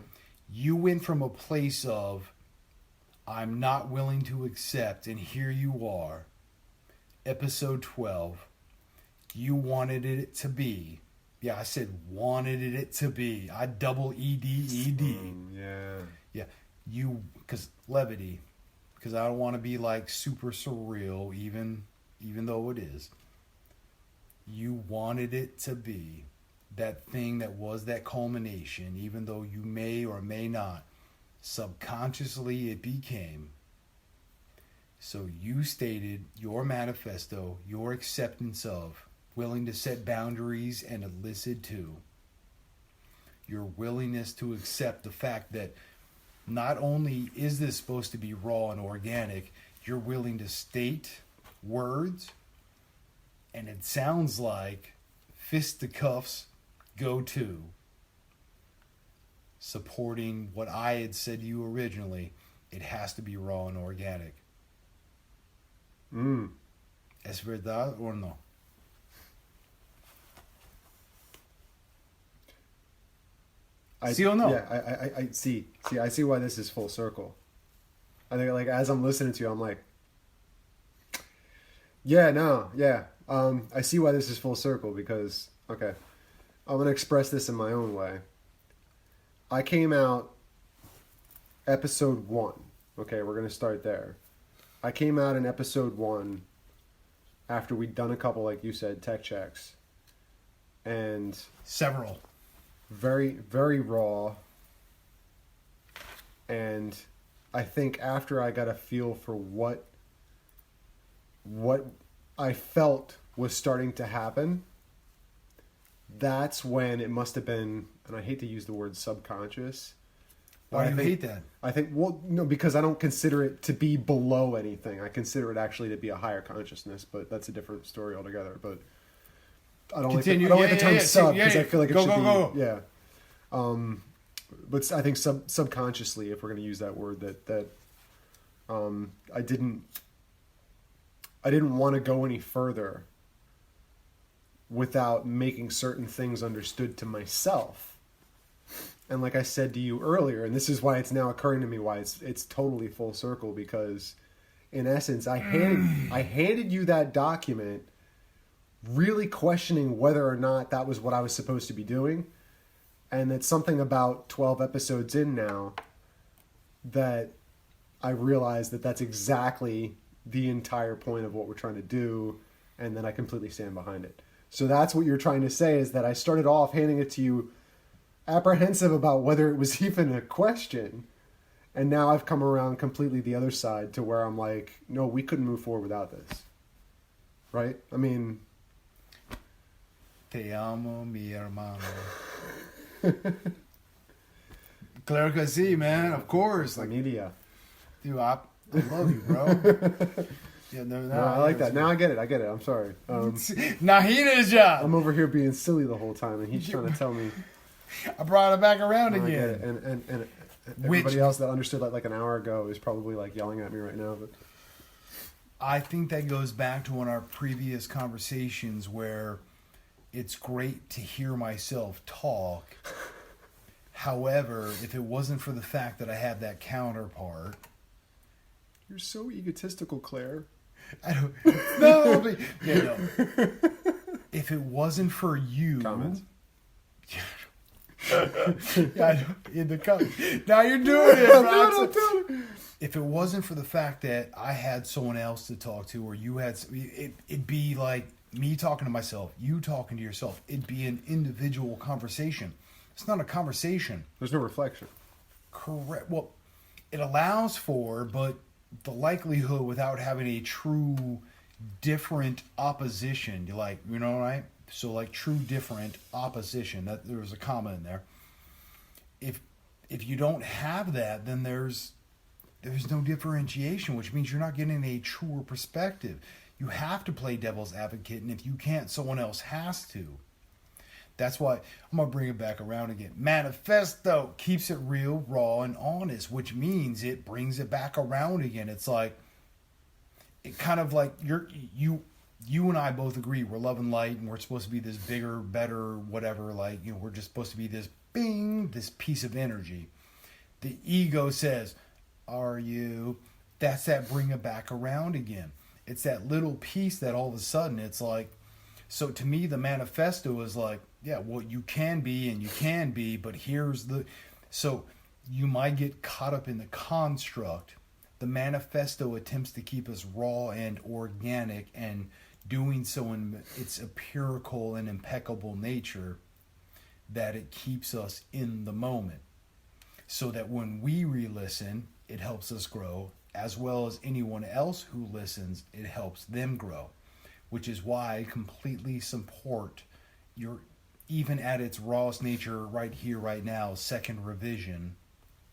You went from a place of, I'm not willing to accept, and here you are, episode 12. You wanted it to be. Yeah, I said wanted it to be. I double ED. Yeah. You, because levity. Because I don't want to be like super surreal, even though it is. You wanted it to be that thing that was that culmination, even though you may or may not. Subconsciously it became. So you stated your manifesto, your acceptance of, willing to set boundaries and elicit to. Your willingness to accept the fact that not only is this supposed to be raw and organic, you're willing to state words, and it sounds like fisticuffs go to supporting what I had said to you originally. It has to be raw and organic. ¿Es verdad or no? See or no? Yeah, I see. I see why this is full circle. I think, like, as I'm listening to you, I'm like, I see why this is full circle because, okay, I'm going to express this in my own way. I came out episode 1. Okay, we're going to start there. I came out in episode 1 after we'd done a couple, like you said, tech checks. And several. Very, very raw. And I think after I got a feel for what I felt was starting to happen, that's when it must have been, and I hate to use the word subconscious. Why do you hate that? I think, well, no, because I don't consider it to be below anything. I consider it actually to be a higher consciousness, but that's a different story altogether. But I don't like the term sub because I feel like it should be. Yeah. But I think subconsciously, if we're going to use that word, that I didn't want to go any further without making certain things understood to myself. And like I said to you earlier, and this is why it's now occurring to me why it's totally full circle, because in essence, I handed you that document really questioning whether or not that was what I was supposed to be doing. And it's something about 12 episodes in now that I realized that that's exactly the entire point of what we're trying to do, and then I completely stand behind it. So that's what you're trying to say, is that I started off handing it to you apprehensive about whether it was even a question, and now I've come around completely the other side to where I'm like, no, we couldn't move forward without this. Right? I mean... Te amo, mi hermano. Claro que sí, man. Of course. Like, media. Dude, I love you, bro. Yeah, no, I like that. Now I get it. I'm sorry. Nahinaja. I'm over here being silly the whole time, and he's trying to tell me. I brought it back around again. I get it. And everybody else that understood like an hour ago is probably like yelling at me right now. But I think that goes back to one of our previous conversations where it's great to hear myself talk. However, if it wasn't for the fact that I have that counterpart... You're so egotistical, Claire. I don't... No, but... Yeah, no. If it wasn't for you... Comments. Yeah, in the comments. Now you're doing it, bro. If it wasn't for the fact that I had someone else to talk to, or you had... It'd be like me talking to myself, you talking to yourself. It'd be an individual conversation. It's not a conversation. There's no reflection. Correct. Well, it allows for, but the likelihood without having a true different opposition, you know, right? So like true different opposition, that there was a comma in there. If you don't have that, then there's no differentiation, which means you're not getting a truer perspective. You have to play devil's advocate, and if you can't, someone else has to. That's why I'm going to bring it back around again. Manifesto keeps it real, raw, and honest, which means it brings it back around again. It's like, it kind of like you and I both agree we're love and light, and we're supposed to be this bigger, better, whatever. Like, you know, we're just supposed to be this bing, this piece of energy. The ego says, "Are you?" That's that bring it back around again. It's that little piece that all of a sudden it's like. So to me, the manifesto is like, yeah, well, you can be and you can be, but here's the... So you might get caught up in the construct. The manifesto attempts to keep us raw and organic, and doing so in its empirical and impeccable nature, that it keeps us in the moment. So that when we re-listen, it helps us grow, as well as anyone else who listens, it helps them grow. Which is why I completely support your, even at its rawest nature right here, right now, second revision,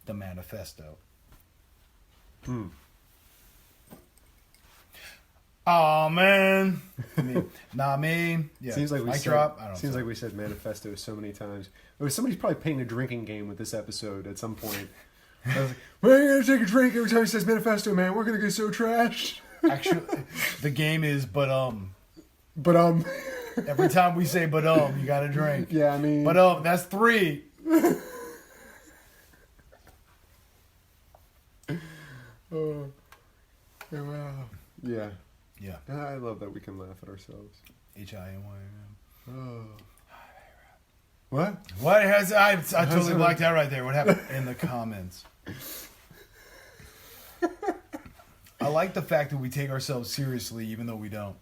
the manifesto. Oh, man. Yeah. Seems like we like we said manifesto so many times. Somebody's probably playing a drinking game with this episode at some point. I was like, we're going to take a drink every time he says manifesto, man. We're going to get so trashed. Actually, the game is But every time we say you got to drink. Yeah, I mean... That's 3. Yeah. Yeah. I love that we can laugh at ourselves. HIMY. Oh. What? What has I totally blacked out right there. What happened in the comments? I like the fact that we take ourselves seriously, even though we don't.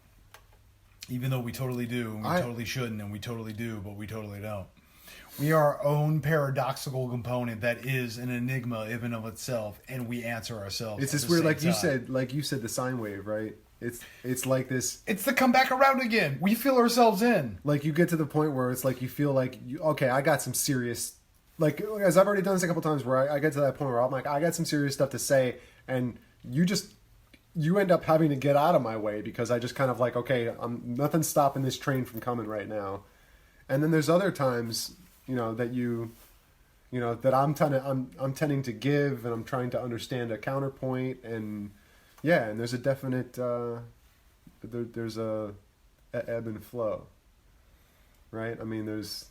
Even though we totally do, and we totally shouldn't, and we totally do, but we totally don't. We are our own paradoxical component that is an enigma even of itself, and we answer ourselves. It's just weird, like you said, the sine wave, right? It's like this. It's the come back around again. We feel ourselves in. Like you get to the point where it's like you feel like, okay, I got some serious, like as I've already done this a couple times, where I get to that point where I'm like, I got some serious stuff to say, and you end up having to get out of my way because I just kind of like, okay, nothing's stopping this train from coming right now. And then there's other times, that I'm tending to give, and I'm trying to understand a counterpoint, and and there's a definite there's a ebb and flow, right? I mean, it's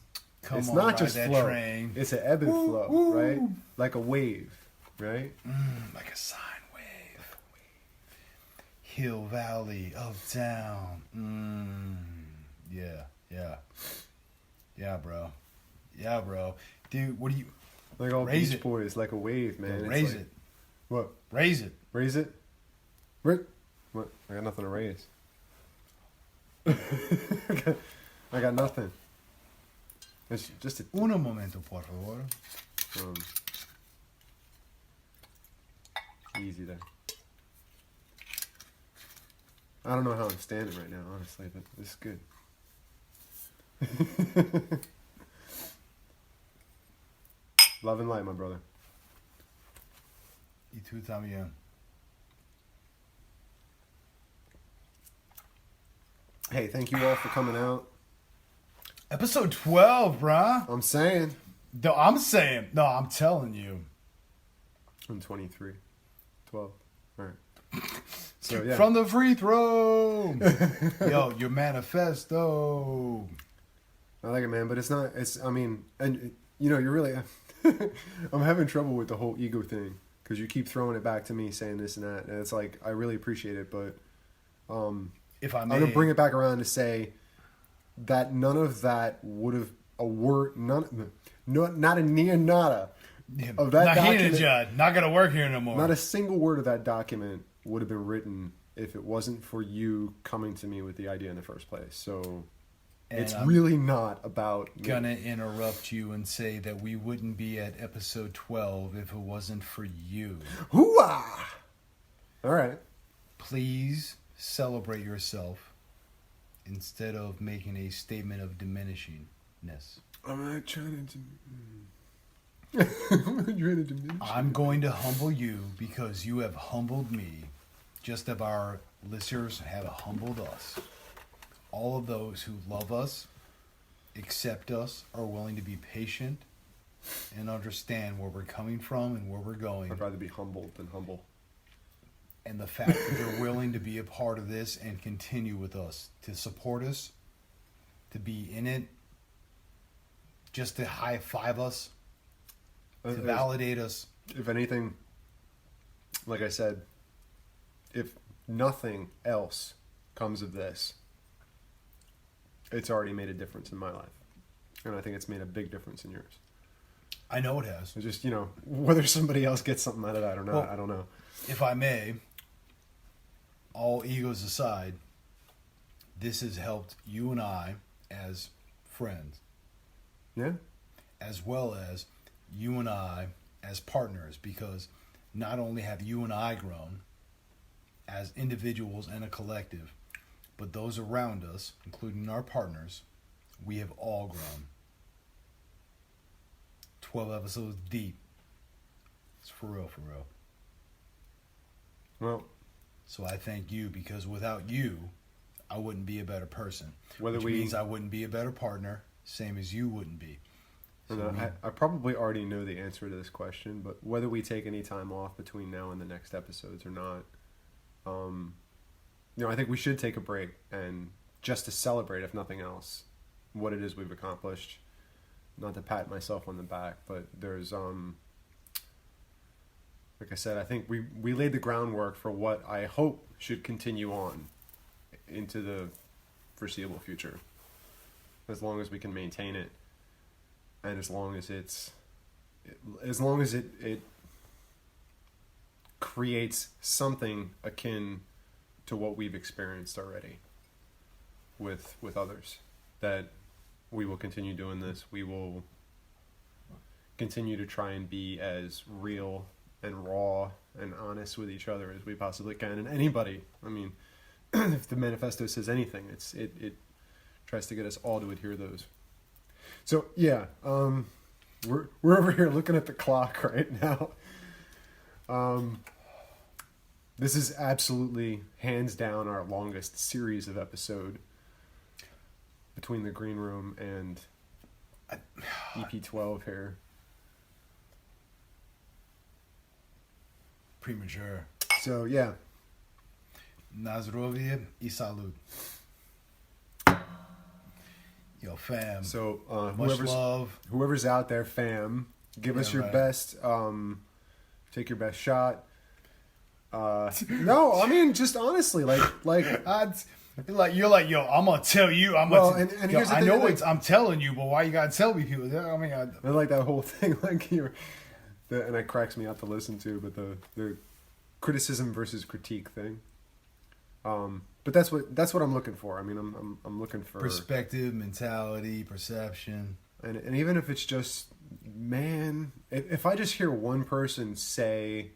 not just flow; train. it's an ebb and flow, right? Like a wave, right? Like a sine wave. Hill, valley, up, down. Yeah, bro. Dude, what do you... Like all Beach Boys, like a wave, man. Yeah, raise it. What? Raise it. Raise it? What? I got nothing to raise. I got nothing. It's just Uno momento, por favor. Easy there. I don't know how I'm standing right now, honestly, but this is good. Love and light, my brother. Y tú también. Hey, thank you all for coming out. Episode 12, bruh. I'm saying. No, I'm telling you. I'm 23. 12. All right. So, yeah. From the free throw. Yo, your manifesto. I like it, man, but you're really... I'm having trouble with the whole ego thing because you keep throwing it back to me saying this and that, and it's like I really appreciate it, but if I may, I'm gonna bring it back around to say that none of that would have not a near nada of that document. Not gonna work here no more. Not a single word of that document would have been written if it wasn't for you coming to me with the idea in the first place. So. And it's really not about me. Gonna interrupt you and say that we wouldn't be at episode 12 if it wasn't for you. Hoo-ah! All right. Please celebrate yourself instead of making a statement of diminishingness. I'm not trying to diminish. I'm going to humble you because you have humbled me, just as our listeners have humbled us. All of those who love us, accept us, are willing to be patient and understand where we're coming from and where we're going. I'd rather be humbled than humble. And the fact that they're willing to be a part of this and continue with us, to support us, to be in it, just to high five us, to validate us. If anything, like I said, if nothing else comes of this, it's already made a difference in my life. And I think it's made a big difference in yours. I know it has. It's just, whether somebody else gets something out of that or not, well, I don't know. If I may, all egos aside, this has helped you and I as friends. Yeah. As well as you and I as partners, because not only have you and I grown as individuals and a collective, but those around us, including our partners, we have all grown. 12 episodes deep. It's for real, for real. Well, so I thank you, because without you, I wouldn't be a better person. Which means I wouldn't be a better partner, same as you wouldn't be. So I probably already know the answer to this question, but whether we take any time off between now and the next episodes or not, I think we should take a break, and just to celebrate, if nothing else, what it is we've accomplished. Not to pat myself on the back, but there's like I said, I think we laid the groundwork for what I hope should continue on into the foreseeable future, as long as we can maintain it, and as long as it creates something akin to what we've experienced already with others, that we will continue doing this. We will continue to try and be as real and raw and honest with each other as we possibly can, and anybody. I mean, if the manifesto says anything, it tries to get us all to adhere to those. So yeah, we're over here looking at the clock right now. This is absolutely hands down our longest series of episode between the Green Room and EP12 here. Premature. So yeah. Na zdrowie I salud. Yo, fam. So Much love. whoever's out there, fam, give us your best. Take your best shot. No, I mean, just honestly, like you're like, yo, I'm gonna tell you. I'm and yo, here's the I thing, know like, it's. I'm telling you, but why you gotta tell me people? I mean, I like that whole thing, like and it cracks me up to listen to, but the criticism versus critique thing. But that's what I'm looking for. I mean, I'm looking for perspective, mentality, perception, and even if it's just, man, if I just hear one person say,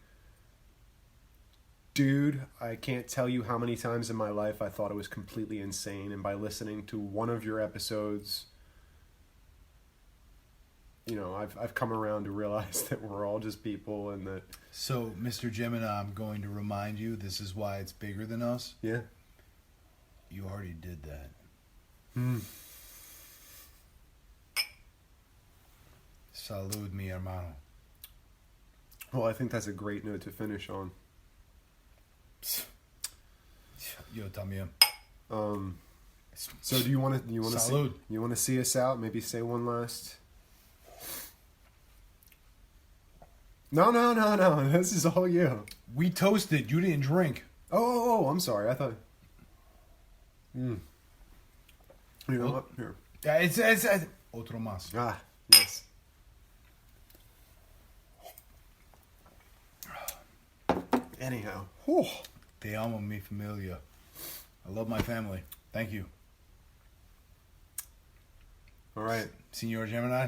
dude, I can't tell you how many times in my life I thought it was completely insane, and by listening to one of your episodes, you know, I've come around to realize that we're all just people, and that. So, Mr. Gemini, I'm going to remind you, this is why it's bigger than us. Yeah. You already did that. Salud, mi hermano. Well, I think that's a great note to finish on. Yo, también. So do you want to Salud. see us out? Maybe say one last. No. This is all you. We toasted. You didn't drink. Oh, I'm sorry. I thought. You know what? Here. Yeah, it's otro más. Ah, yes. Anyhow. Whew. Te amo, mi familia. I love my family. Thank you. All right. Senor Gemini.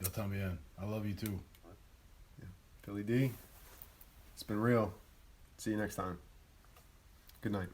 Yo también. I love you too. Yeah. Billy D. It's been real. See you next time. Good night.